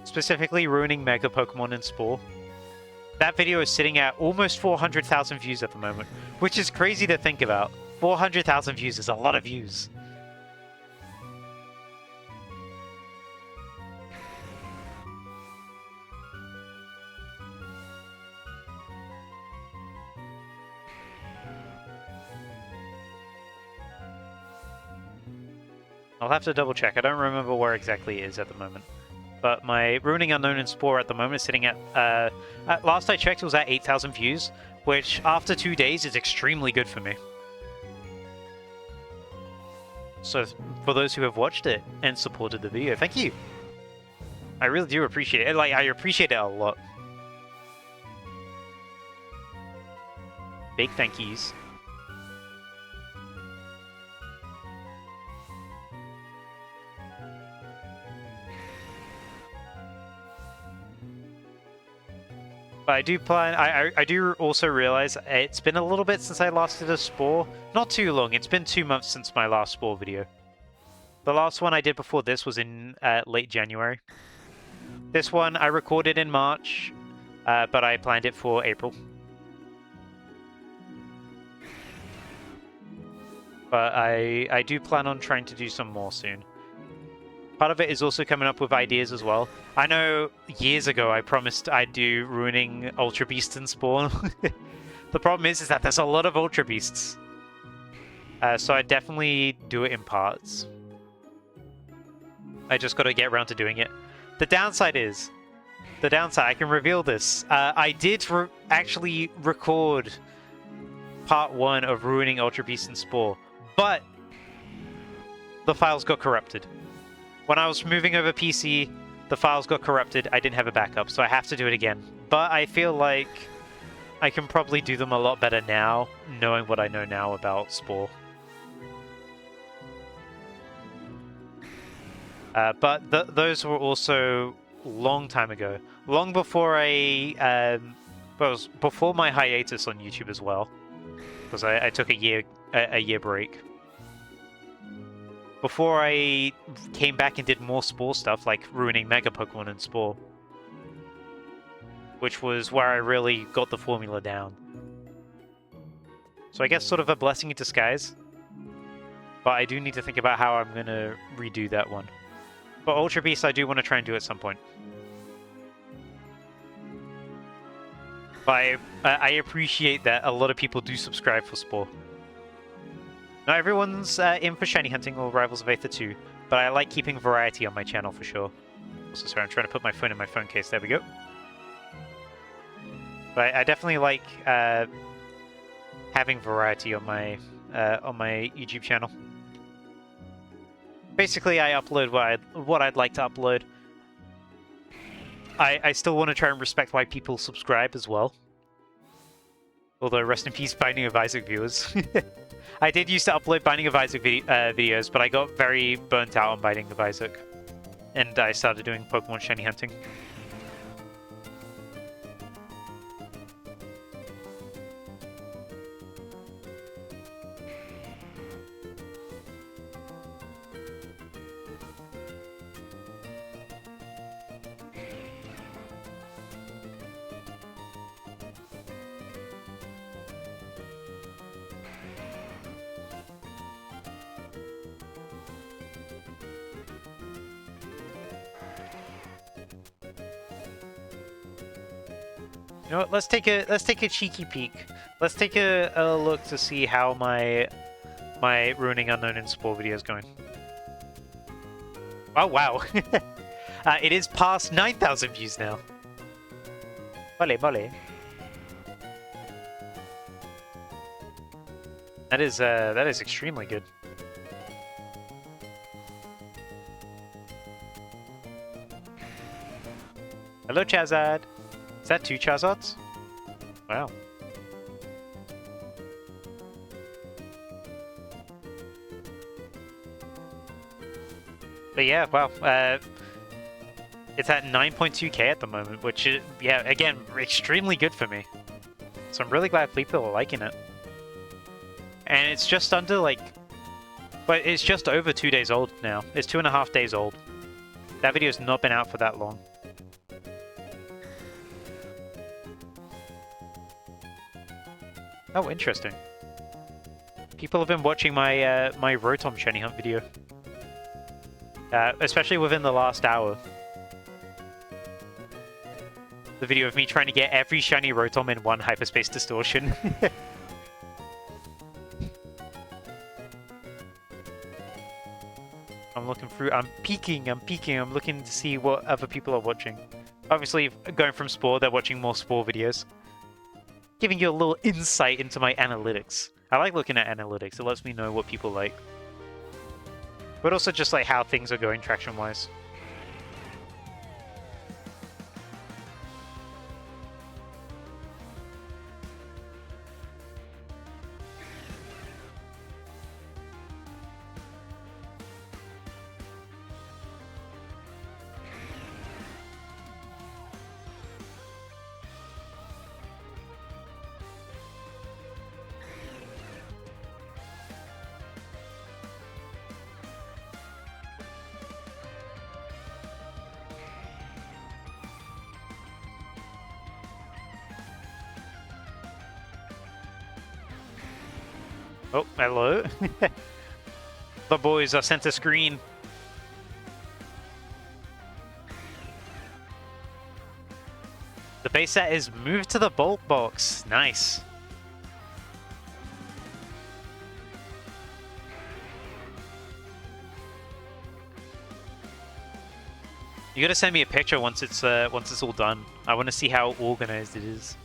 Specifically Ruining Mega Pokemon and Spore. That video is sitting at almost 400,000 views at the moment, which is crazy to think about. 400,000 views is a lot of views. I'll have to double check. I don't remember where exactly it is at the moment. But my Ruining Unknown and Spore at the moment is sitting at last I checked, it was at 8,000 views, which after 2 days is extremely good for me. So for those who have watched it and supported the video, thank you. I really do appreciate it. Like, I appreciate it a lot. Big thank yous. But I do plan, I do also realize it's been a little bit since I last did a Spore. Not too long, it's been 2 months since my last Spore video. The last one I did before this was in late January. This one I recorded in March, but I planned it for April. But I do plan on trying to do some more soon. Part of it is also coming up with ideas as well. I know years ago I promised I'd do Ruining Ultra Beast and Spawn. The problem is that there's a lot of Ultra Beasts. So I definitely do it in parts. I just got to get around to doing it. The downside is... I can reveal this. I did actually record part 1 of Ruining Ultra Beast and Spore, but the files got corrupted. When I was moving over PC, the files got corrupted. I didn't have a backup, so I have to do it again. But I feel like I can probably do them a lot better now, knowing what I know now about Spore. But those were also long time ago. Long before before my hiatus on YouTube as well. Because I took a year break. Before I came back and did more Spore stuff, like Ruining Mega Pokemon and Spore. Which was where I really got the formula down. So I guess sort of a blessing in disguise. But I do need to think about how I'm going to redo that one. But Ultra Beast I do want to try and do at some point. But I appreciate that a lot of people do subscribe for Spore. Not everyone's in for shiny hunting or Rivals of Aether 2, but I like keeping variety on my channel for sure. Also, sorry, I'm trying to put my phone in my phone case. There we go. But I definitely like having variety on my YouTube channel. Basically, I upload what I'd like to upload. I still want to try and respect why people subscribe as well. Although, rest in peace, Binding of Isaac viewers. I did used to upload Binding of Isaac videos, but I got very burnt out on Binding of Isaac. And I started doing Pokemon shiny hunting. You know what? Let's take a cheeky peek. Let's take a look to see how my Ruining Unknown in Spore video is going. Oh wow! It is past 9,000 views now. Vale. That is extremely good. Hello, Charizard. Is that 2 Charizards? Wow. But yeah, wow. It's at 9.2k at the moment, which is, yeah, again, extremely good for me. So I'm really glad people are liking it. And it's just under, like... But it's just over 2 days old now. It's 2.5 days old. That video's not been out for that long. Oh, interesting. People have been watching my my Rotom Shiny Hunt video. Especially within the last hour. The video of me trying to get every shiny Rotom in one hyperspace distortion. I'm looking through, I'm peeking, I'm looking to see what other people are watching. Obviously, going from Spore, they're watching more Spore videos. Giving you a little insight into my analytics. I like looking at analytics, it lets me know what people like. But also just like how things are going traction-wise. Oh, hello. The boys are sent a screen. The base set is moved to the bulk box. Nice. You gotta send me a picture once it's all done. I want to see how organized it is.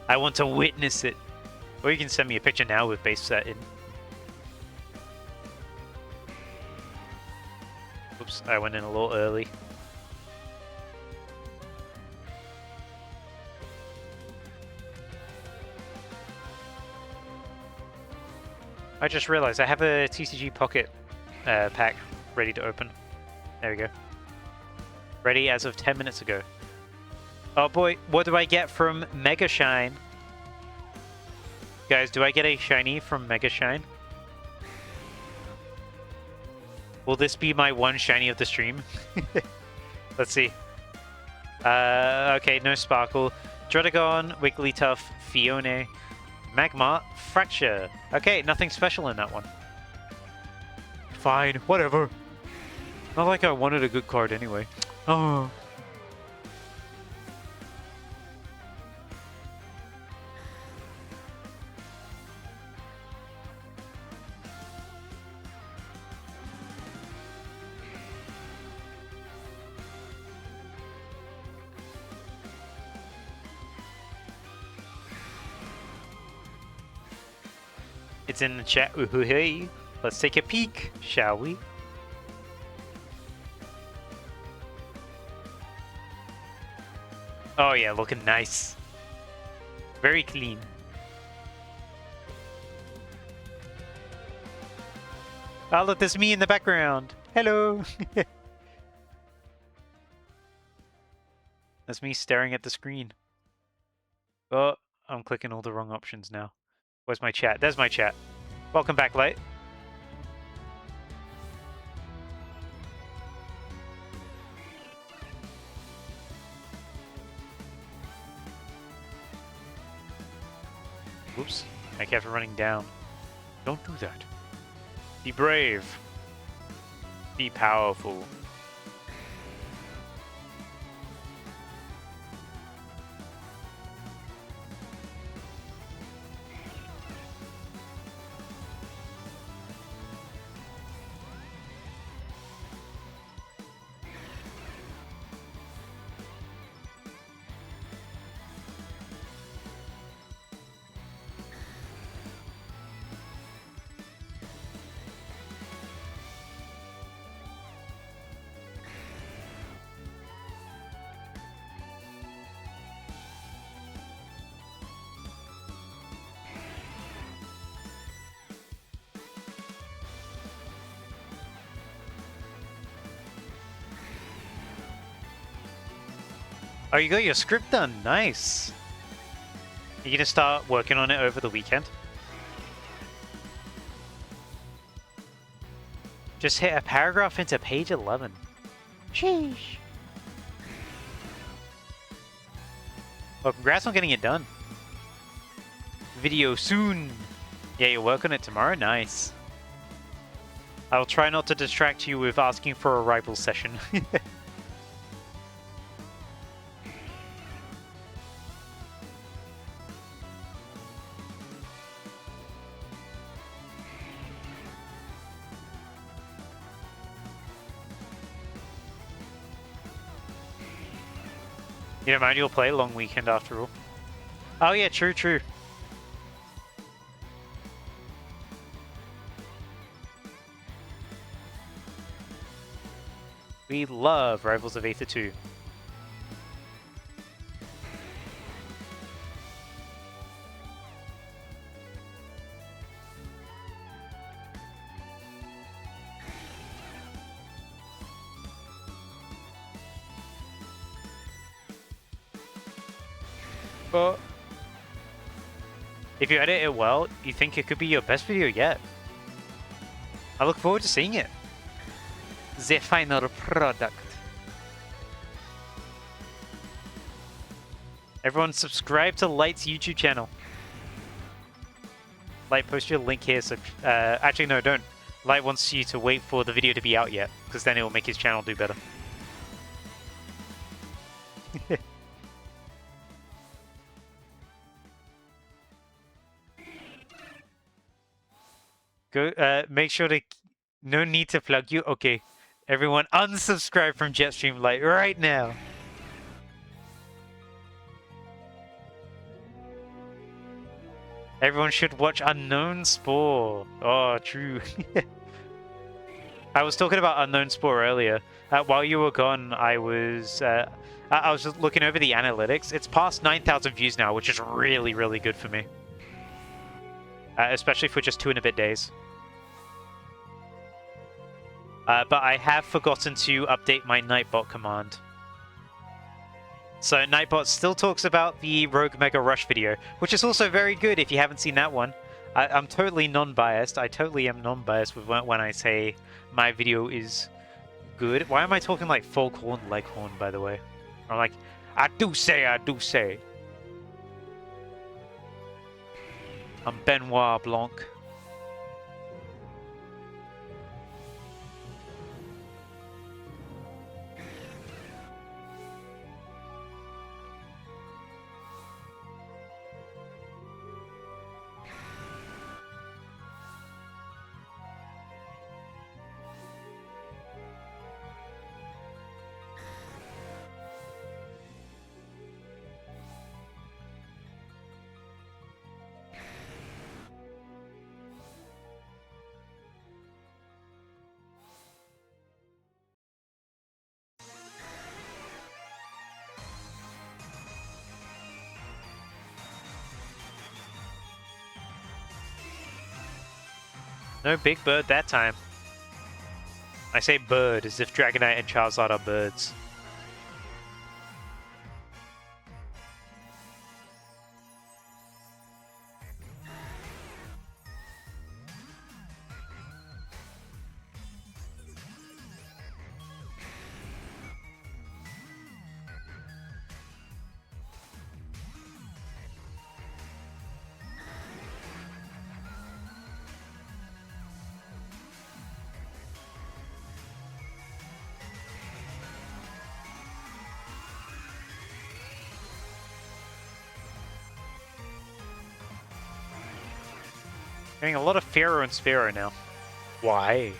I want to witness it. Or you can send me a picture now with base set in. Oops, I went in a little early. I just realized I have a TCG Pocket pack ready to open. There we go. Ready as of 10 minutes ago. Oh boy, what do I get from Mega Shine? Guys, do I get a shiny from Mega Shine? Will this be my one shiny of the stream? Let's see. Okay, no Sparkle. Druddigon, Wigglytuff, Fione, Magmar, Fracture. Okay, nothing special in that one. Fine, whatever. Not like I wanted a good card anyway. Oh. It's in the chat. Hey, let's take a peek, shall we? Oh yeah, looking nice. Very clean. Oh look, there's me in the background. Hello. That's me staring at the screen. Oh, I'm clicking all the wrong options now. Where's my chat? There's my chat. Welcome back, Light. Oops, I kept running down. Don't do that. Be brave. Be powerful. Oh, you got your script done. Nice. Are you gonna start working on it over the weekend? Just hit a paragraph into page 11. Sheesh. Well, congrats on getting it done. Video soon. Yeah, you work on it tomorrow? Nice. I'll try not to distract you with asking for a rival session. You don't mind, you'll play long weekend after all. Oh yeah, true, true. We love Rivals of Aether 2. But if you edit it well, you think it could be your best video yet. I look forward to seeing it. The final product. Everyone subscribe to Light's YouTube channel. Light, post your link here. So, actually, no, don't. Light wants you to wait for the video to be out yet, because then it will make his channel do better. Go. Make sure to. No need to plug you. Okay, everyone, unsubscribe from Jetstream Light right now. Everyone should watch Unknown Spore. Oh, true. I was talking about Unknown Spore earlier. While you were gone, I was just looking over the analytics. It's past 9,000 views now, which is really, really good for me. Especially for just 2 and a bit days. But I have forgotten to update my Nightbot command. So Nightbot still talks about the Rogue Mega Rush video, which is also very good if you haven't seen that one. I'm totally non-biased. I totally am non-biased with when I say my video is good. Why am I talking like Foghorn Leghorn, by the way? I'm like, I do say. I'm Benoit Blanc. No big bird that time. I say bird as if Dragonite and Charizard are birds. Getting a lot of Pharaoh and Sphero now. Why?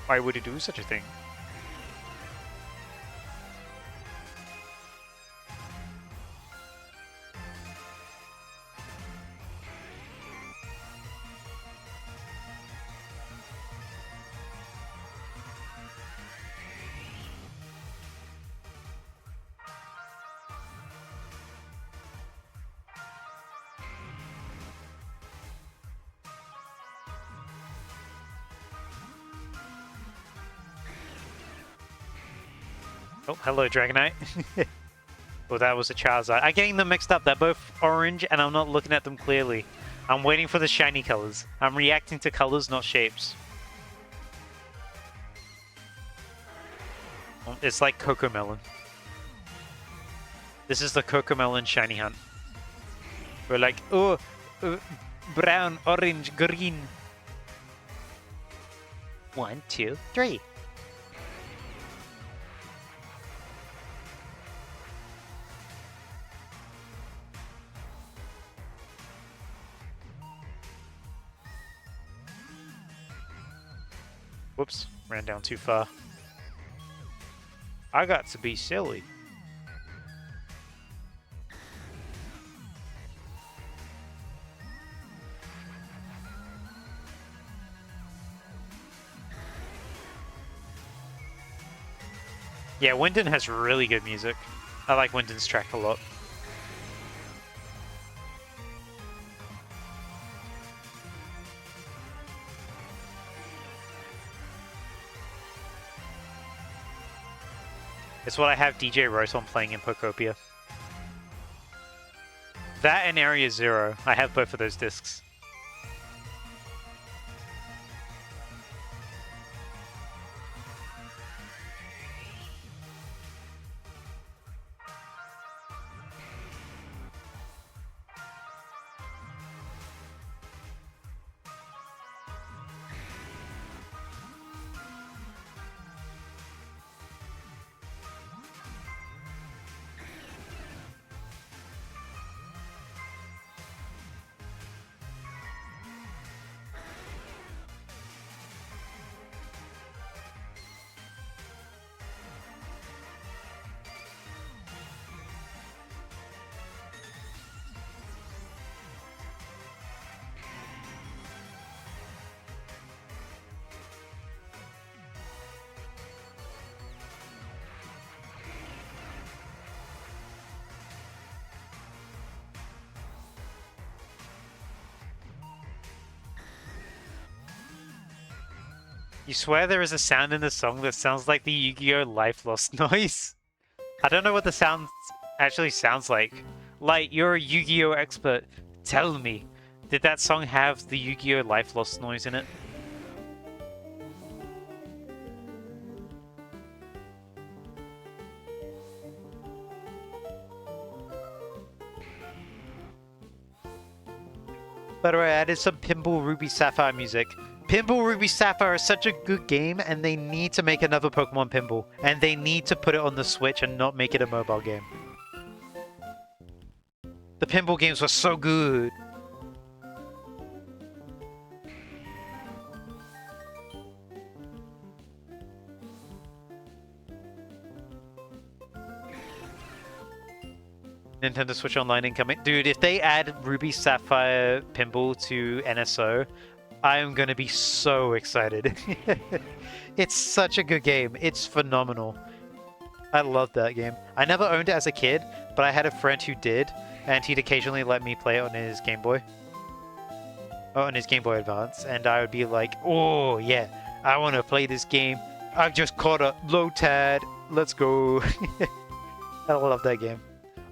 Why would he do such a thing? Oh, hello, Dragonite. Well, that was a Charizard. I'm getting them mixed up. They're both orange, and I'm not looking at them clearly. I'm waiting for the shiny colors. I'm reacting to colors, not shapes. It's like Cocomelon. This is the Cocomelon shiny hunt. We're like, oh, brown, orange, green. 1, 2, 3. Whoops, ran down too far. I got to be silly. Yeah, Wyndon has really good music. I like Wyndon's track a lot. It's what I have DJ Rotom playing in Pokopia. That and Area Zero. I have both of those discs. You swear there is a sound in the song that sounds like the Yu-Gi-Oh! Life Lost noise? I don't know what the sound actually sounds like. Light, you're a Yu-Gi-Oh! Expert. Tell me, did that song have the Yu-Gi-Oh! Life Lost noise in it? By the way, I added some Pinball Ruby Sapphire music. Pinball Ruby Sapphire is such a good game, and they need to make another Pokemon Pinball. And they need to put it on the Switch and not make it a mobile game. The pinball games were so good. Nintendo Switch Online incoming. Dude, if they add Ruby Sapphire Pinball to NSO, I am going to be so excited. It's such a good game. It's phenomenal. I love that game. I never owned it as a kid, but I had a friend who did, and he'd occasionally let me play it on his Game Boy. Oh, on his Game Boy Advance, and I would be like, oh, yeah, I want to play this game. I've just caught a Lotad. Let's go. I love that game.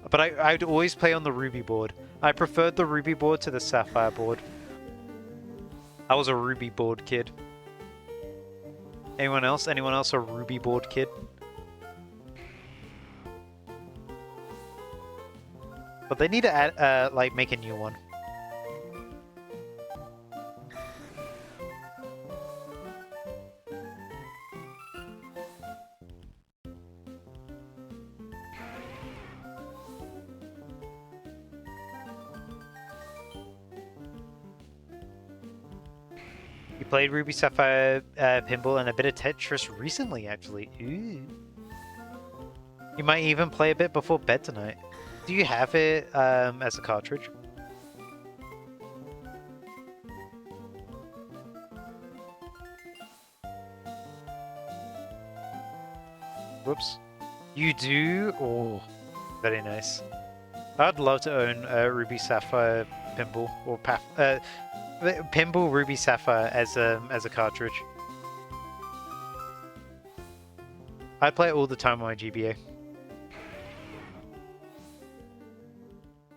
But I'd always play on the Ruby board. I preferred the Ruby board to the Sapphire board. I was a Ruby board kid. Anyone else? Anyone else a Ruby board kid? But they need to add, like, make a new one. You played Ruby Sapphire Pinball and a bit of Tetris recently, actually. Ooh. You might even play a bit before bed tonight. Do you have it as a cartridge? Whoops. You do? Oh, very nice. I'd love to own Ruby Sapphire Pinball or Pinball Ruby Sapphire as a cartridge. I play it all the time on my GBA.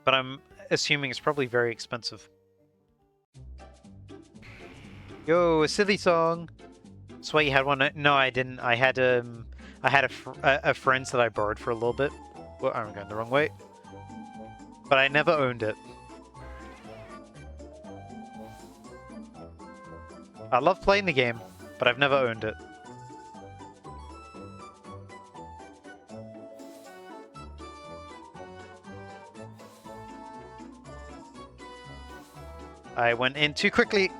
but I'm assuming it's probably very expensive. Yo, a silly song. That's why you had one. No, I didn't. I had a friend's that I borrowed for a little bit. Well, I'm going the wrong way. But I never owned it. I love playing the game, but I've never owned it. I went in too quickly.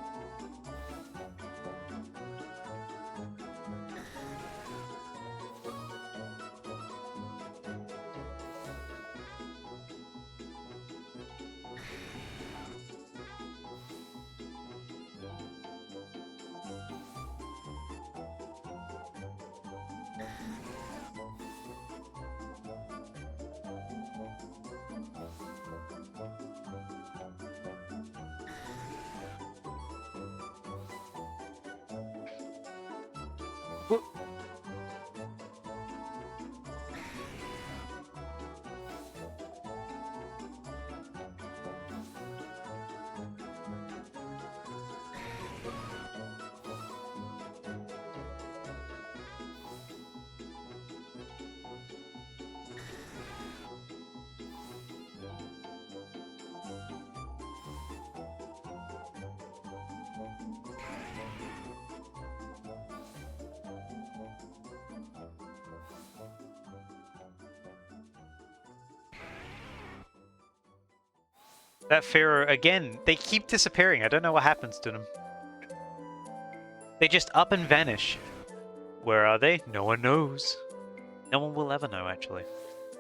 That Pharaoh, again, they keep disappearing. I don't know what happens to them. They just up and vanish. Where are they? No one knows. No one will ever know, actually.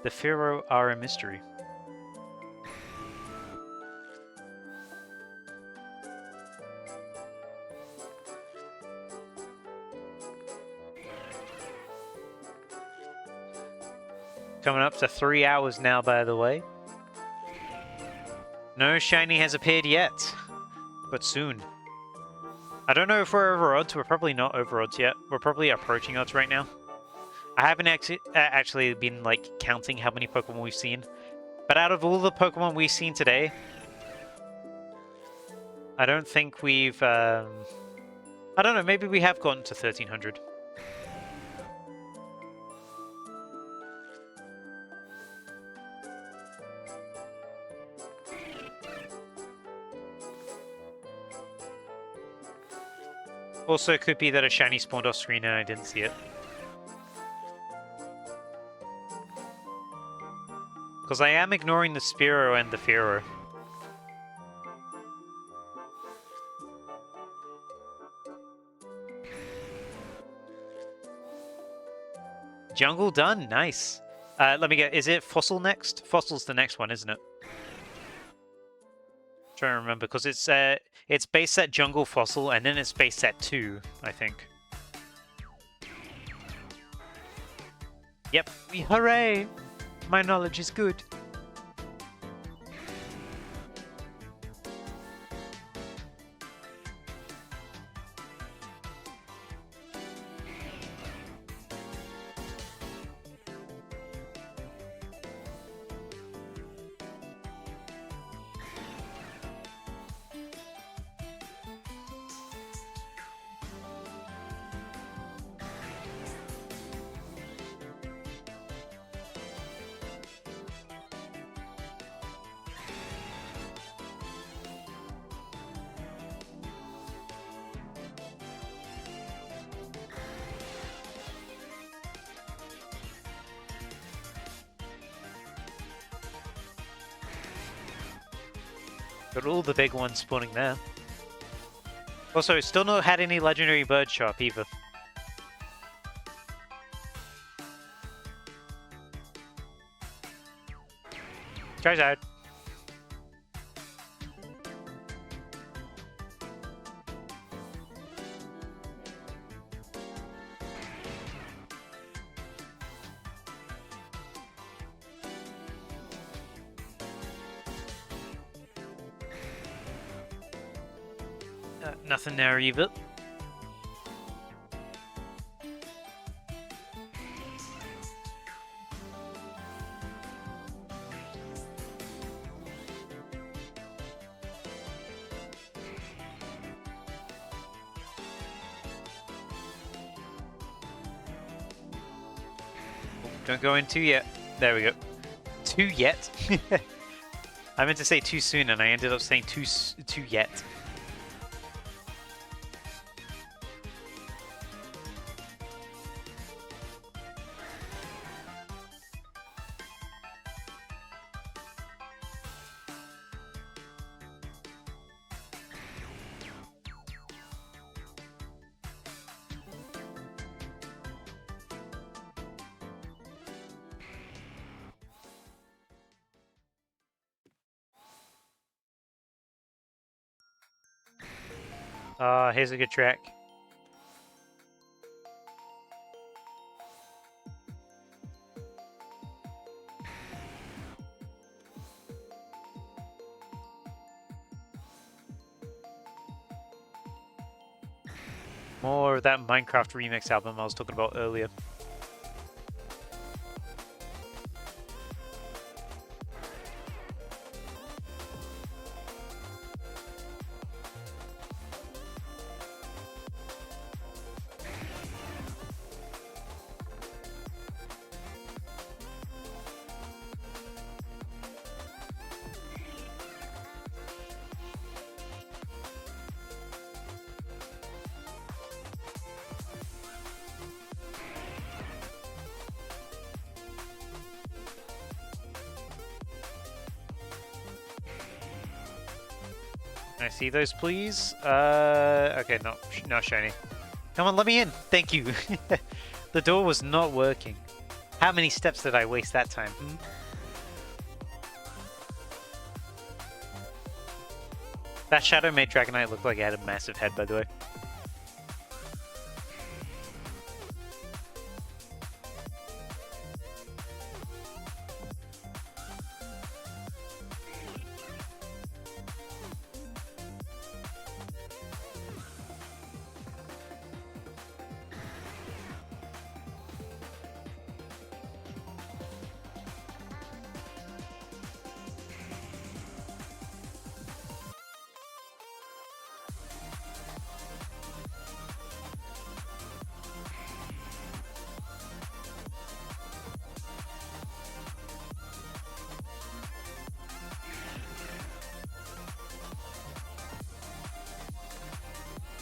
The Pharaoh are a mystery. Coming up to 3 hours now, by the way. No shiny has appeared yet, but soon. I don't know if we're over odds. We're probably not over odds yet. We're probably approaching odds right now. I haven't actually been like counting how many Pokemon we've seen, but out of all the Pokemon we've seen today, I don't think we've. I don't know. Maybe we have gotten to 1300. Also, it could be that a shiny spawned off screen and I didn't see it. Because I am ignoring the Spearow and the Fearow. Jungle done, nice. Let me get, is it Fossil next? Fossil's the next one, isn't it? Trying to remember, because it's base set Jungle Fossil, and then it's base set 2, I think. Yep, hooray! My knowledge is good. Got all the big ones spawning there. Also, still not had any legendary bird show up either. Charizard. Nothing there either. Don't go in too yet. There we go. Too yet? I meant to say too soon, and I ended up saying too yet. Here's a good track. More of that Minecraft remix album I was talking about earlier. Can I see those, please? Okay, not shiny. Come on, let me in. Thank you. The door was not working. How many steps did I waste that time? That shadow made Dragonite look like it had a massive head, by the way.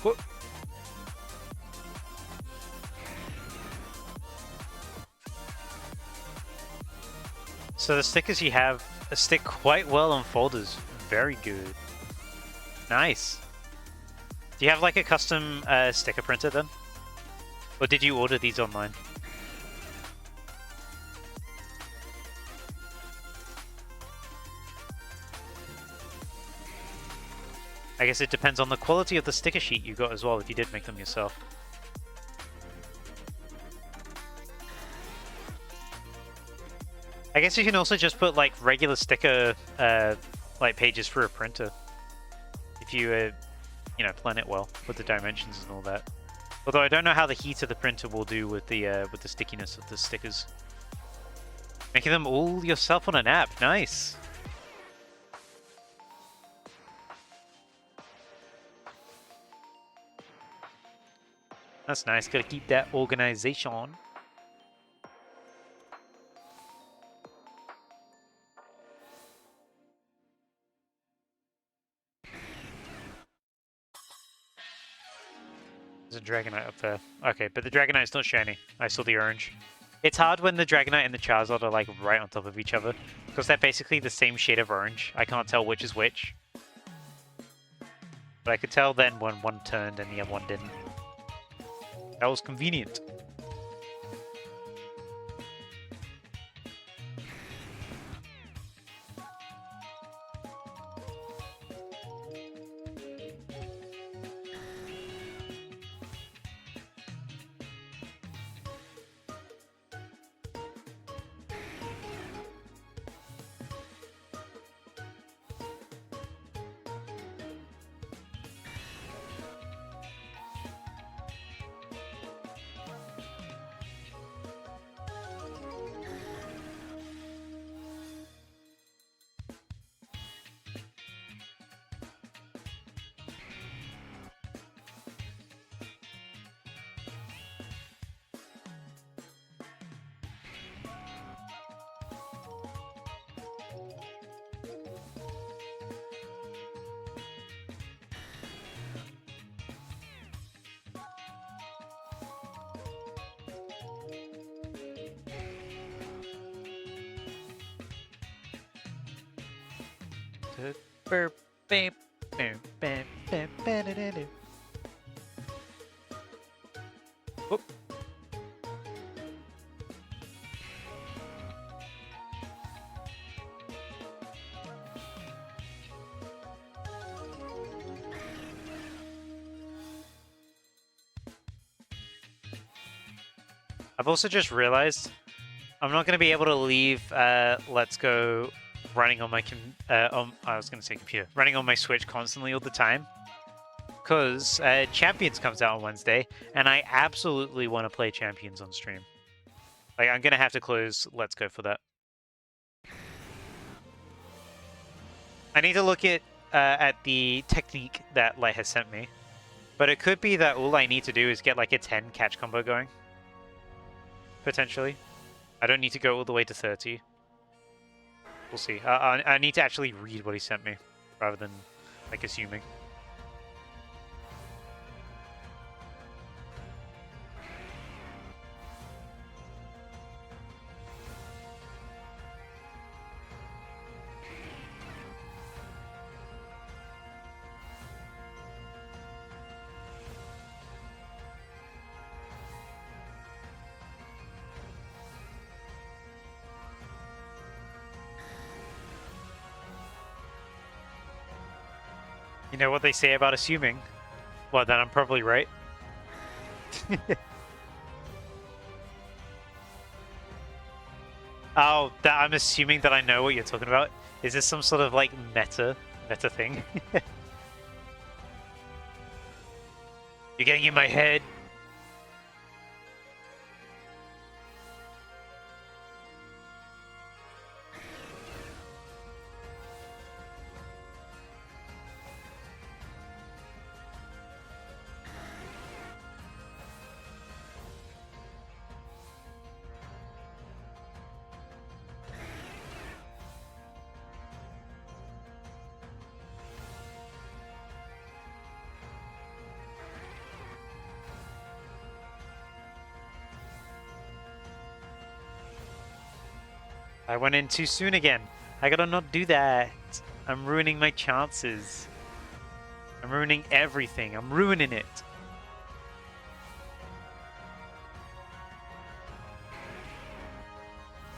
What? So the stickers you have stick quite well on folders. Very good. Nice. Do you have like a custom sticker printer then? Or did you order these online? I guess it depends on the quality of the sticker sheet you got as well, if you did make them yourself. I guess you can also just put like regular sticker like pages for a printer, if you you know, plan it well with the dimensions and all that. Although I don't know how the heat of the printer will do with the stickiness of the stickers. Making them all yourself on an app, nice. That's nice, gotta keep that organization. There's a Dragonite up there. Okay, but the Dragonite's not shiny. I saw the orange. It's hard when the Dragonite and the Charizard are like right on top of each other, because they're basically the same shade of orange. I can't tell which is which. But I could tell then when one turned and the other one didn't. That was convenient. Whoop. I've also just realized I'm not going to be able to leave Let's Go running on my I was going to say computer, running on my Switch constantly all the time, because Champions comes out on Wednesday, and I absolutely want to play Champions on stream. Like, I'm going to have to close Let's Go for that. I need to look at the technique that Light has sent me, but it could be that all I need to do is get like a 10 catch combo going. Potentially. I don't need to go all the way to 30. We'll see. I need to actually read what he sent me, rather than, like, assuming. You know what they say about assuming? Well, then I'm probably right. Oh, I'm assuming that I know what you're talking about. Is this some sort of, like, meta thing? You're getting in my head. I went in too soon again. I gotta not do that. I'm ruining my chances. I'm ruining everything. I'm ruining it.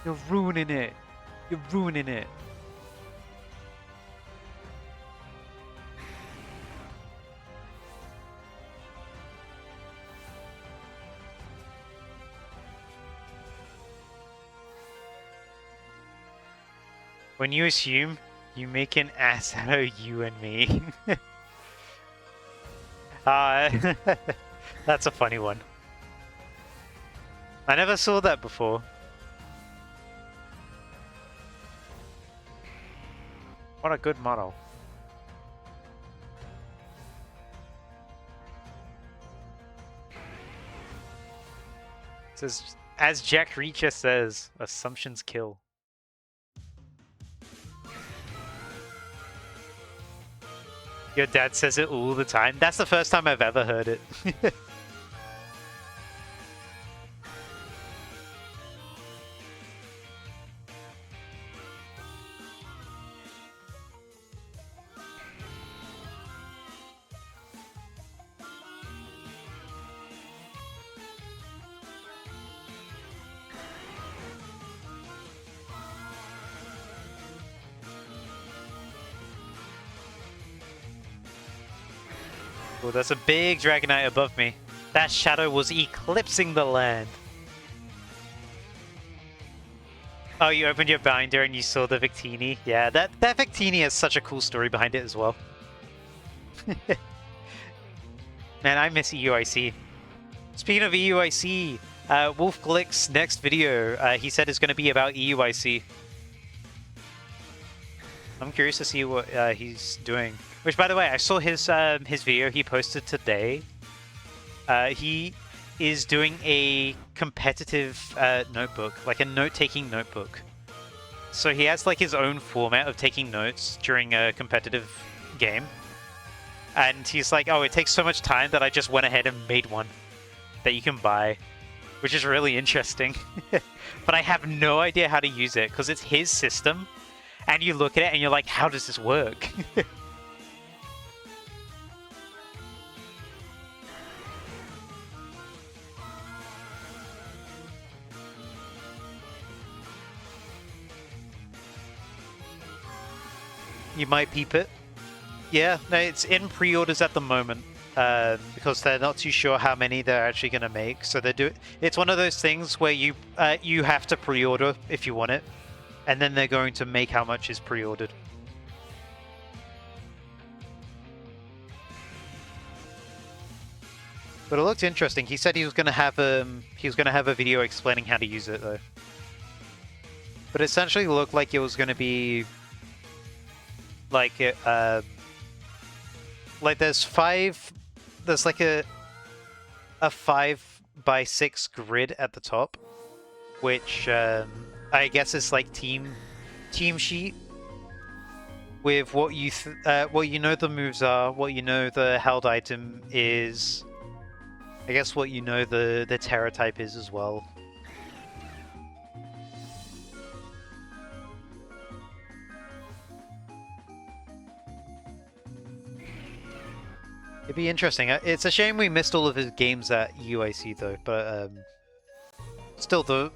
You're ruining it. You're ruining it. When you assume, you make an ass out of you and me. That's a funny one. I never saw that before. What a good model. It says, as Jack Reacher says, assumptions kill. Your dad says it all the time. That's the first time I've ever heard it. Oh, there's a big Dragonite above me. That shadow was eclipsing the land. Oh, you opened your binder and you saw the Victini? Yeah, that Victini has such a cool story behind it as well. Man, I miss EUIC. Speaking of EUIC, Wolf Glick's next video, he said is going to be about EUIC. I'm curious to see what he's doing. Which, by the way, I saw his video he posted today. He is doing a competitive notebook, like a note-taking notebook. So he has like his own format of taking notes during a competitive game. And he's like, oh, it takes so much time that I just went ahead and made one that you can buy, which is really interesting. But I have no idea how to use it because it's his system. And you look at it and you're like, how does this work? You might peep it. Yeah, no, it's in pre-orders at the moment because they're not too sure how many they're actually going to make. So it's one of those things where you have to pre-order if you want it, and then they're going to make how much is pre-ordered. But it looked interesting. He said he was going to have a video explaining how to use it though. But it essentially looked like it was going to be like like there's like a 5x6 grid at the top, which I guess is like team sheet with what you know the moves are, what you know the held item is, I guess what you know the Terra type is as well. It'd be interesting. It's a shame we missed all of his games at UIC though, but still, the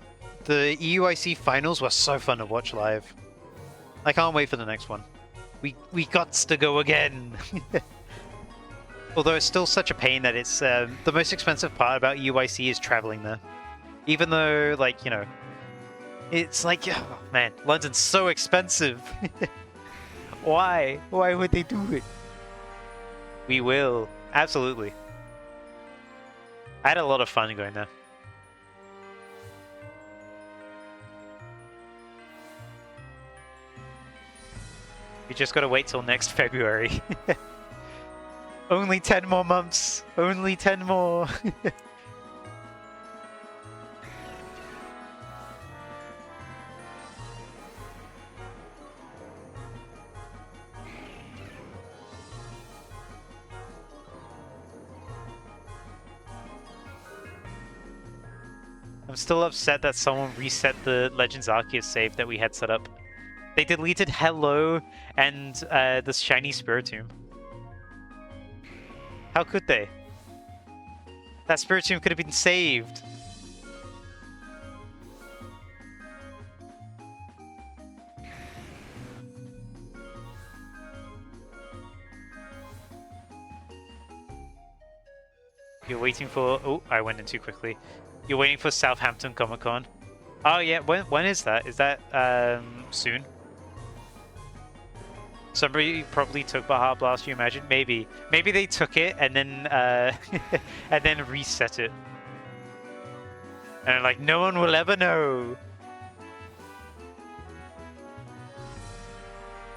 EUIC finals were so fun to watch live. I can't wait for the next one. We gots to go again. Although it's still such a pain that it's the most expensive part about UIC is traveling there. Even though, like, you know, it's like, oh, man, London's so expensive. Why? Why would they do it? We will. Absolutely. I had a lot of fun going there. We just gotta wait till next February. Only 10 more months! Only 10 more! I'm still upset that someone reset the Legends Arceus save that we had set up. They deleted Hello and the shiny Spiritomb. How could they? That Spiritomb could have been saved. You're waiting for... Oh, I went in too quickly. You're waiting for Southampton Comic-Con. Oh yeah, when is that? Is that soon? Somebody probably took Baja Blast, you imagine? Maybe. Maybe they took it and then and then reset it. And like, no one will ever know.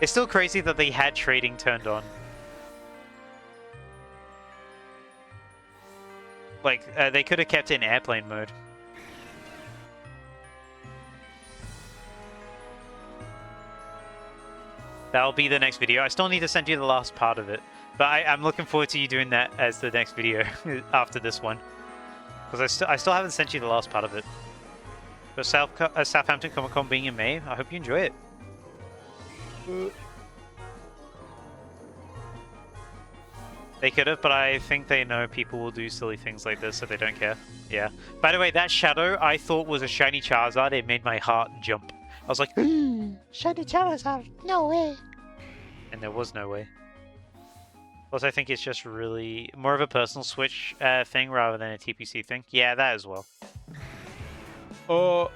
It's still crazy that they had trading turned on. Like, they could have kept it in airplane mode. That'll be the next video. I still need to send you the last part of it. But I'm looking forward to you doing that as the next video after this one. Because I still haven't sent you the last part of it. But Southampton Comic Con being in May, I hope you enjoy it. They could have, but I think they know people will do silly things like this, so they don't care. Yeah. By the way, that shadow I thought was a shiny Charizard. It made my heart jump. I was like, Shiny Charizard, no way. And there was no way. Plus, I think it's just really more of a personal Switch thing rather than a TPC thing. Yeah, that as well. Oh.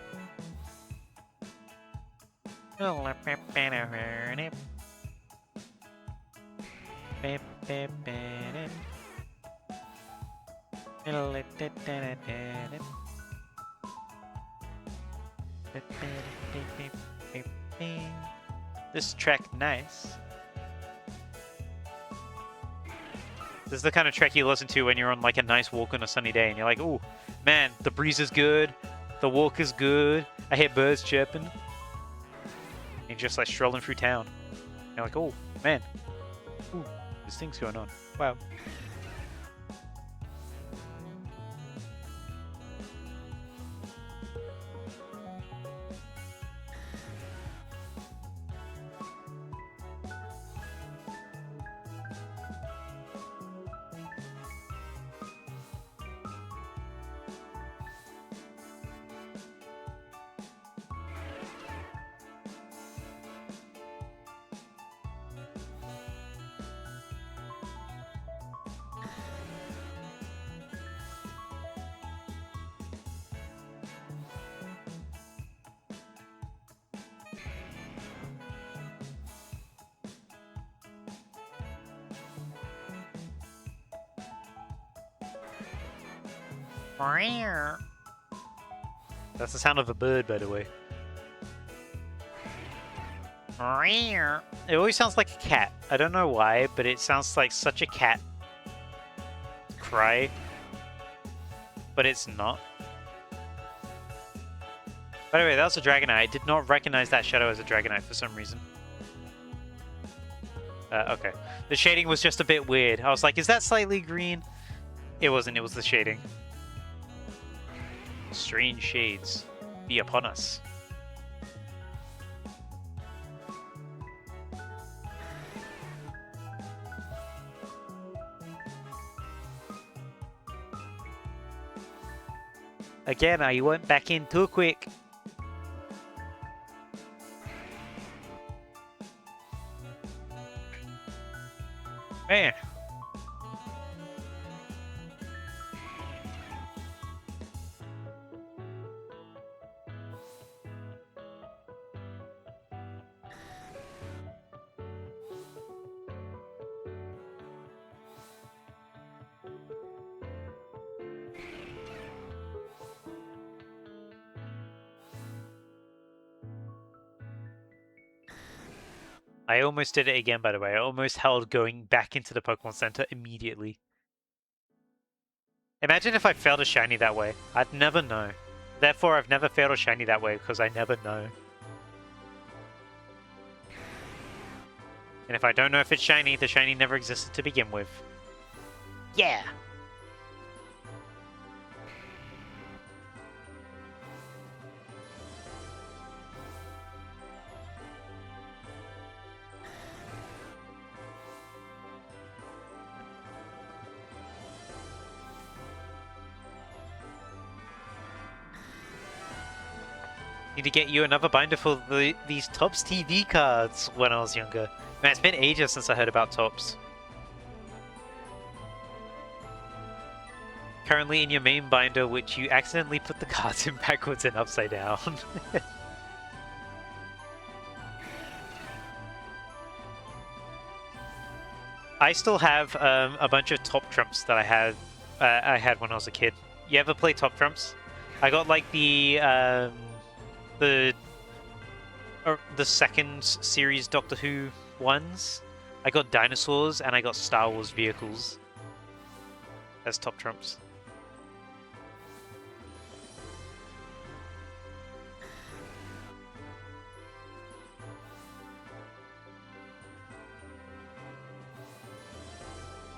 This track nice. This is the kind of track you listen to when you're on like a nice walk on a sunny day and you're like, ooh, man, the breeze is good, the walk is good, I hear birds chirping. And you're just like strolling through town. You're like, oh, man, ooh, there's things going on. Wow. That's the sound of a bird, by the way. It always sounds like a cat. I don't know why, but it sounds like such a cat cry. But it's not. By the way, that was a Dragonite. I did not recognize that shadow as a Dragonite for some reason. Okay. The shading was just a bit weird. I was like, is that slightly green? It wasn't, it was the shading. Strange shades be upon us. Again, I went back in too quick. Man. I almost did it again, by the way. I almost held going back into the Pokemon Center immediately. Imagine if I failed a shiny that way. I'd never know. Therefore, I've never failed a shiny that way, because I never know. And if I don't know if it's shiny, the shiny never existed to begin with. Yeah! Need to get you another binder for these Topps TV cards when I was younger. Man, it's been ages since I heard about Topps. Currently in your main binder, which you accidentally put the cards in backwards and upside down. I still have a bunch of Top Trumps that I had when I was a kid. You ever play Top Trumps? I got like the second series Doctor Who ones. I got dinosaurs and I got Star Wars vehicles as Top Trumps.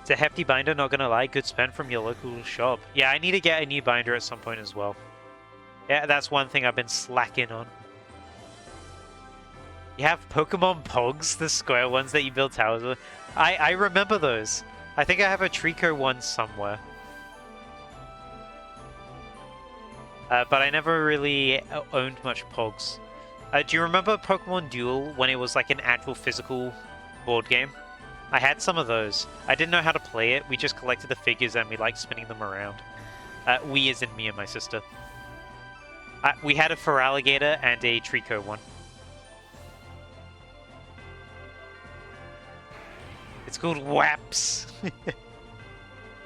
It's a hefty binder, not gonna lie. Good spend from your local shop. Yeah, I need to get a new binder at some point as well. Yeah, that's one thing I've been slacking on. You have Pokemon Pogs, the square ones that you build towers with. I remember those. I think I have a Trico one somewhere. But I never really owned much Pogs. Do you remember Pokemon Duel when it was like an actual physical board game? I had some of those. I didn't know how to play it. We just collected the figures and we liked spinning them around. We as in me and my sister. We had a Feraligatr and a Trico one. It's called WAPS. What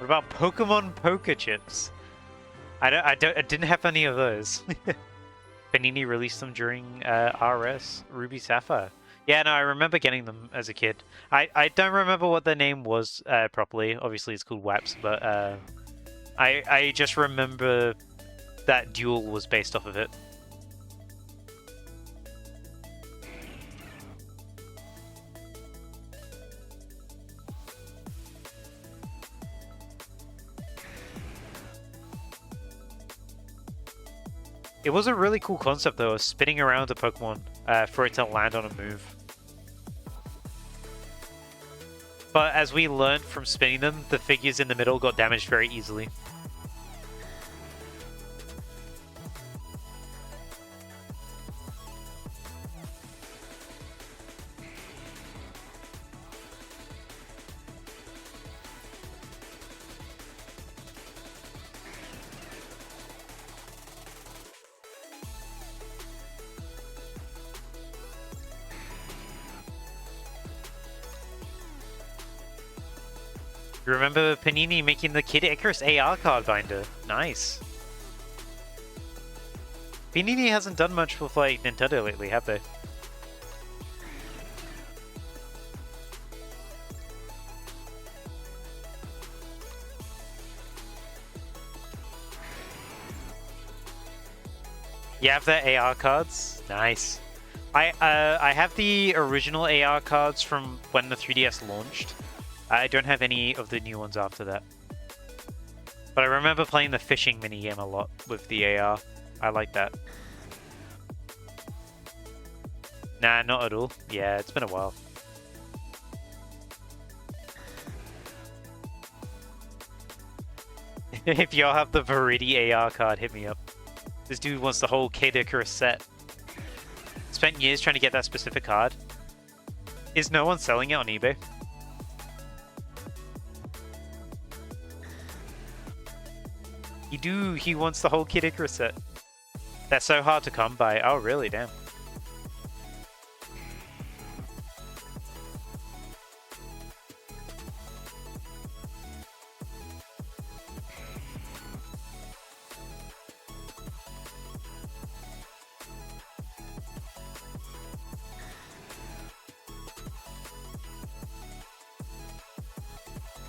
about Pokemon Poker Chips? I didn't have any of those. Panini released them during RS Ruby Sapphire. Yeah, no, I remember getting them as a kid. I don't remember what the name was properly. Obviously, it's called WAPS, but I just remember that Duel was based off of it. It was a really cool concept though, of spinning around a Pokemon for it to land on a move. But as we learned from spinning them, the figures in the middle got damaged very easily. You remember Panini making the Kid Icarus AR card binder? Nice. Panini hasn't done much with like Nintendo lately, have they? You have the AR cards? Nice. I have the original AR cards from when the 3DS launched. I don't have any of the new ones after that. But I remember playing the fishing minigame a lot with the AR. I like that. Nah, not at all. Yeah, it's been a while. If y'all have the Viridi AR card, hit me up. This dude wants the whole Kid Icarus set. Spent years trying to get that specific card. Is no one selling it on eBay? He wants the whole Kid Icarus set. That's so hard to come by. Oh, really? Damn.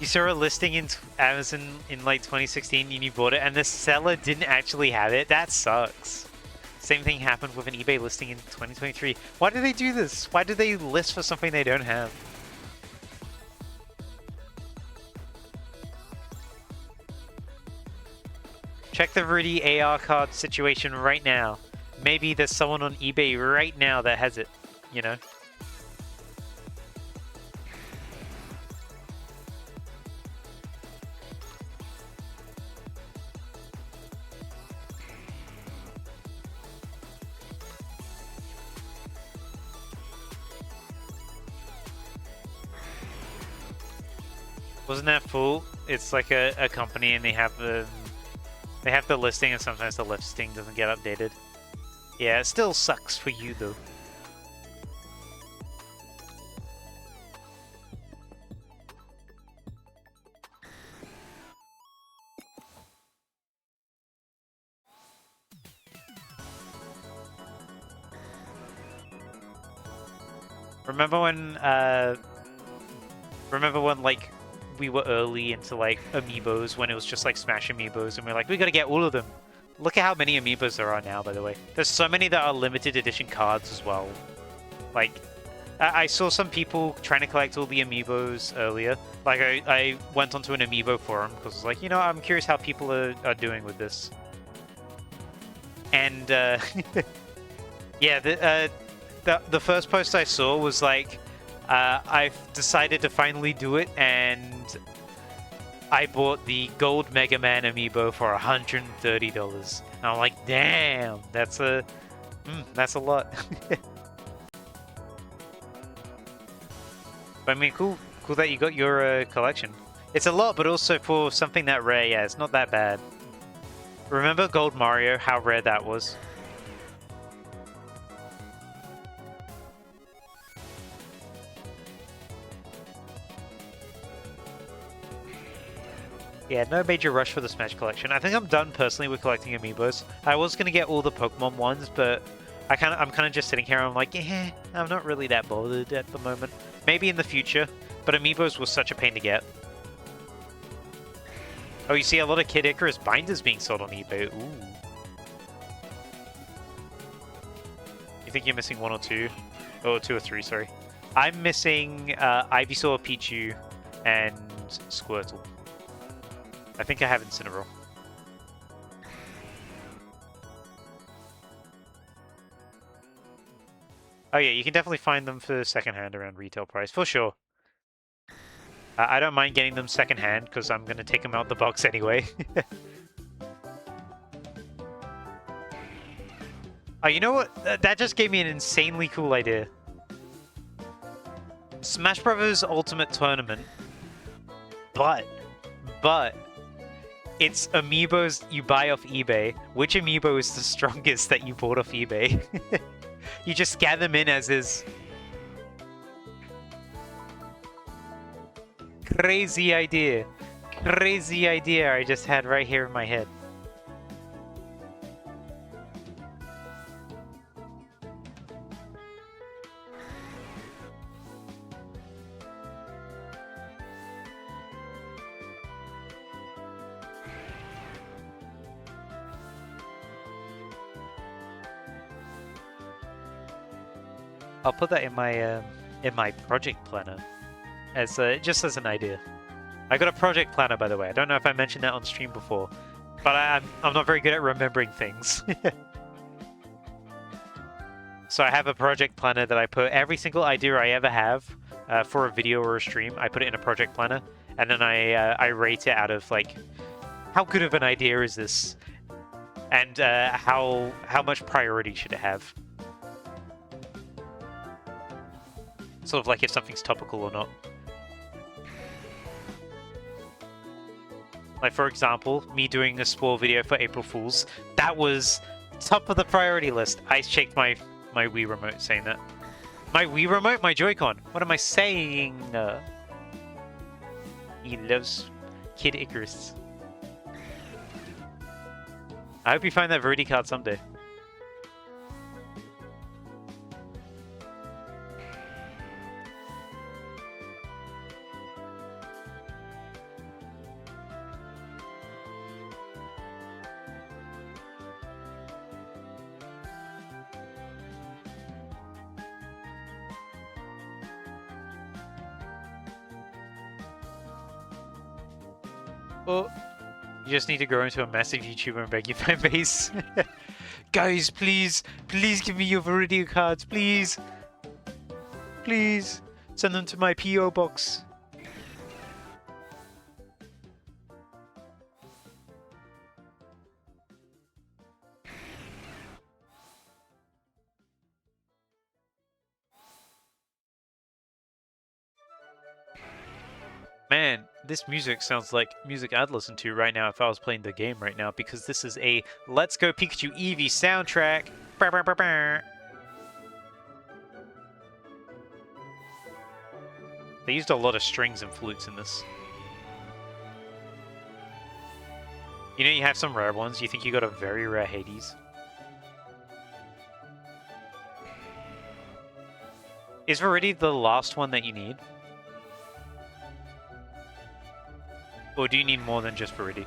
You saw a listing in Amazon in like 2016 and you bought it and the seller didn't actually have it? That sucks. Same thing happened with an eBay listing in 2023. Why do they do this? Why do they list for something they don't have? Check the Rudy AR card situation right now. Maybe there's someone on eBay right now that has it, you know? Wasn't that full? It's like a company and they have the listing and sometimes the listing doesn't get updated. Yeah, it still sucks for you though. Remember when like we were early into like amiibos when it was just like Smash amiibos and we're like, we gotta get all of them. Look at how many amiibos there are now, by the way. There's so many that are limited edition cards as well. Like, I saw some people trying to collect all the amiibos earlier. Like, I went onto an amiibo forum because I was like, you know, I'm curious how people are doing with this. And, yeah, the first post I saw was like, I've decided to finally do it, and I bought the Gold Mega Man amiibo for $130. And I'm like, damn, that's a lot. But I mean, cool that you got your collection. It's a lot, but also for something that rare, yeah, it's not that bad. Remember Gold Mario, how rare that was? Yeah, no major rush for the Smash collection. I think I'm done personally with collecting amiibos. I was gonna get all the Pokemon ones, but I'm kind of just sitting here and I'm like, eh, I'm not really that bothered at the moment. Maybe in the future, but amiibos was such a pain to get. Oh, you see a lot of Kid Icarus binders being sold on eBay. Ooh. You think you're missing one or two? Oh, two or three, sorry. I'm missing Ivysaur, Pichu, and Squirtle. I think I have Incineroar. Oh yeah, you can definitely find them for secondhand around retail price, for sure. I don't mind getting them secondhand, because I'm going to take them out the box anyway. Oh, you know what? That just gave me an insanely cool idea. Smash Brothers Ultimate Tournament. But... it's amiibos you buy off eBay. Which amiibo is the strongest that you bought off eBay? You just scan them in as is. crazy idea. Crazy idea I just had right here in my head. I'll put that in my project planner as just as an idea. I got a project planner, by the way. I don't know if I mentioned that on stream before, but I'm not very good at remembering things. So I have a project planner that I put every single idea I ever have for a video or a stream. I put it in a project planner, and then I rate it out of like how good of an idea is this, and how much priority should it have. Sort of like if something's topical or not. Like for example, me doing a spoil video for April Fools, that was top of the priority list. I shaked my Wii remote saying that. My Wii remote? My Joy-Con. What am I saying? He loves Kid Icarus. I hope you find that VOD card someday. Oh, you just need to grow into a massive YouTuber and beg your fan base. Guys, please give me your Viridian cards, please. Please, send them to my P.O. box. Man, this music sounds like music I'd listen to right now if I was playing the game right now, because this is a Let's Go Pikachu Eevee soundtrack. Bah, bah, bah, bah. They used a lot of strings and flutes in this. You know, you have some rare ones. You think you got a very rare Hades. Is Viridian the last one that you need? Or do you need more than just Viridian?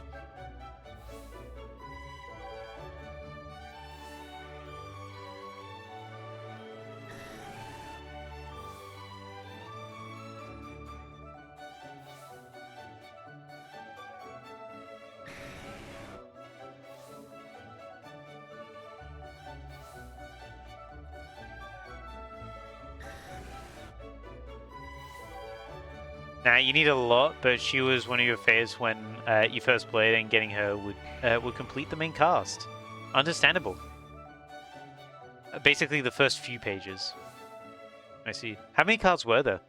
Nah, you need a lot, but she was one of your faves when you first played, and getting her would complete the main cast. Understandable. Basically, the first few pages. I see. How many cards were there?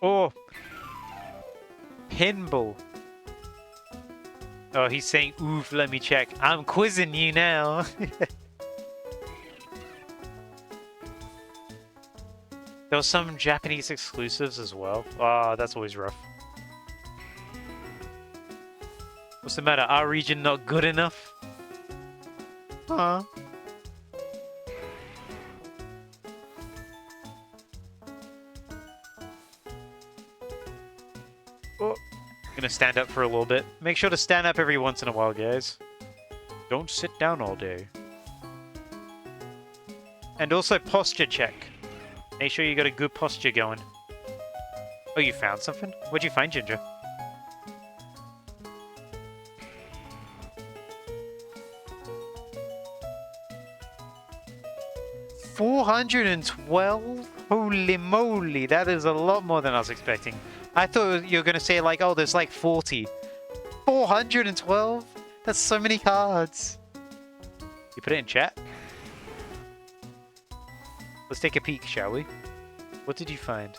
Oh! Pinball! Oh, he's saying, oof, let me check. I'm quizzing you now! There were some Japanese exclusives as well. Ah, oh, that's always rough. What's the matter? Our region not good enough? Huh? Oh, gonna stand up for a little bit. Make sure to stand up every once in a while, guys. Don't sit down all day. And also posture check. Make sure you got a good posture going. Oh, you found something? What'd you find, Ginger? $412? Holy moly, that is a lot more than I was expecting. I thought you were going to say like, oh, there's like 40. 412? That's so many cards. You put it in chat? Let's take a peek, shall we? What did you find?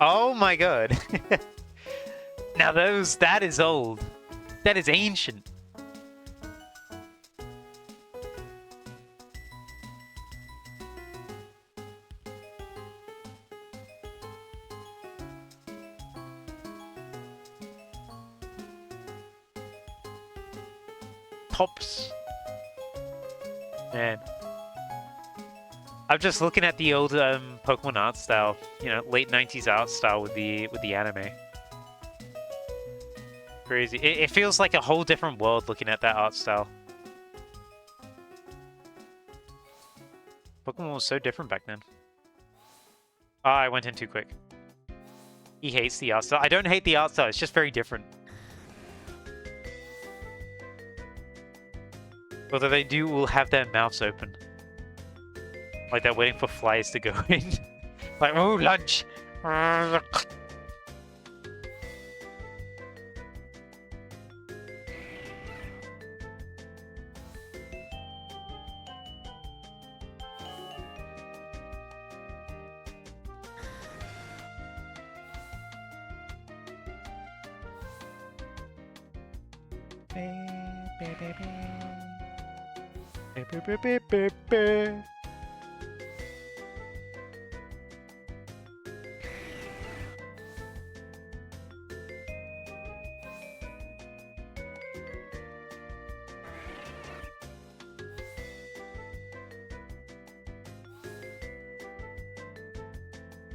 Oh my god. Now that is old. That is ancient. Triceratops. Man. I'm just looking at the old Pokemon art style, you know, late 90s art style with the anime. Crazy. It feels like a whole different world looking at that art style. Pokemon was so different back then. Oh, I went in too quick. He hates the art style. I don't hate the art style, it's just very different. Although they do all have their mouths open. Like they're waiting for flies to go in. Like, oh, lunch!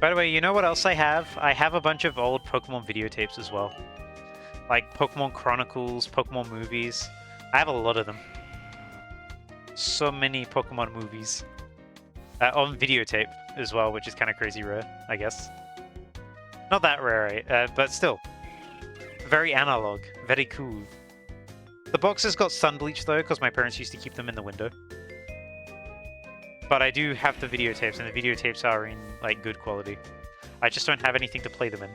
By the way, you know what else I have? I have a bunch of old Pokemon videotapes as well. Like Pokemon Chronicles, Pokemon movies. I have a lot of them. So many Pokemon movies. On videotape as well, which is kind of crazy rare, I guess. Not that rare, right? But still. Very analog. Very cool. The boxes got sun bleached though, because my parents used to keep them in the window. But I do have the videotapes, and the videotapes are in like good quality. I just don't have anything to play them in.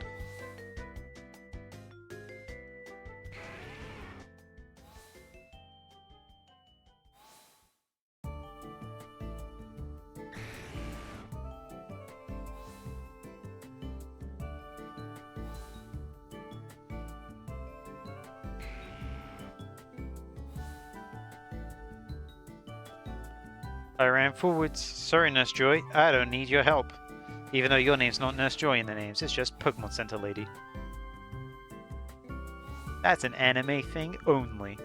I ran forwards. Sorry, Nurse Joy. I don't need your help. Even though your name's not Nurse Joy in the names, it's just Pokemon Center Lady. That's an anime thing only.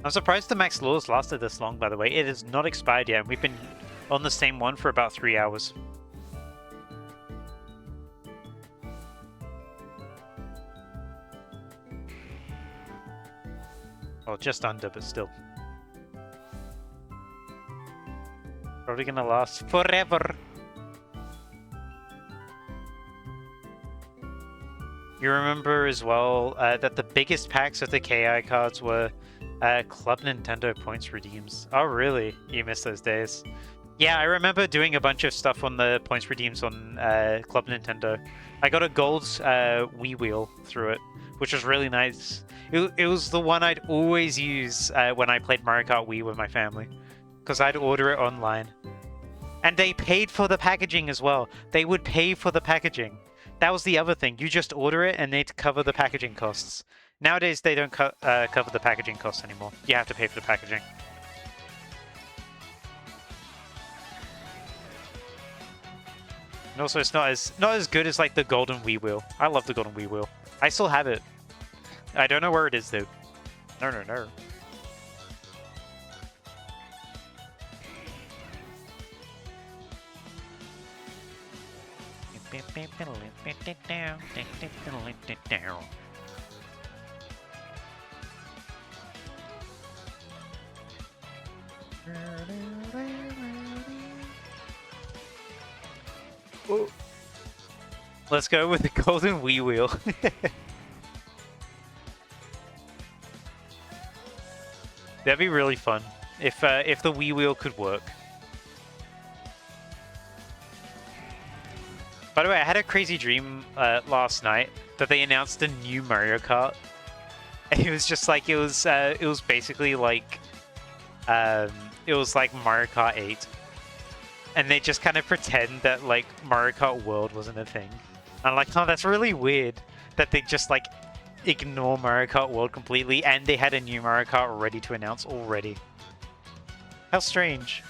I'm surprised the Max Laws lasted this long, by the way. It is not expired yet, and we've been on the same one for about 3 hours. Well, just under, but still. Probably gonna last forever. You remember as well that the biggest packs of the KI cards were Club Nintendo points redeems. Oh, really? You missed those days. Yeah, I remember doing a bunch of stuff on the points redeems on Club Nintendo. I got a gold Wii wheel through it, which was really nice. It was the one I'd always use when I played Mario Kart Wii with my family, because I'd order it online. And they paid for the packaging as well. They would pay for the packaging. That was the other thing. You just order it and they'd cover the packaging costs. Nowadays, they don't cover the packaging costs anymore. You have to pay for the packaging. And also, it's not as good as like the golden Wii wheel. I love the golden Wii wheel. I still have it. I don't know where it is though. No. Oh. Let's go with the golden Wii wheel. That'd be really fun if the Wii wheel could work. By the way, I had a crazy dream last night that they announced a new Mario Kart. And it was just like it was basically like it was like Mario Kart 8. And they just kind of pretend that like Mario Kart World wasn't a thing. I'm like, oh, that's really weird that they just like ignore Mario Kart World completely, and they had a new Mario Kart ready to announce already. How strange.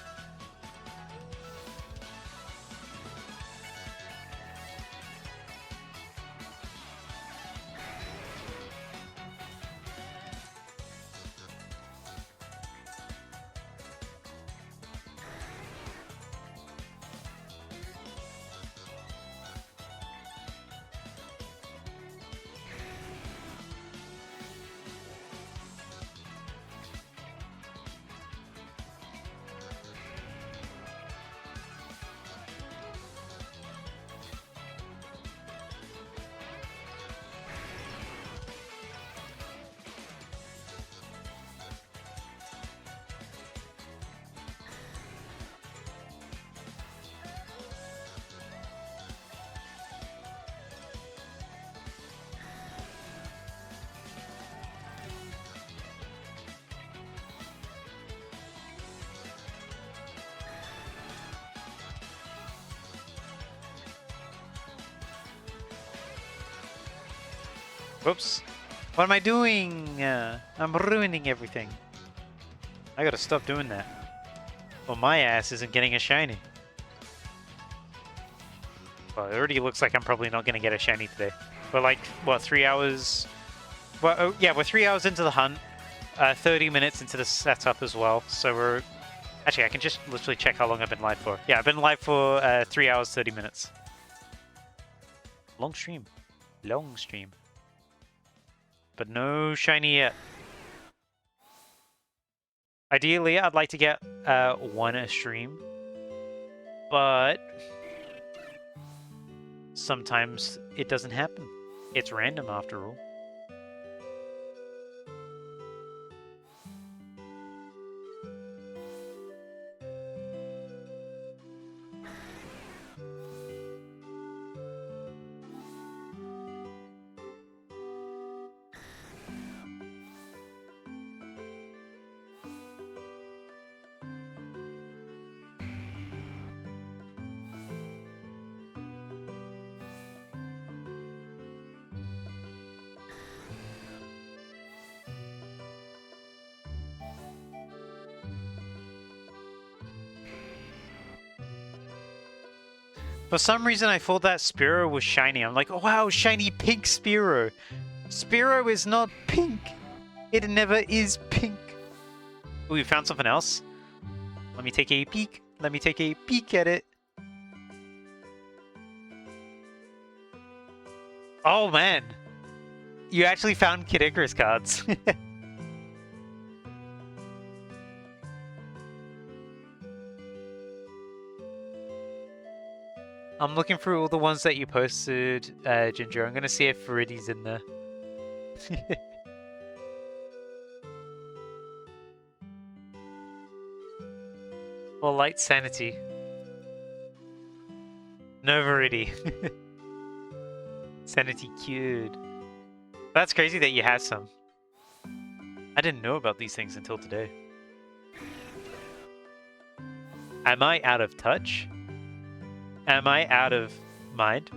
Whoops. What am I doing? I'm ruining everything. I gotta stop doing that. Well, my ass isn't getting a shiny. Well, it already looks like I'm probably not gonna get a shiny today. We're like, what, 3 hours? Well, oh, yeah, we're 3 hours into the hunt. 30 minutes into the setup as well. So we're... Actually, I can just literally check how long I've been live for. Yeah, I've been live for 3 hours, 30 minutes. Long stream. Long stream. But no shiny yet. Ideally, I'd like to get one a stream. But sometimes it doesn't happen. It's random after all. For some reason, I thought that Spearow was shiny. I'm like, oh, wow, shiny pink Spearow. Spearow is not pink. It never is pink. Ooh, we found something else. Let me take a peek. Let me take a peek at it. Oh, man. You actually found Kid Icarus cards. I'm looking through all the ones that you posted, Ginger. I'm gonna see if Viridi's in there. Or Light Sanity. No Viridi. Sanity cured. That's crazy that you have some. I didn't know about these things until today. Am I out of touch? Am I out of mind?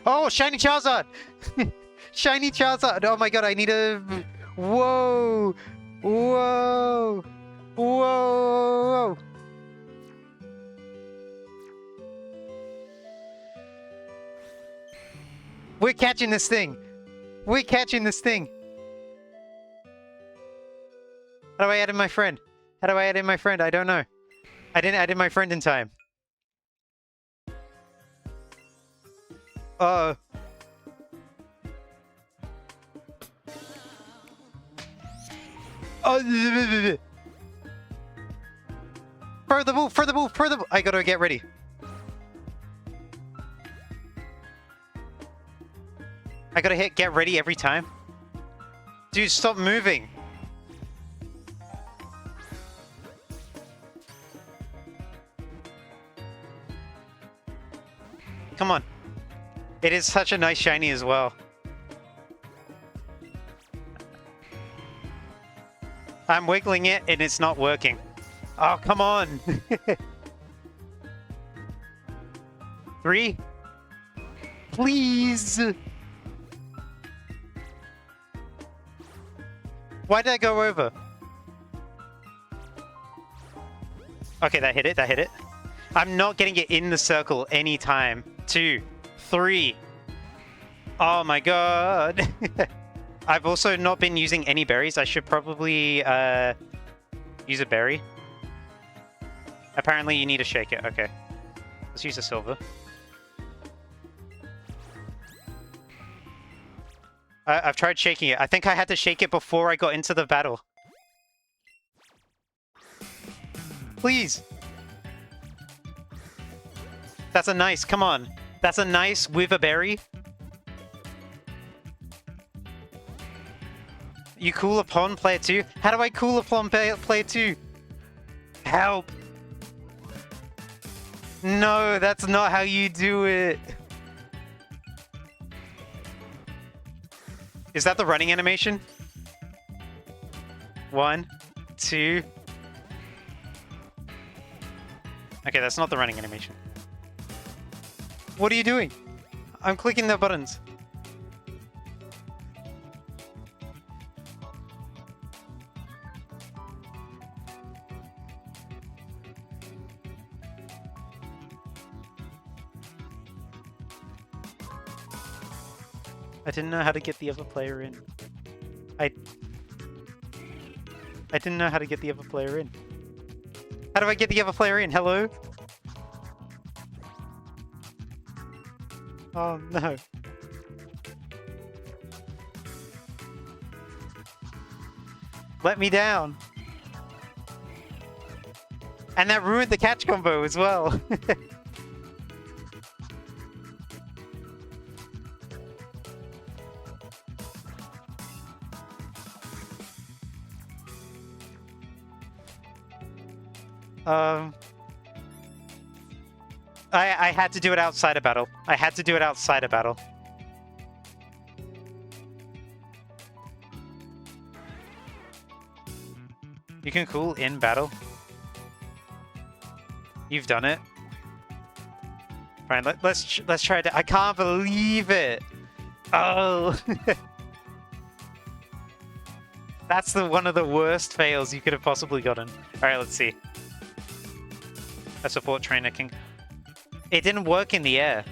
Oh, shiny Charizard! Shiny Charizard! Oh my god, I need a... Whoa! Whoa! Whoa! We're catching this thing! We're catching this thing! How do I add in my friend? How do I add in my friend? I don't know. I didn't add in my friend in time. Oh. Oh. Throw the ball, throw the ball, throw the ball. I gotta get ready. I gotta hit get ready every time. Dude, stop moving. Come on. It is such a nice shiny as well. I'm wiggling it and it's not working. Oh, come on. 3. Please. Why did I go over? Okay, that hit it. That hit it. I'm not getting it in the circle anytime. 2, 3. Oh my god. I've also not been using any berries. I should probably use a berry. Apparently you need to shake it. Okay. Let's use a silver. I've tried shaking it. I think I had to shake it before I got into the battle. Please. That's a nice. Come on. That's a nice with a berry. You cool upon player 2? How do I cool upon player 2? Help. No, that's not how you do it. Is that the running animation? 1, 2. Okay, that's not the running animation. What are you doing? I'm clicking the buttons. I didn't know how to get the other player in. I didn't know how to get the other player in. How do I get the other player in? Hello? Oh no. Let me down. And that ruined the catch combo as well. I had to do it outside of battle. I had to do it outside of battle. You can cool in battle. You've done it. Fine, let's try it. I can't believe it. Oh. That's one of the worst fails you could have possibly gotten. All right, let's see. A support trainer can... It didn't work in the air.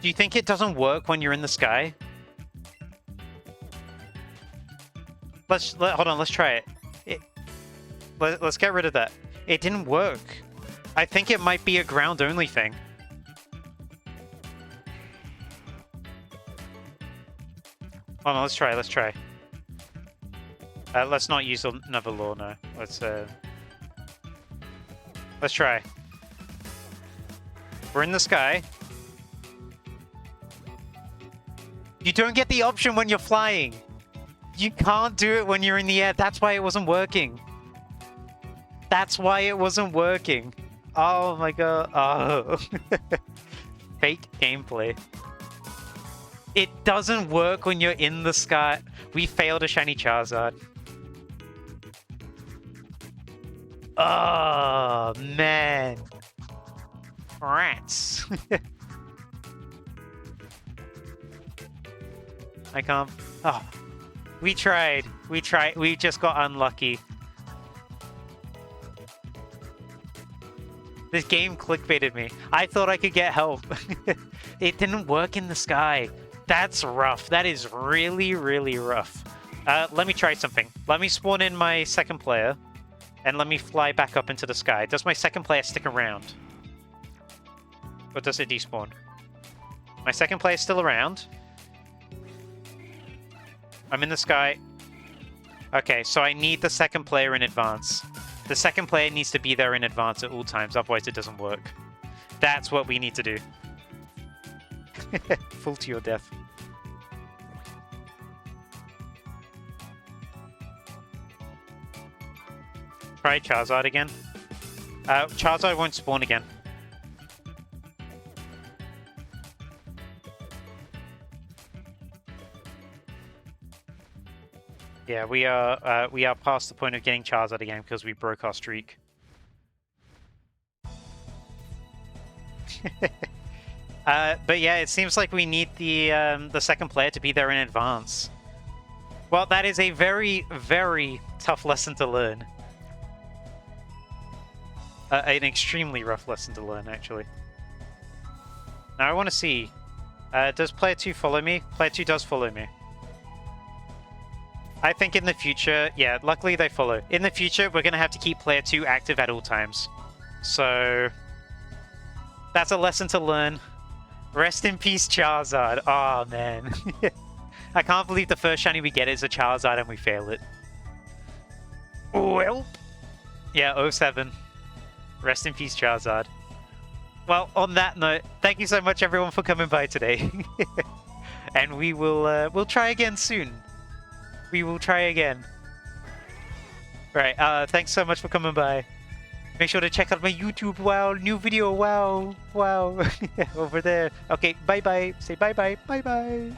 Do you think it doesn't work when you're in the sky? Hold on, let's try it. Let's get rid of that. It didn't work. I think it might be a ground-only thing. Hold on, let's try. Let's not use another law, no. Let's try. We're in the sky. You don't get the option when you're flying. You can't do it when you're in the air. That's why it wasn't working. That's why it wasn't working. Oh my god. Oh. Fake gameplay. It doesn't work when you're in the sky. We failed a shiny Charizard. Oh, man. Rats. I can't... Oh. We tried. We just got unlucky. This game clickbaited me. I thought I could get help. It didn't work in the sky. That's rough. That is really, really rough. Let me try something. Let me spawn in my second player. And let me fly back up into the sky. Does my second player stick around? Or does it despawn? My second player is still around. I'm in the sky. Okay, so I need the second player in advance. The second player needs to be there in advance at all times, otherwise it doesn't work. That's what we need to do. Full to your death. Try Charizard again. Charizard won't spawn again. Yeah, we are past the point of getting Charizard again because we broke our streak. But yeah, it seems like we need the second player to be there in advance. Well, that is a very, very tough lesson to learn. An extremely rough lesson to learn, actually. Now I want to see, does player 2 follow me? Player 2 does follow me. I think in the future, yeah, luckily they follow. In the future, we're going to have to keep player 2 active at all times. So, that's a lesson to learn. Rest in peace, Charizard. Oh, man. I can't believe the first shiny we get is a Charizard and we fail it. Well. Yeah, 07. Rest in peace, Charizard. Well, on that note, thank you so much, everyone, for coming by today. And we will we'll try again soon. We will try again. Right, thanks so much for coming by. Make sure to check out my YouTube. Wow, new video. Wow, wow. Over there. Okay, bye-bye. Say bye-bye. Bye-bye.